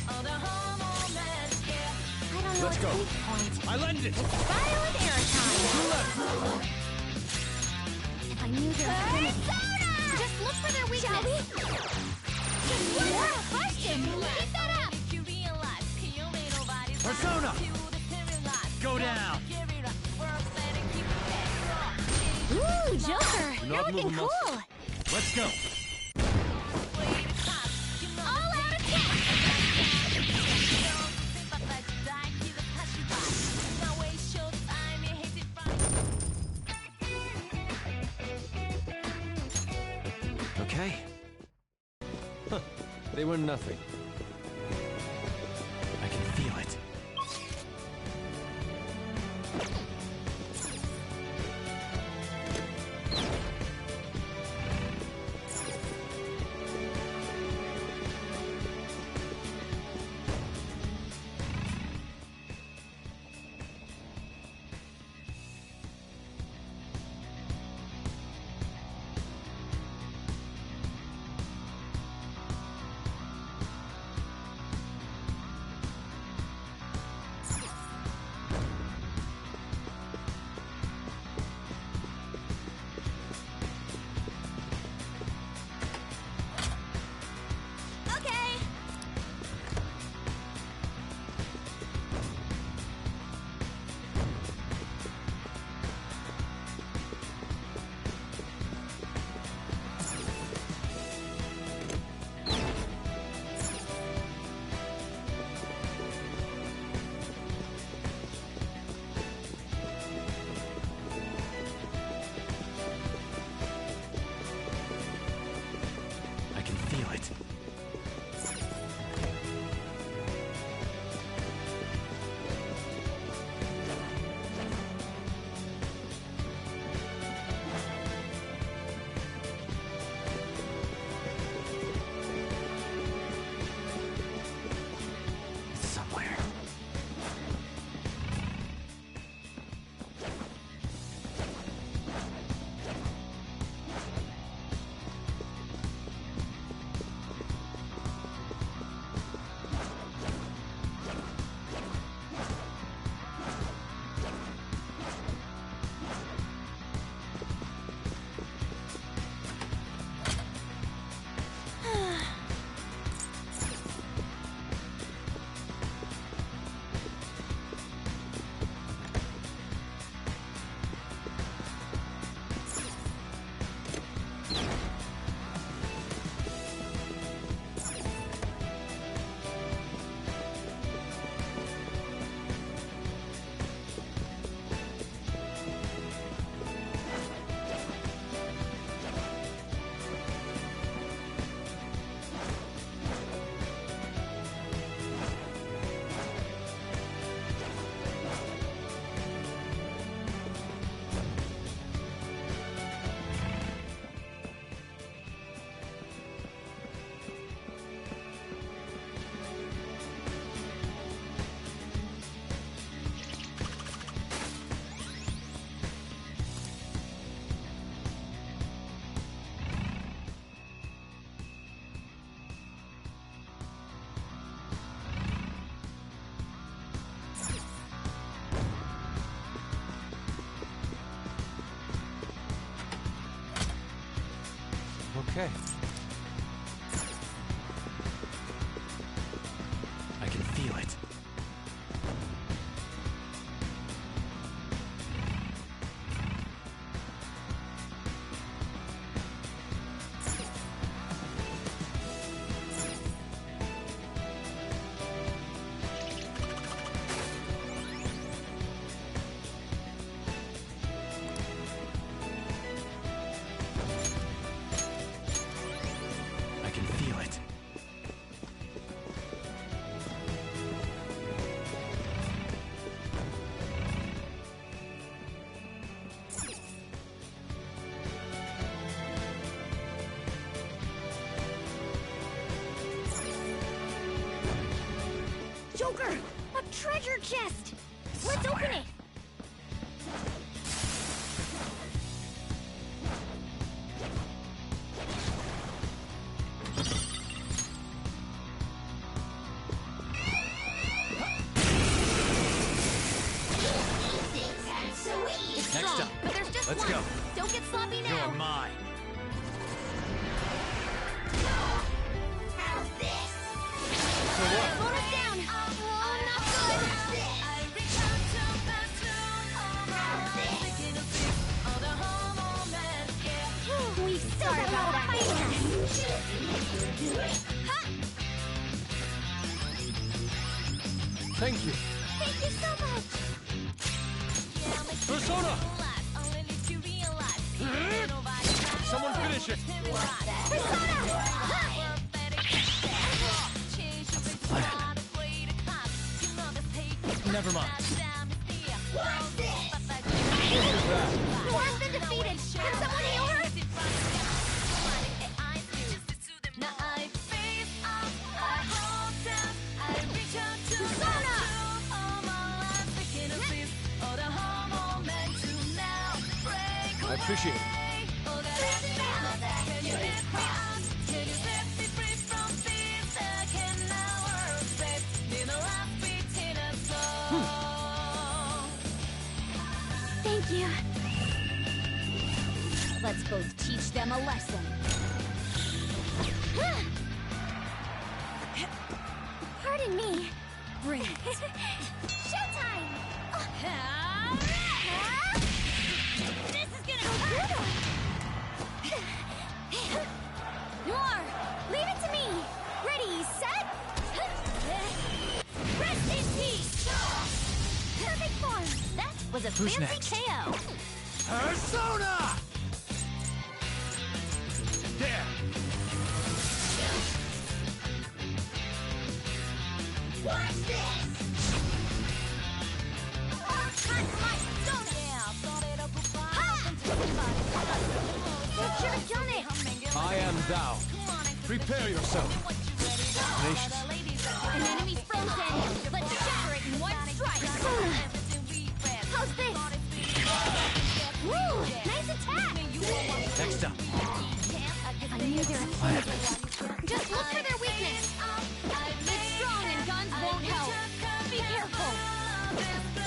I don't know Let's its go. weak point. I lend it. Trial and error time. Left. If I knew their affinity. Just look for their weakness. Shall we? Just one more question. Keep that up. Persona, go down. Ooh, Joker. Do You're not move looking a cool. muscle. Let's go. All out attack. Okay. Huh. They were nothing. I can feel it. Okay. I can feel it. I can feel it. Joker! A treasure chest! Let's open it! It's Next strong, up. but there's just Let's one. go. Don't get sloppy now. You're mine. For what? Slow us down. Oh, not good. We still got a lot of fighting. Thank you. Thank you so much! Persona! Someone finish it! Never mind. Laura's been defeated! Can someone heal her? I appreciate it. Thank you. Let's both teach them a lesson. Pardon me. Bring it. Showtime! This is gonna Go hurt! brutal! Noir, leave it to me! Ready, set? Rest in peace! Perfect form! That was a Who's fancy next? KO. Persona! There! Watch this! Should have done it! I am thou. Prepare yourself. Nations. An enemy's frozen! Let's shatter it in one strike! How's this? Woo! Nice attack! Next up. I knew there was... Just look for their weakness! It's strong and guns won't help. Be careful!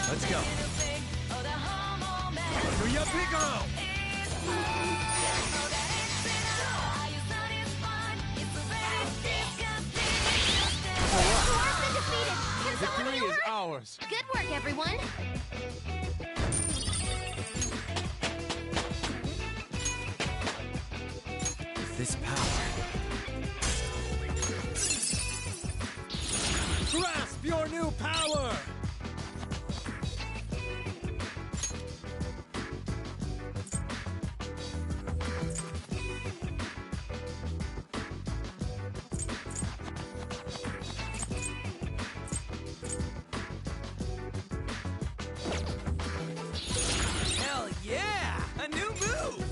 Let's go. Yuya Piccolo! Noir's been defeated! Can someone Victory heal is her? ours. Good work, everyone. With this power. Grasp your new power! Hell yeah! A new move!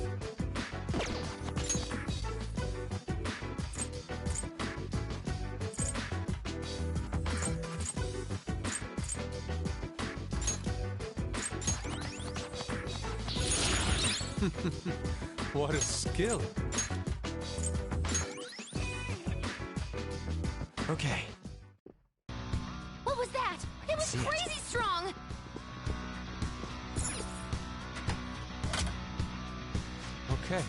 What a skill. Okay. What was that? It was See it. crazy strong. Okay.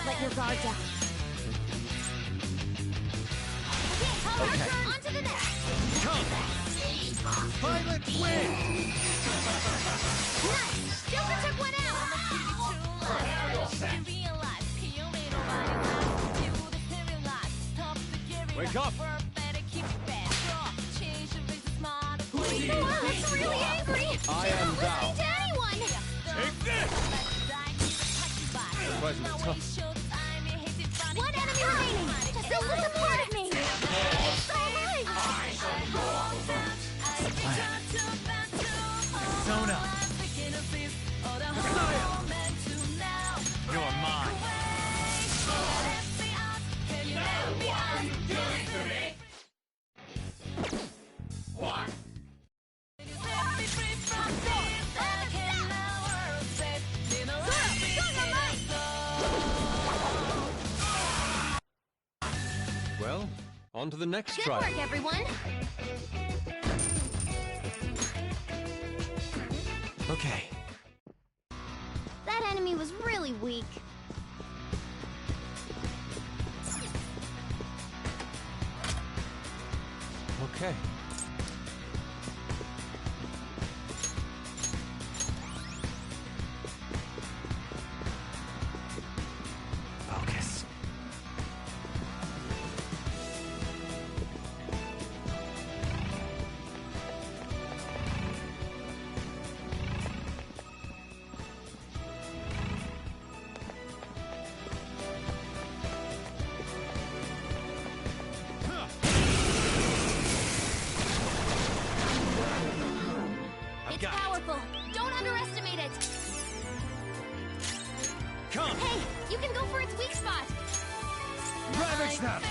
Let your guard down. Okay. On to the next. Come! Pilot win! Nice! Joker took one out! Wake up! Wow, that's really angry! I am Not thou. listening to anyone! Take this! Surprisingly tough. One enemy remaining! Still disappointed me! So right! Persona! Messiah! You're mine! What? Well, on to the next Good trial. work, everyone! Okay. That enemy was really weak. Okay. Focus. It's powerful! Don't underestimate it! Come! Hey, you can go for its weak spot! Ravage them!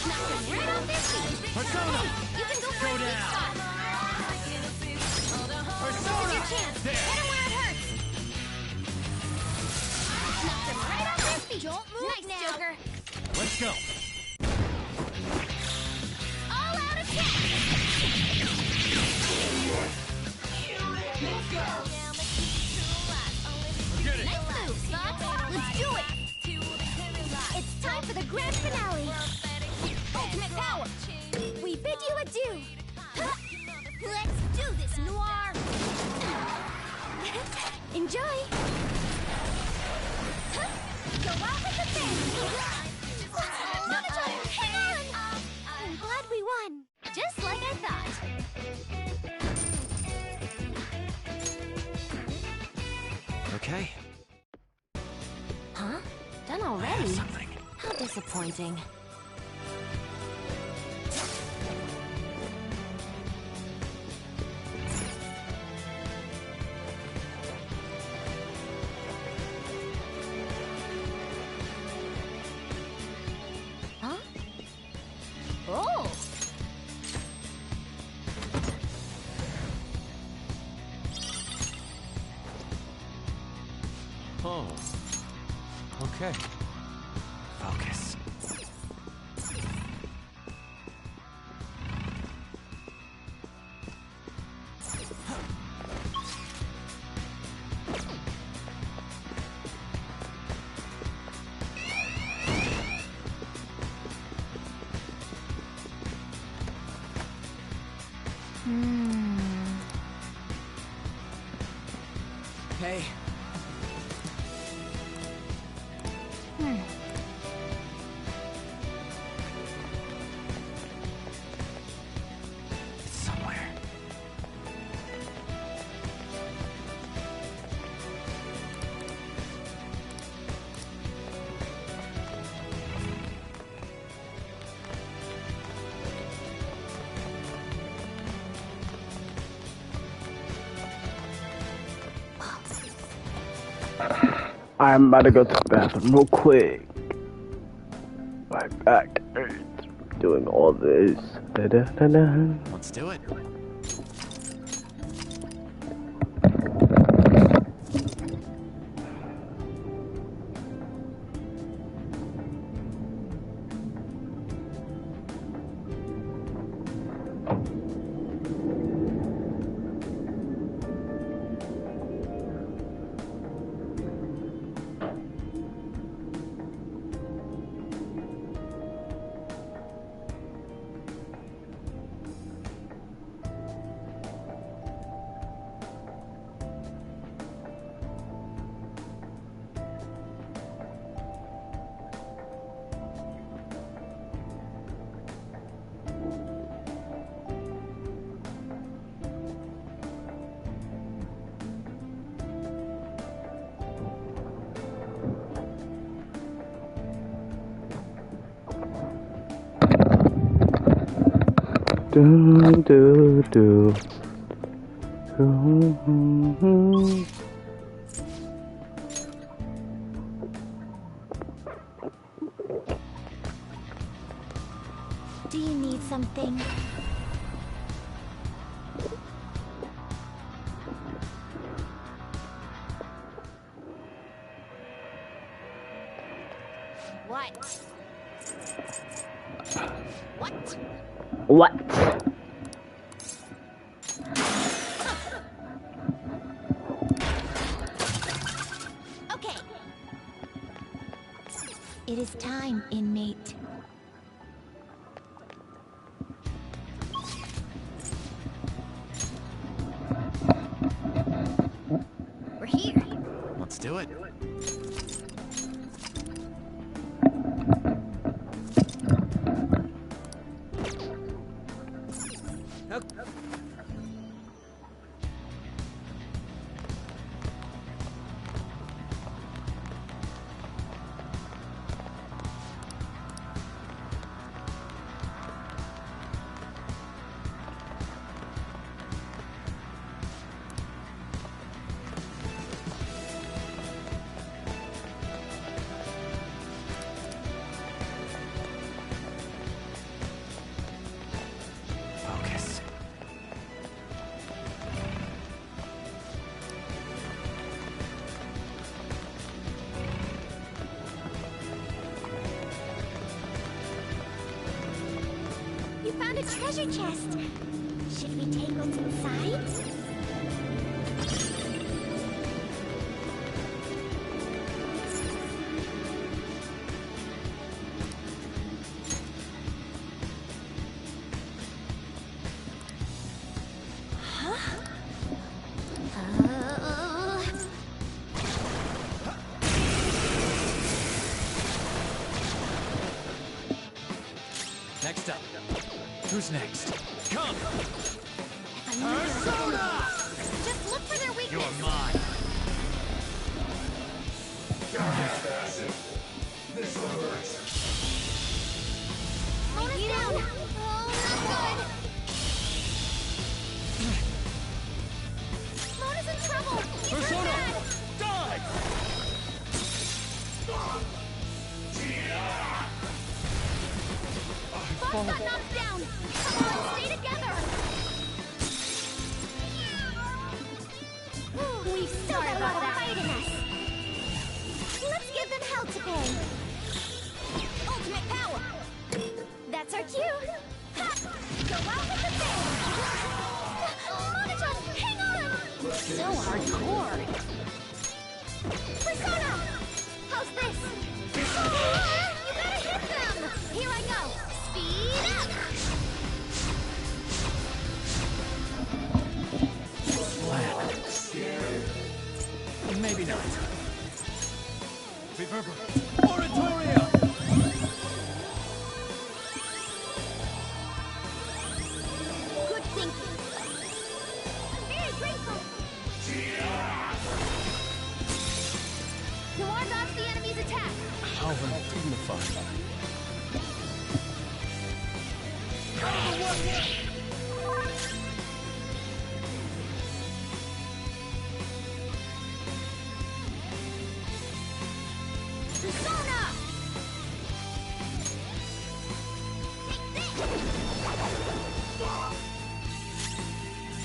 Knock them right off their feet! Persona! Hey, you can go for Go its weak down. spot! Persona! This is your chance! There. Hit them where it hurts! Knock them right off their feet! Don't move nice, now. Joker! Let's go! All out attack! Forget it! Nice move, Fox! Let's do it! It's time for the grand finale! Ultimate power! We bid you adieu! Huh? Let's do this, Noir! Enjoy! Huh? Go out with the bang! Monitor, hang on! I'm glad we won! Just like I thought! Okay. Huh? Done already? How disappointing. Huh? Oh! Oh. Okay. Focus. Hey, It's somewhere. I'm about to go to the bathroom real quick. My back hurts doing all this. Da-da-da-da. Let's do it. Do do do. Do you need something? What? What? What? Okay. It is time, inmate. We're here. Let's do it. Focus. You found a treasure chest. Should we take what's inside? Next up. Who's next? Come! Persona! Just look for their weakness. You're mine. This one hurts. Mona's down. Oh, not good. Mona's in trouble. He's hurt Persona! bad. Die! Boss got knocked down. Come on, stay together. We've still got a lot of fight in us. Let's give them hell to pay. Ultimate power. That's our cue. Ha! Go out with the bang! Monica, hang on! So hardcore. Persona! How's this? You gotta hit them. Here I go. Speed up! Maybe not. Reverberate. Oratorio! Good thinking. I'm very grateful. Noir dodged the enemy's attack. How undignified. Persona!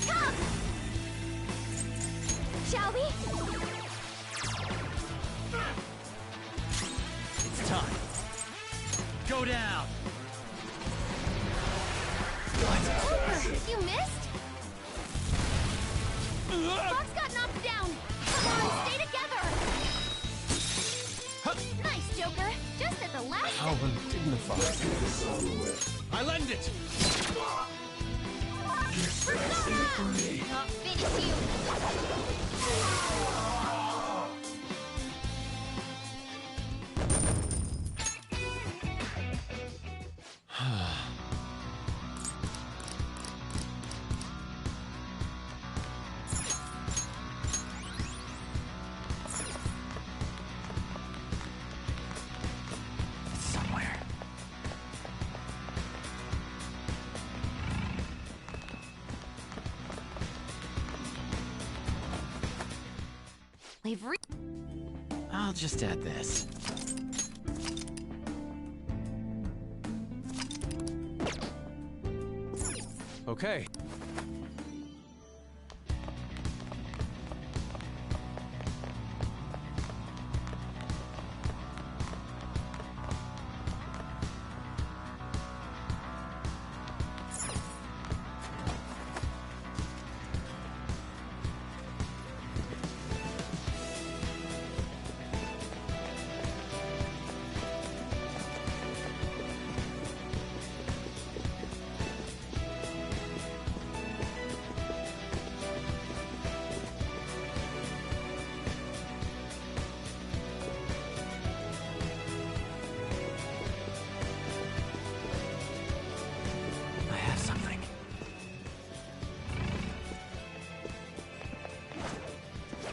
Come! Shall we? It's time. Go down! You missed? Fox got knocked down. Come on, stay together. Nice, Joker. Just at the last How undignified. I lend it! I'll finish you. They've I'll just add this. Okay. I have something.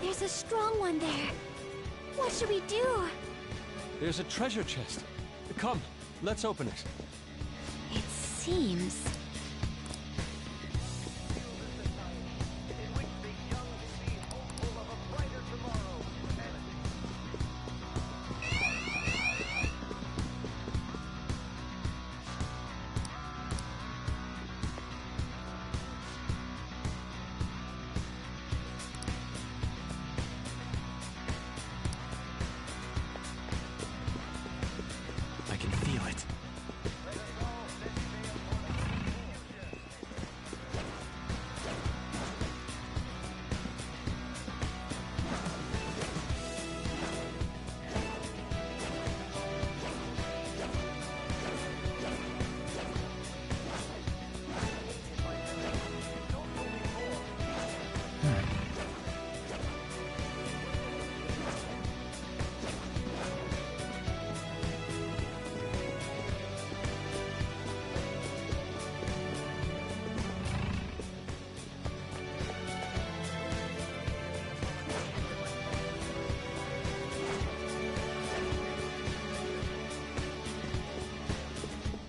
There's a strong one there. What should we do? There's a treasure chest. Come, let's open it. It seems... I can feel it.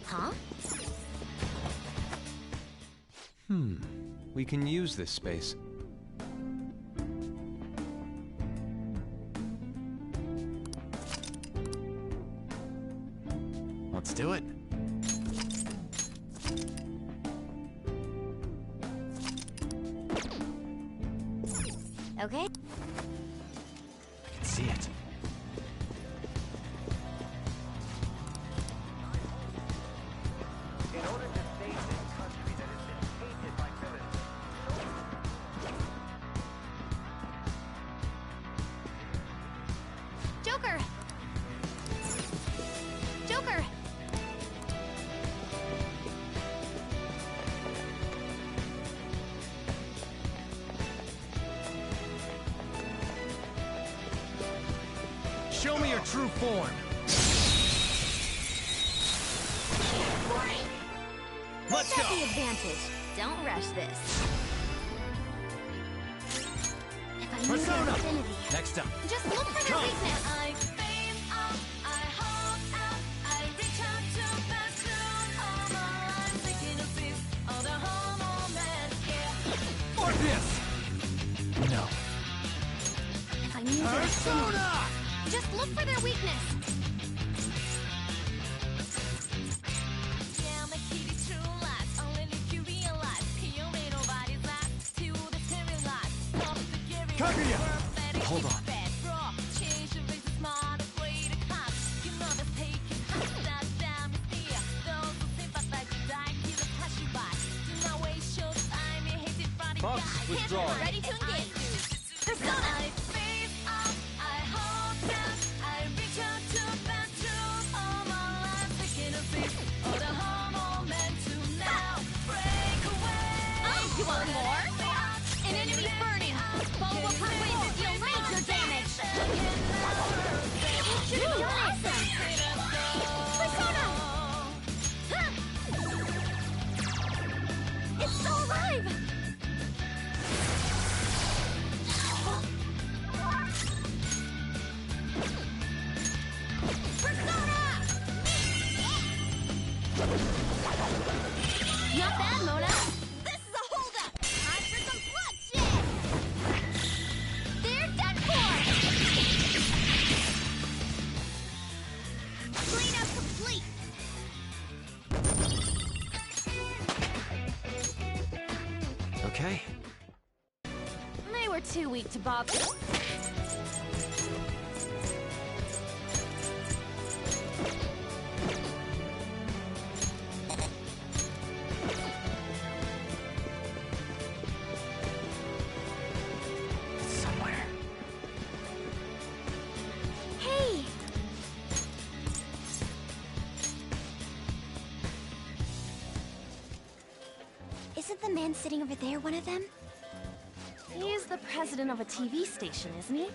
Huh? We can use this space. Let's do it. Okay. I can see it. In order to save this country that has been tainted by villains, Joker! Joker! Show me your true form. Let's That's go. the advantage. Don't rush this. If I knew their Persona. affinity. Next up. Just look for their Come. weakness. I face up, I hold out, I reach out to bathroom all my life, thinking of this, all the whole moment, yeah. Morpheus! No. If I knew their affinity. Persona! Just look for their weakness. Yeah, my kitty true lies, only if you realize, you ain't nobody's life, to the stereo life, love the Gary Kaguya! world, let it Hold keep on. it bad, raw, change your race is smart, afraid of cops, you know that's taking hot, that damn is here, those who sympathize with die, kill us, pass you by, do not waste your time, you hate it, Friday Fox, guy, withdraw. Ready to engage. Persona! I face up, I hold down, I reach out to bathroom all my life, thinking of this, all the whole moment to now, break away. Oh, you want more? An enemy's burning. Follow up her wind to deal major damage. You should have done it. Persona! Huh. It's still alive! Persona! Not bad, Mona. This is a holdup! Time for some bloodshed! They're done for! Okay. They were too weak to bother. Somewhere. Hey! Isn't the man sitting over there one of them? He's the president of a TV station, isn't he?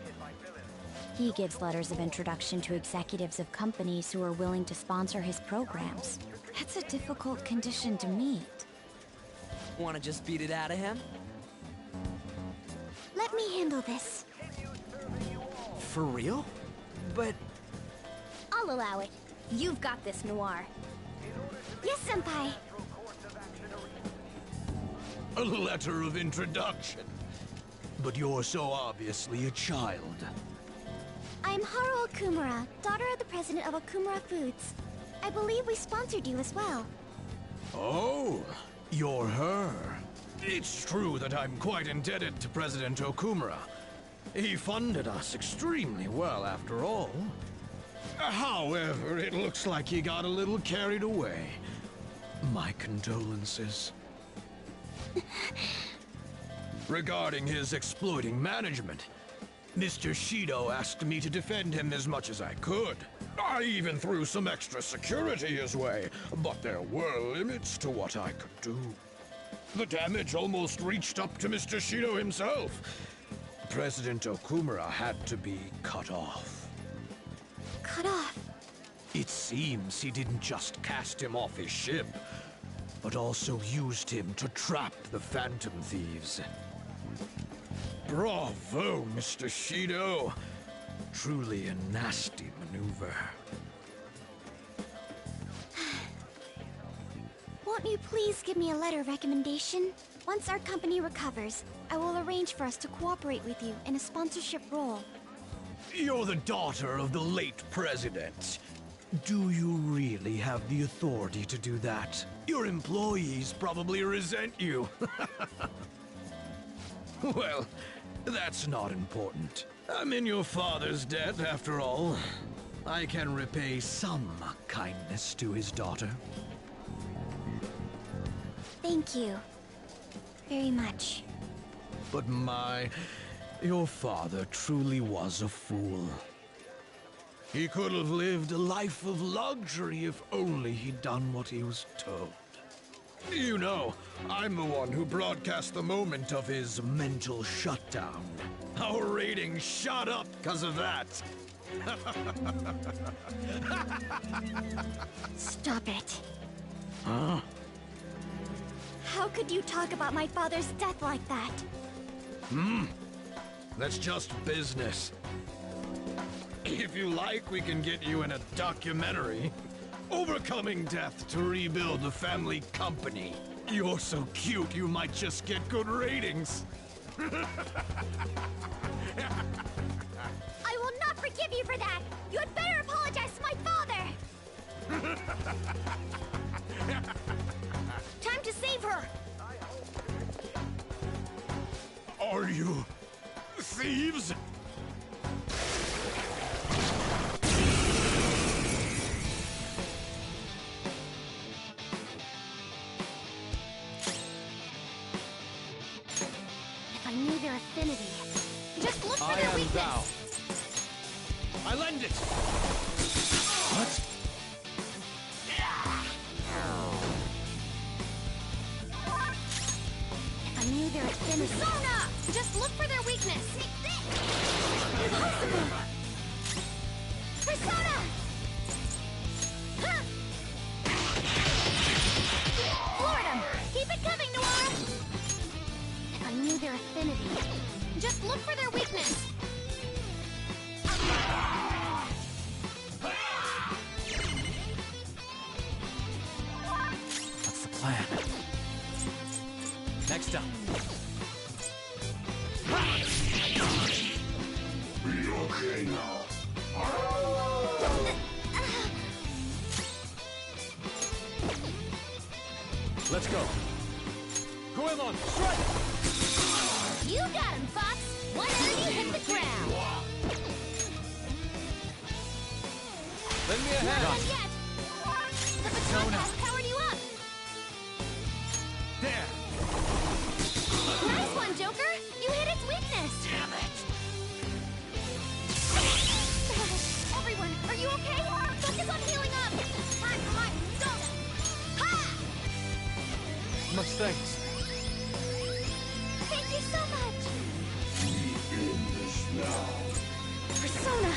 He gives letters of introduction to executives of companies who are willing to sponsor his programs. That's a difficult condition to meet. Wanna just beat it out of him? Let me handle this. For real? But I'll allow it. You've got this, Noir. Yes, Senpai. A letter of introduction. But you're so obviously a child. I'm Haru Okumura, daughter of the president of Okumura Foods. I believe we sponsored you as well. Oh, you're her. It's true that I'm quite indebted to President Okumura. He funded us extremely well, after all. However, it looks like he got a little carried away. My condolences. Regarding his exploiting management, Mr. Shido asked me to defend him as much as I could. I even threw some extra security his way, but there were limits to what I could do. The damage almost reached up to Mr. Shido himself. President Okumura had to be cut off. Cut off? It seems he didn't just cast him off his ship, but also used him to trap the Phantom Thieves. Bravo, Mr. Shido. Truly a nasty maneuver. Won't you please give me a letter of recommendation? Once our company recovers, I will arrange for us to cooperate with you in a sponsorship role. You're the daughter of the late president. Do you really have the authority to do that? Your employees probably resent you. Well, that's not important. I'm in your father's debt, after all. I can repay some kindness to his daughter. Thank you. Very much. But your father truly was a fool. He could have lived a life of luxury if only he'd done what he was told. You know, I'm the one who broadcast the moment of his mental shutdown. Our ratings shot up because of that. Stop it. Huh? How could you talk about my father's death like that? That's just business. If you like, we can get you in a documentary. Overcoming death to rebuild the family company. You're so cute, you might just get good ratings. I will not forgive you for that! You had better apologize to my father! Time to save her! Are you thieves? If I knew their affinity, just look for their am weakness! thou. I lend it. What? If I knew their affinity... Persona! Just look for their weakness. Impossible! Persona! Huh! Floored 'em! Keep it coming, Noir! If I knew their affinity... Just look for their weakness. What's the plan? Next up. Be okay now. Let's go. Goemon, strike! You got him, Fox! One enemy hit the ground! Lend me a Not hand! done yet! The baton has powered you up! There! Nice one, Joker! You hit its weakness! Damn it! Everyone, are you okay? Focus on healing up! Ha! Much thanks. Thank you so much! Persona!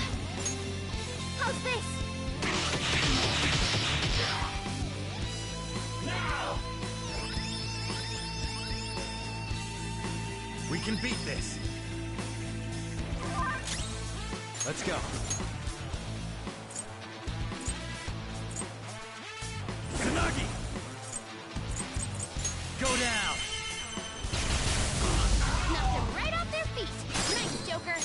How's this? Now! We can beat this. Let's go. Tsunagi! Go down! Knocked them right off their feet! Nice, Joker!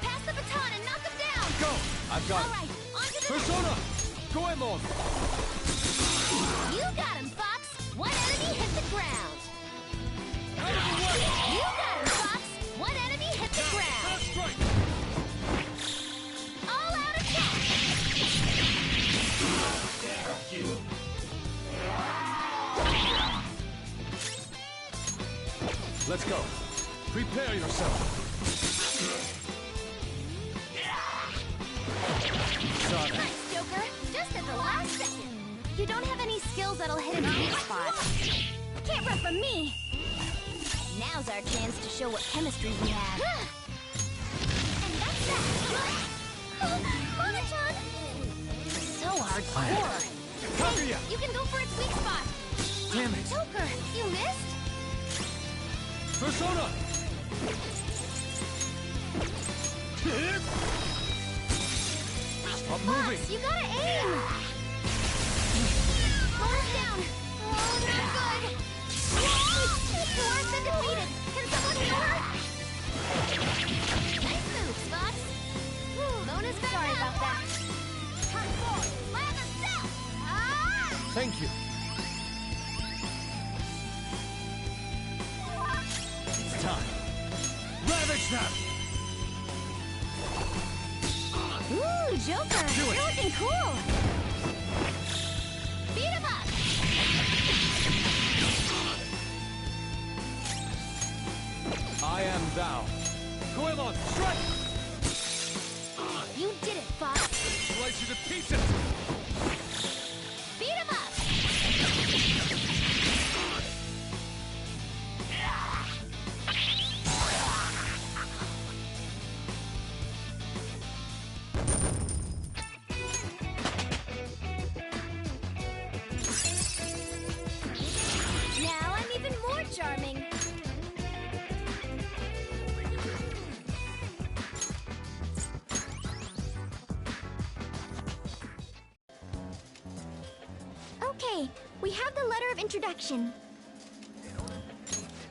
Pass the baton and knock them down! Go! I've got All it. right, on to the Persona! Goemon! You got him, Fox! One enemy hit the ground! Out of the way! You got him, Fox! One enemy hit the ground! First strike! All out attack! Let's go. Prepare yourself. Nice, Joker! Just at the last second! You don't have any skills that'll hit a weak spot. Can't run from me! Now's our chance to show what chemistry we have. And that's that! Mona-chan! So hardcore! Kaguya! You can go for its weak spot! Damn it! Joker, you missed? Persona! Stop moving! Fox, you gotta aim! Mona's down! Oh, not good! Worse than defeated! Can someone heal her? Nice moves, Fox! Mona's back. Sorry about that. Thank you. It's time. Ravage them! Ooh, Joker! Do it. You're looking cool! Beat him up! I am thou. Goemon, strike! You did it, Fox! Slice you to pieces! Beat him up! Now I'm even more charming! Okay, we have the letter of introduction.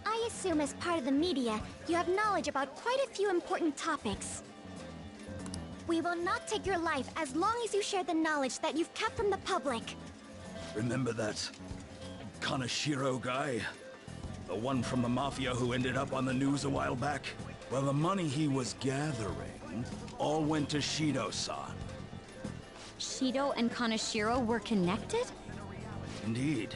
I assume as part of the media, you have knowledge about quite a few important topics. We will not take your life as long as you share the knowledge that you've kept from the public. Remember that Kaneshiro guy? The one from the Mafia who ended up on the news a while back? Well, the money he was gathering all went to Shido-san. Shido and Kaneshiro were connected? Indeed.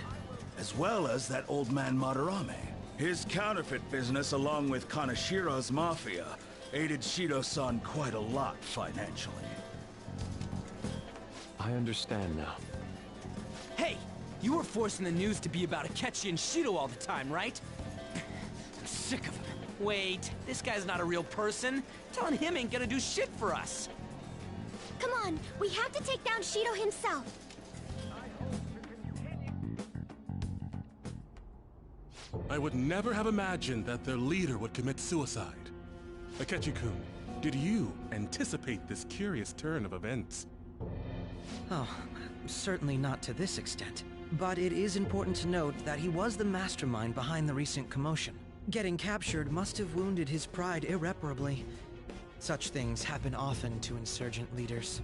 As well as that old man Madarame. His counterfeit business, along with Kaneshiro's Mafia, aided Shido-san quite a lot financially. I understand now. Hey! You were forcing the news to be about Akechi and Shido all the time, right? I'm sick of him. Wait, this guy's not a real person. Telling him ain't gonna do shit for us. Come on, we have to take down Shido himself. I would never have imagined that their leader would commit suicide. Akechi-kun, did you anticipate this curious turn of events? Oh, certainly not to this extent. But it is important to note that he was the mastermind behind the recent commotion. Getting captured must have wounded his pride irreparably. Such things happen often to insurgent leaders.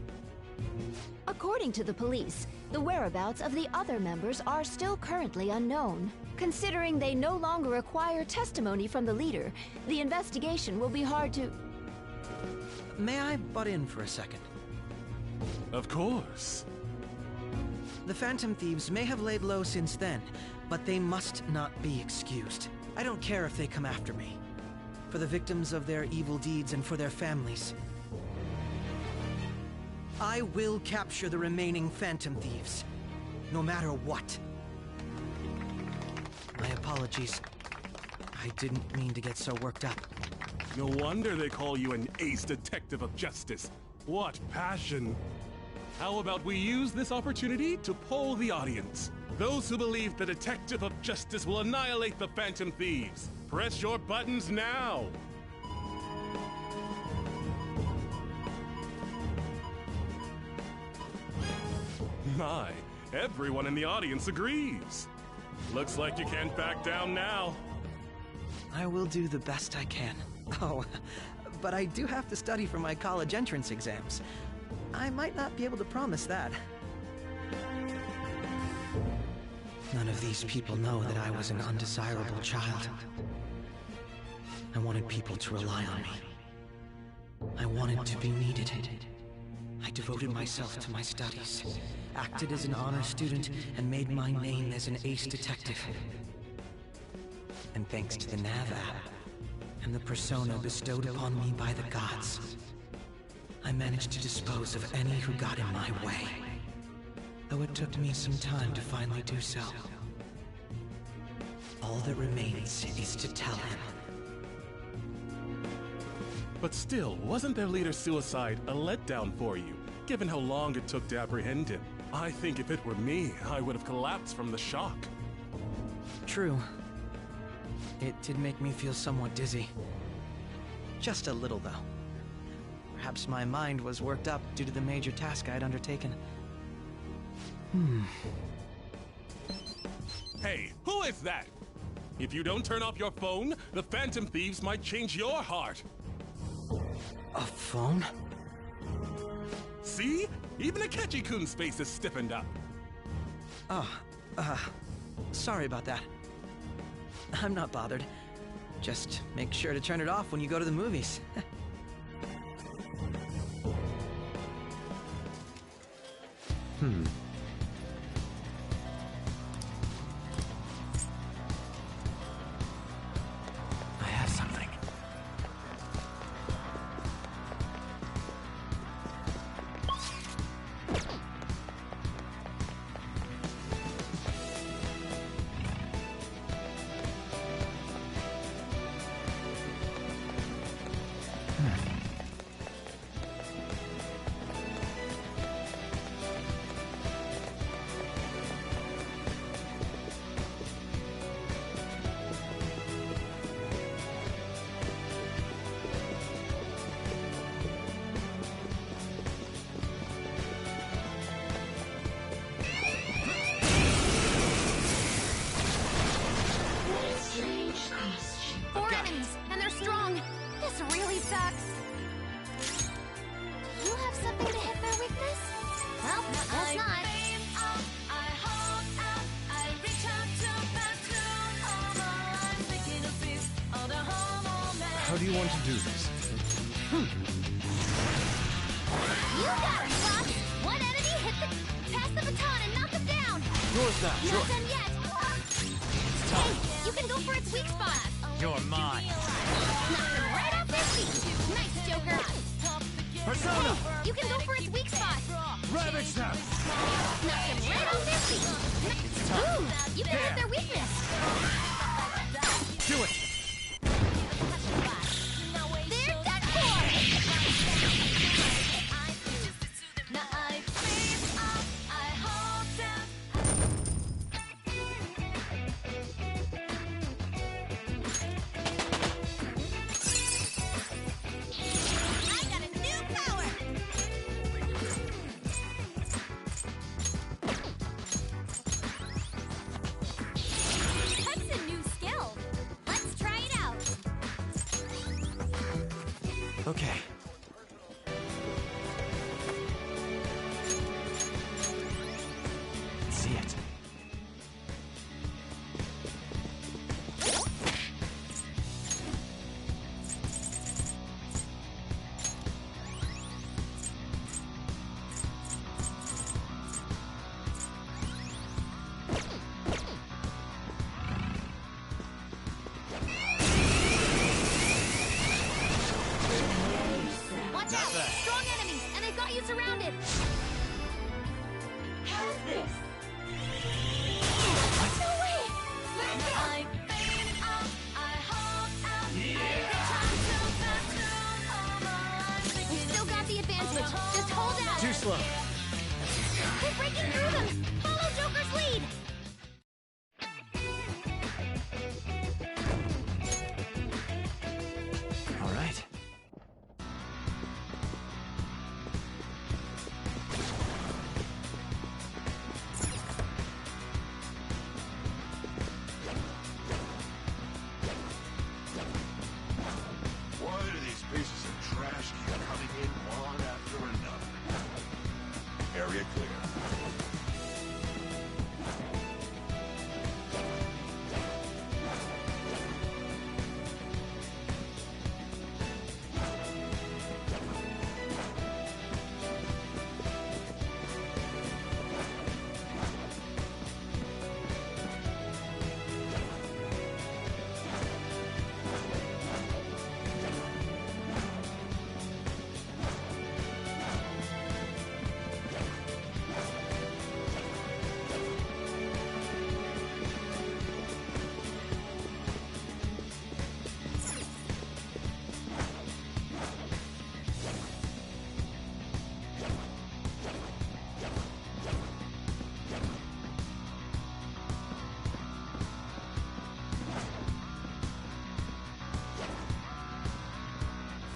According to the police, the whereabouts of the other members are still currently unknown. Considering they no longer require testimony from the leader, the investigation will be hard to... May I butt in for a second? Of course. The Phantom Thieves may have laid low since then, but they must not be excused. I don't care if they come after me. For the victims of their evil deeds and for their families. I will capture the remaining Phantom Thieves, no matter what. My apologies. I didn't mean to get so worked up. No wonder they call you an ace detective of justice. What passion! How about we use this opportunity to poll the audience? Those who believe the detective of justice will annihilate the Phantom Thieves. Press your buttons now! My, everyone in the audience agrees. Looks like you can't back down now. I will do the best I can. Oh, but I do have to study for my college entrance exams. I might not be able to promise that. None of these people know that I was an undesirable child. I wanted people to rely on me. I wanted to be needed. I devoted myself to my studies, acted as an honor student, and made my name as an ace detective. And thanks to the Nav app, and the persona bestowed upon me by the gods, I managed to dispose of any who got in my way. Though it took me some time to finally do so. All that remains is to tell him. But still, wasn't their leader's suicide a letdown for you, given how long it took to apprehend him? I think if it were me, I would have collapsed from the shock. True. It did make me feel somewhat dizzy. Just a little, though. Perhaps my mind was worked up due to the major task I had undertaken. Hey, who is that? If you don't turn off your phone, the Phantom Thieves might change your heart. A phone? See? Even Akechi-kun's face is stiffened up. Oh, sorry about that. I'm not bothered. Just make sure to turn it off when you go to the movies. I have something. Four enemies, and they're strong. This really sucks. Do you have something to hit their weakness? Well, guess not. How do you want to do this? You got it, Fox! One enemy, pass the baton and knock him down! Yours now. Not done yet! Hey, you can go for its weak spot! You're mine. Knock him right off their feet! Nice, Joker! Persona! You can go for its weak spot! Ravage them! Knock him right off their feet! Ooh, you can hit their weakness! Do it! They're done for! I got a new power! That's a new skill. Let's try it out. Okay. slow. We're breaking through them! Follow Joker's lead! All right. Why do these pieces of trash keep coming in one after another? Area clear.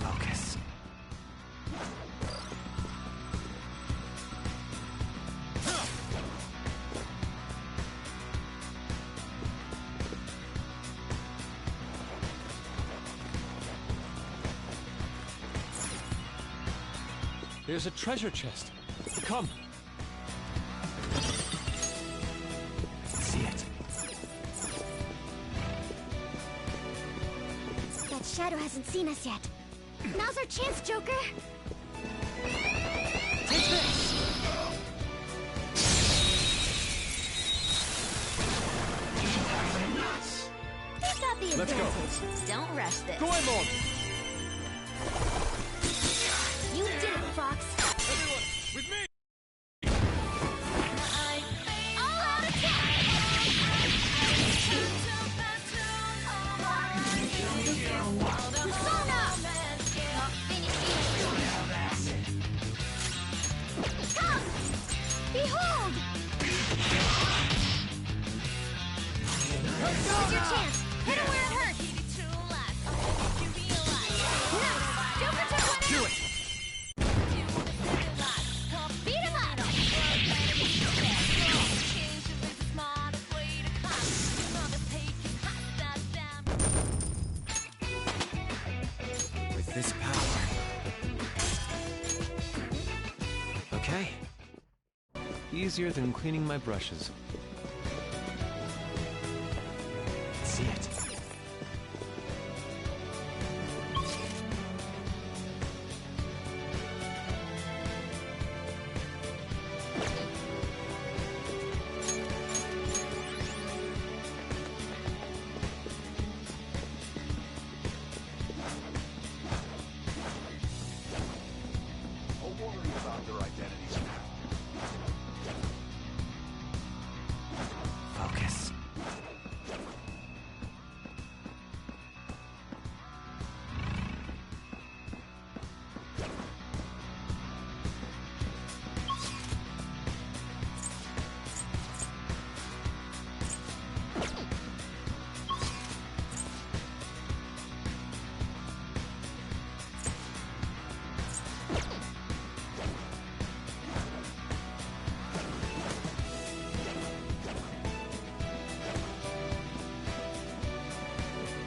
Focus. There's a treasure chest. Come. See it. That shadow hasn't seen us yet. Now's our chance, Joker! Take this! Who's got the Let's go. advantage? Don't rush this. Goemon! You did it, Fox! Everyone, with me! All out attack! Persona! Come! Behold! Here's your chance! Hit him where it hurts! Nice! Joker took one out! Do it! Beat him up! With this power. Okay. Easier than cleaning my brushes. See it. Don't worry about their identities now. Focus.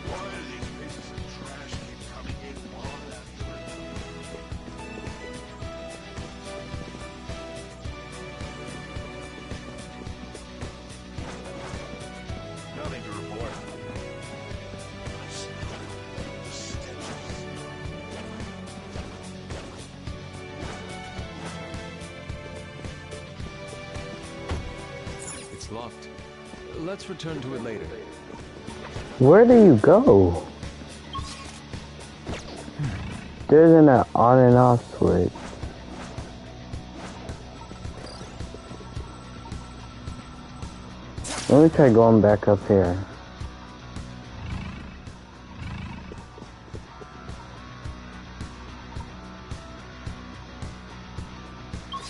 Why do these pieces of trash keep coming in one after another? Nothing to report. I smell the stenches. It's locked. Let's return to it later. Where do you go? There isn't an on and off switch. Let me try going back up here.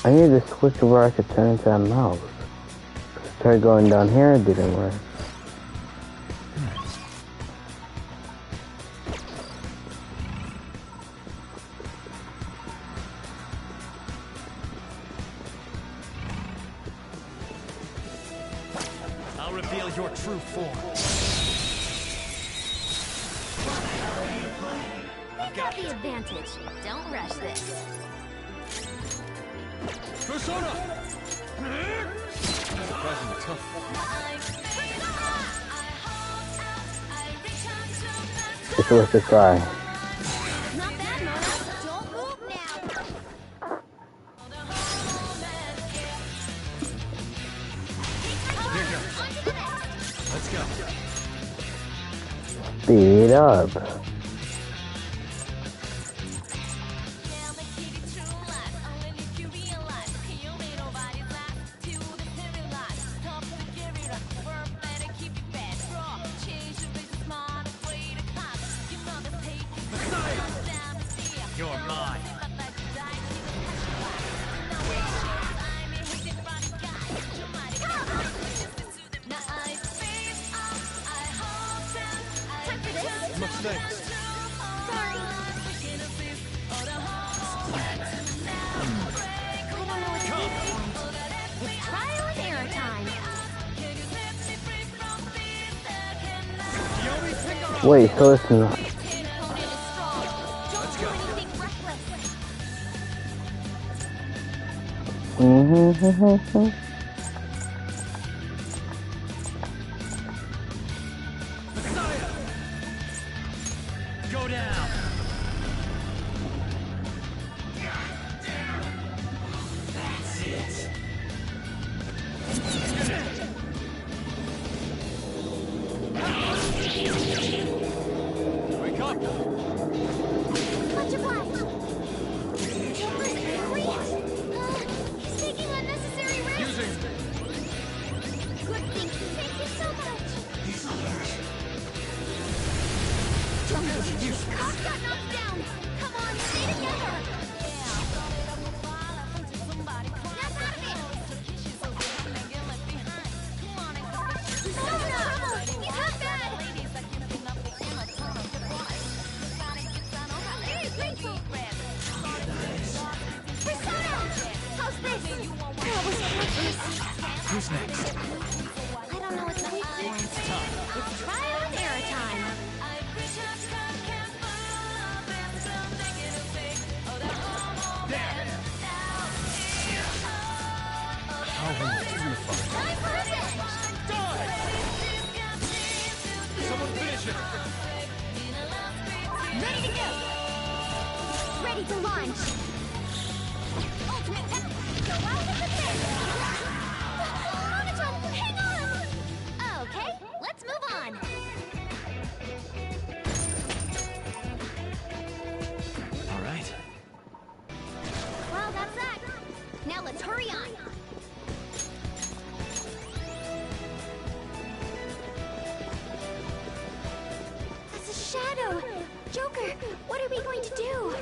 I need to switch where I could turn into a mouse. Tried going down here, it didn't work. I'll reveal your true form. You've got the advantage. Don't rush this. Persona! Surprisingly tough. It's worth a try. Not bad, Mona. Don't move now. Here goes. Let's go. Speed up. You're mine. Much thanks. Sorry. I don't know what to do. It's trial and error time. Wait, so it's not. Let's go. Go down. That's it. Wake up! Much obliged. Joker's angry? He's taking unnecessary risks. Using! Good thinking. Thank you so much. Joker, Cox got knocked down. Come on, stay together. Snap out of it. Oh no! He's hurt bad. Hey, grateful. Persona! How's this? That was delicious. Who's next? I don't know what's the weak points. It's trial and error time. How will Time for revenge! Someone finish it! Ready to go! Ready to launch! Ultimate pep! Go out with the thing! Monotone, hang on! Okay, let's move on! All right. Well, that's that. Now let's hurry on! That's a shadow! Joker, what are we going to do?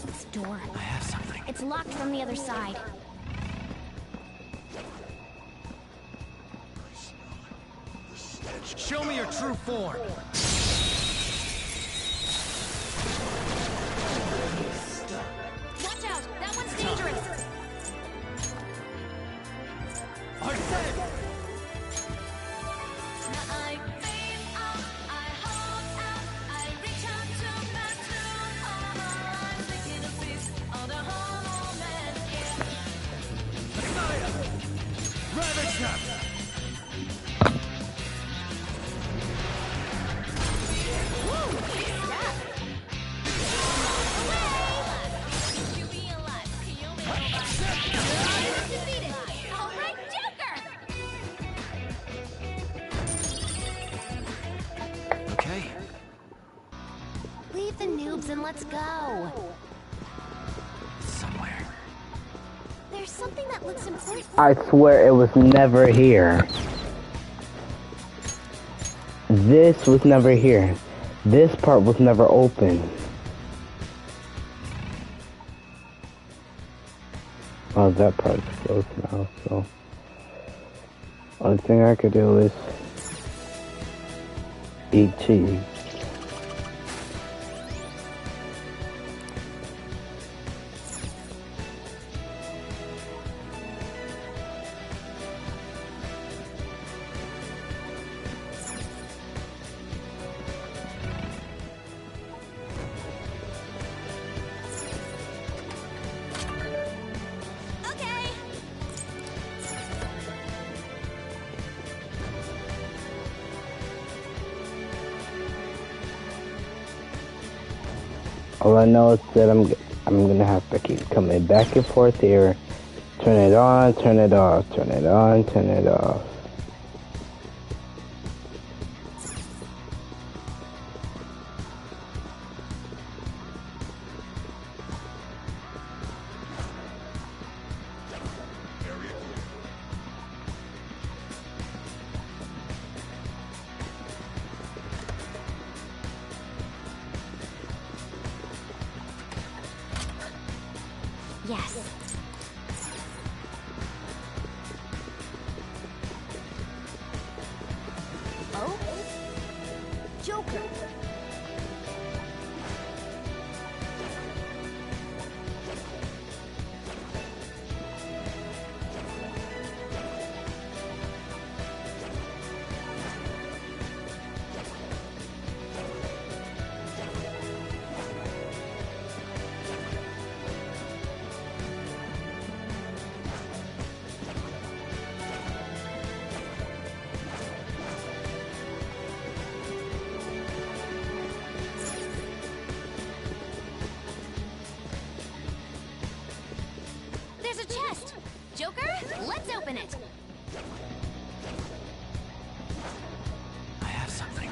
This door. I have something. It's locked from the other side. Show me your true form. Watch out! That one's dangerous! Arsene! Ravage them! let's go. Somewhere. There's something that looks important. I swear it was never here. This was never here. This part was never open. Oh, that part's closed now, so... Only thing I could do is... eat cheese. All I know is that I'm gonna have to keep coming back and forth here. Turn it on, turn it off, turn it on, turn it off. Yes. Oh? Joker. There's a chest! Joker, let's open it! I have something.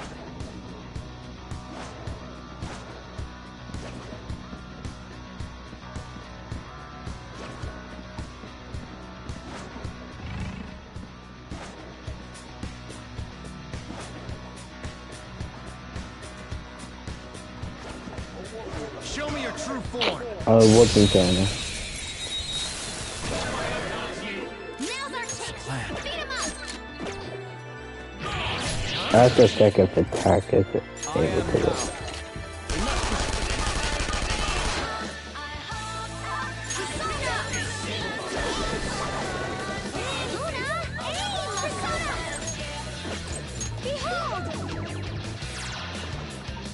Show me your true form. I wasn't China. That's the second attack, is it? Able to do.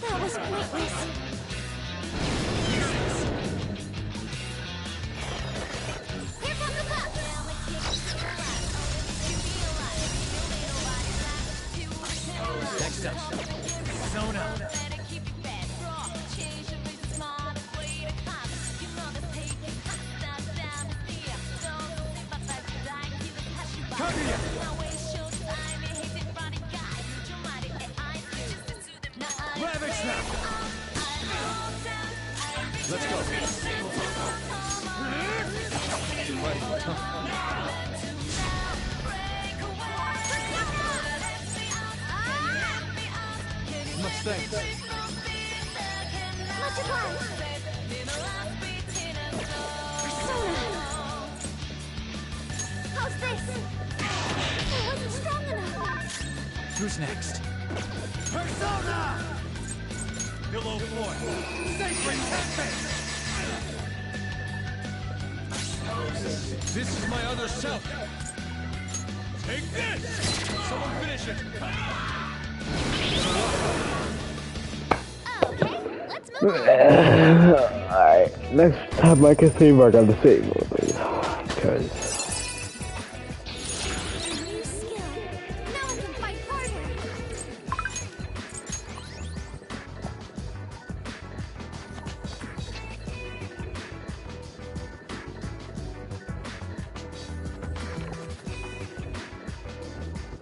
That was pointless. Here comes the bus. Next up. Sona. Ravage them. Let's go. Much thanks. Much obliged. Persona. How's this? I wasn't strong enough. Who's next? Persona! Below floor. Sacred tempest! This is my other self. Take this! Someone finish it! Alright, next time I can see if I got the same movie. Because...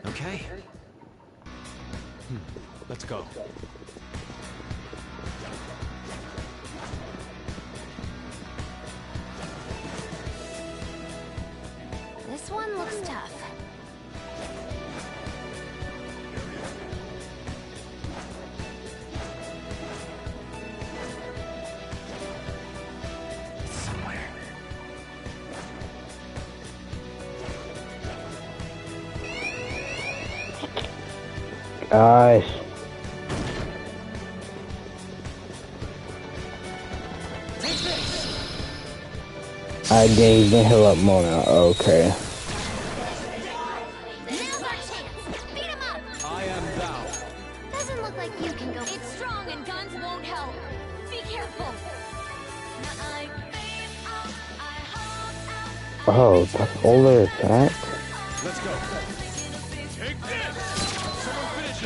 Okay. Let's go. This one looks tough. Gosh. I gave the hill up Mona. Okay. I am thou. Doesn't look like you can go. It's strong and guns won't help. Be careful. Oh, that's all there is to that? Let's go. Take this! Someone finish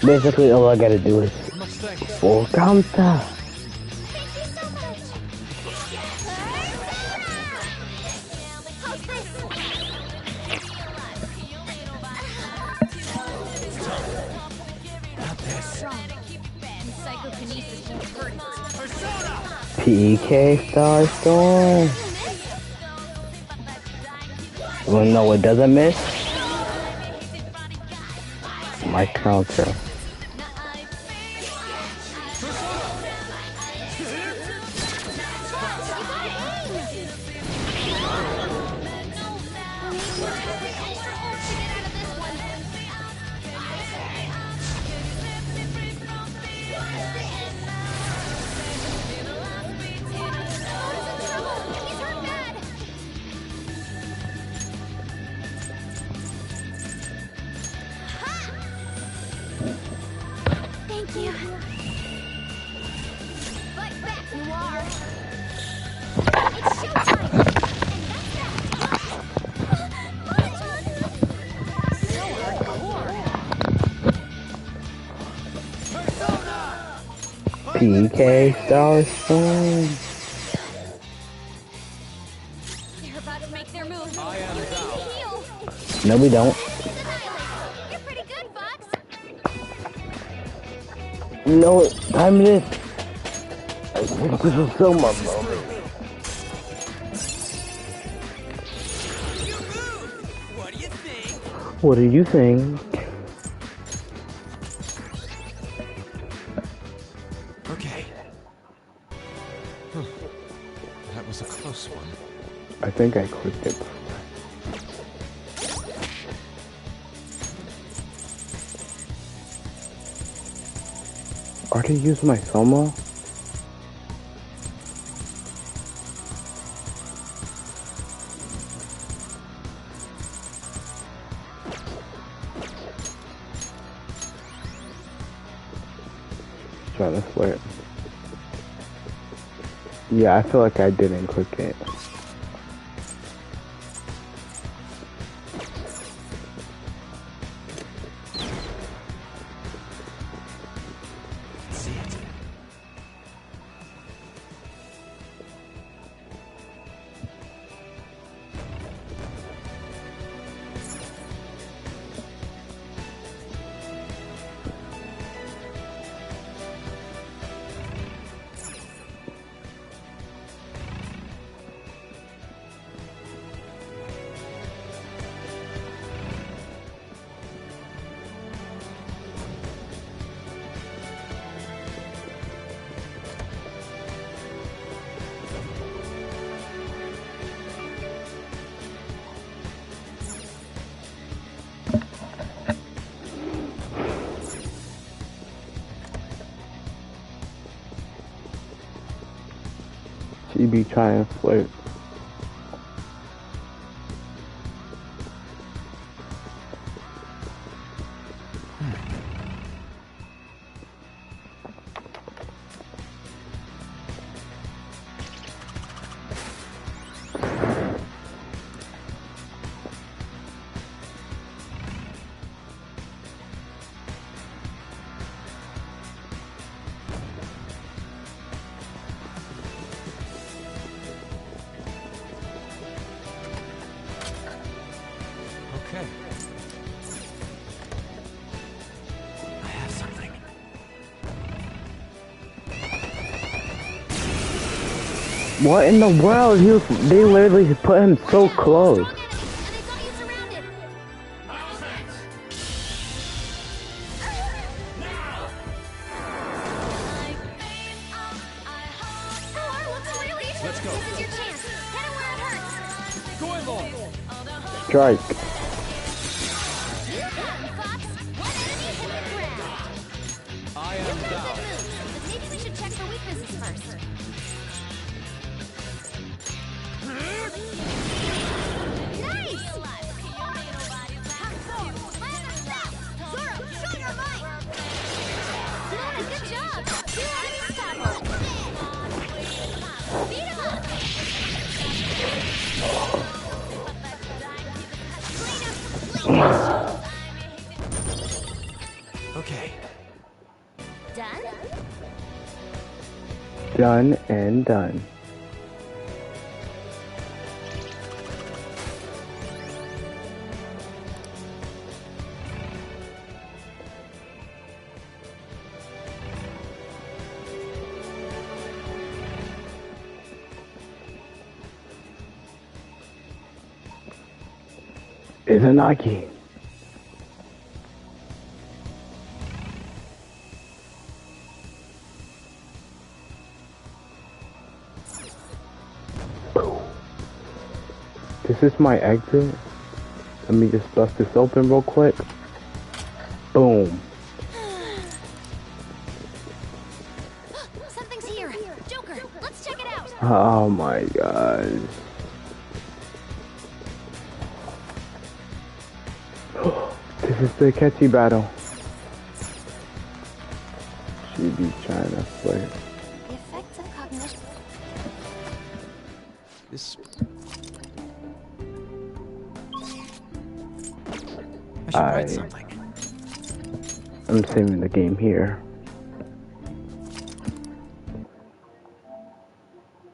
it! Basically, all I gotta do is full counter. PK Starstorm. Well, no, it doesn't miss. My counter. Thank you. Fight back, Noir. It's showtime. PK Starstorm. They're about to make their move. I am thou. No, we don't. You're pretty good, Fox. No, time it is. I think this is so much moment. What do you think? What do you think? Okay. That was a close one. I think I clicked it. Are they using my Soma? Trying to swear. Yeah, I feel like I didn't click it. See it. She be trying to flirt. What in the world? They literally put him so close. Let's go. This is your chance. Hit him where it hurts. Go along. Strike. You got him, Fox. One enemy hit the ground. I am Good down. moves, but maybe we should check for weaknesses first. Nice! Zoro, show your might! Luna, good job! Two enemies toppled. Beat him up! Okay. Done? Done and done. Izanagi. This is my exit. Let me just bust this open real quick. Boom. Something's here. Joker, let's check it out. Oh my god. This is the catchy battle. She be trying to play. The effects of cognition. This. I should write something. I'm saving the game here.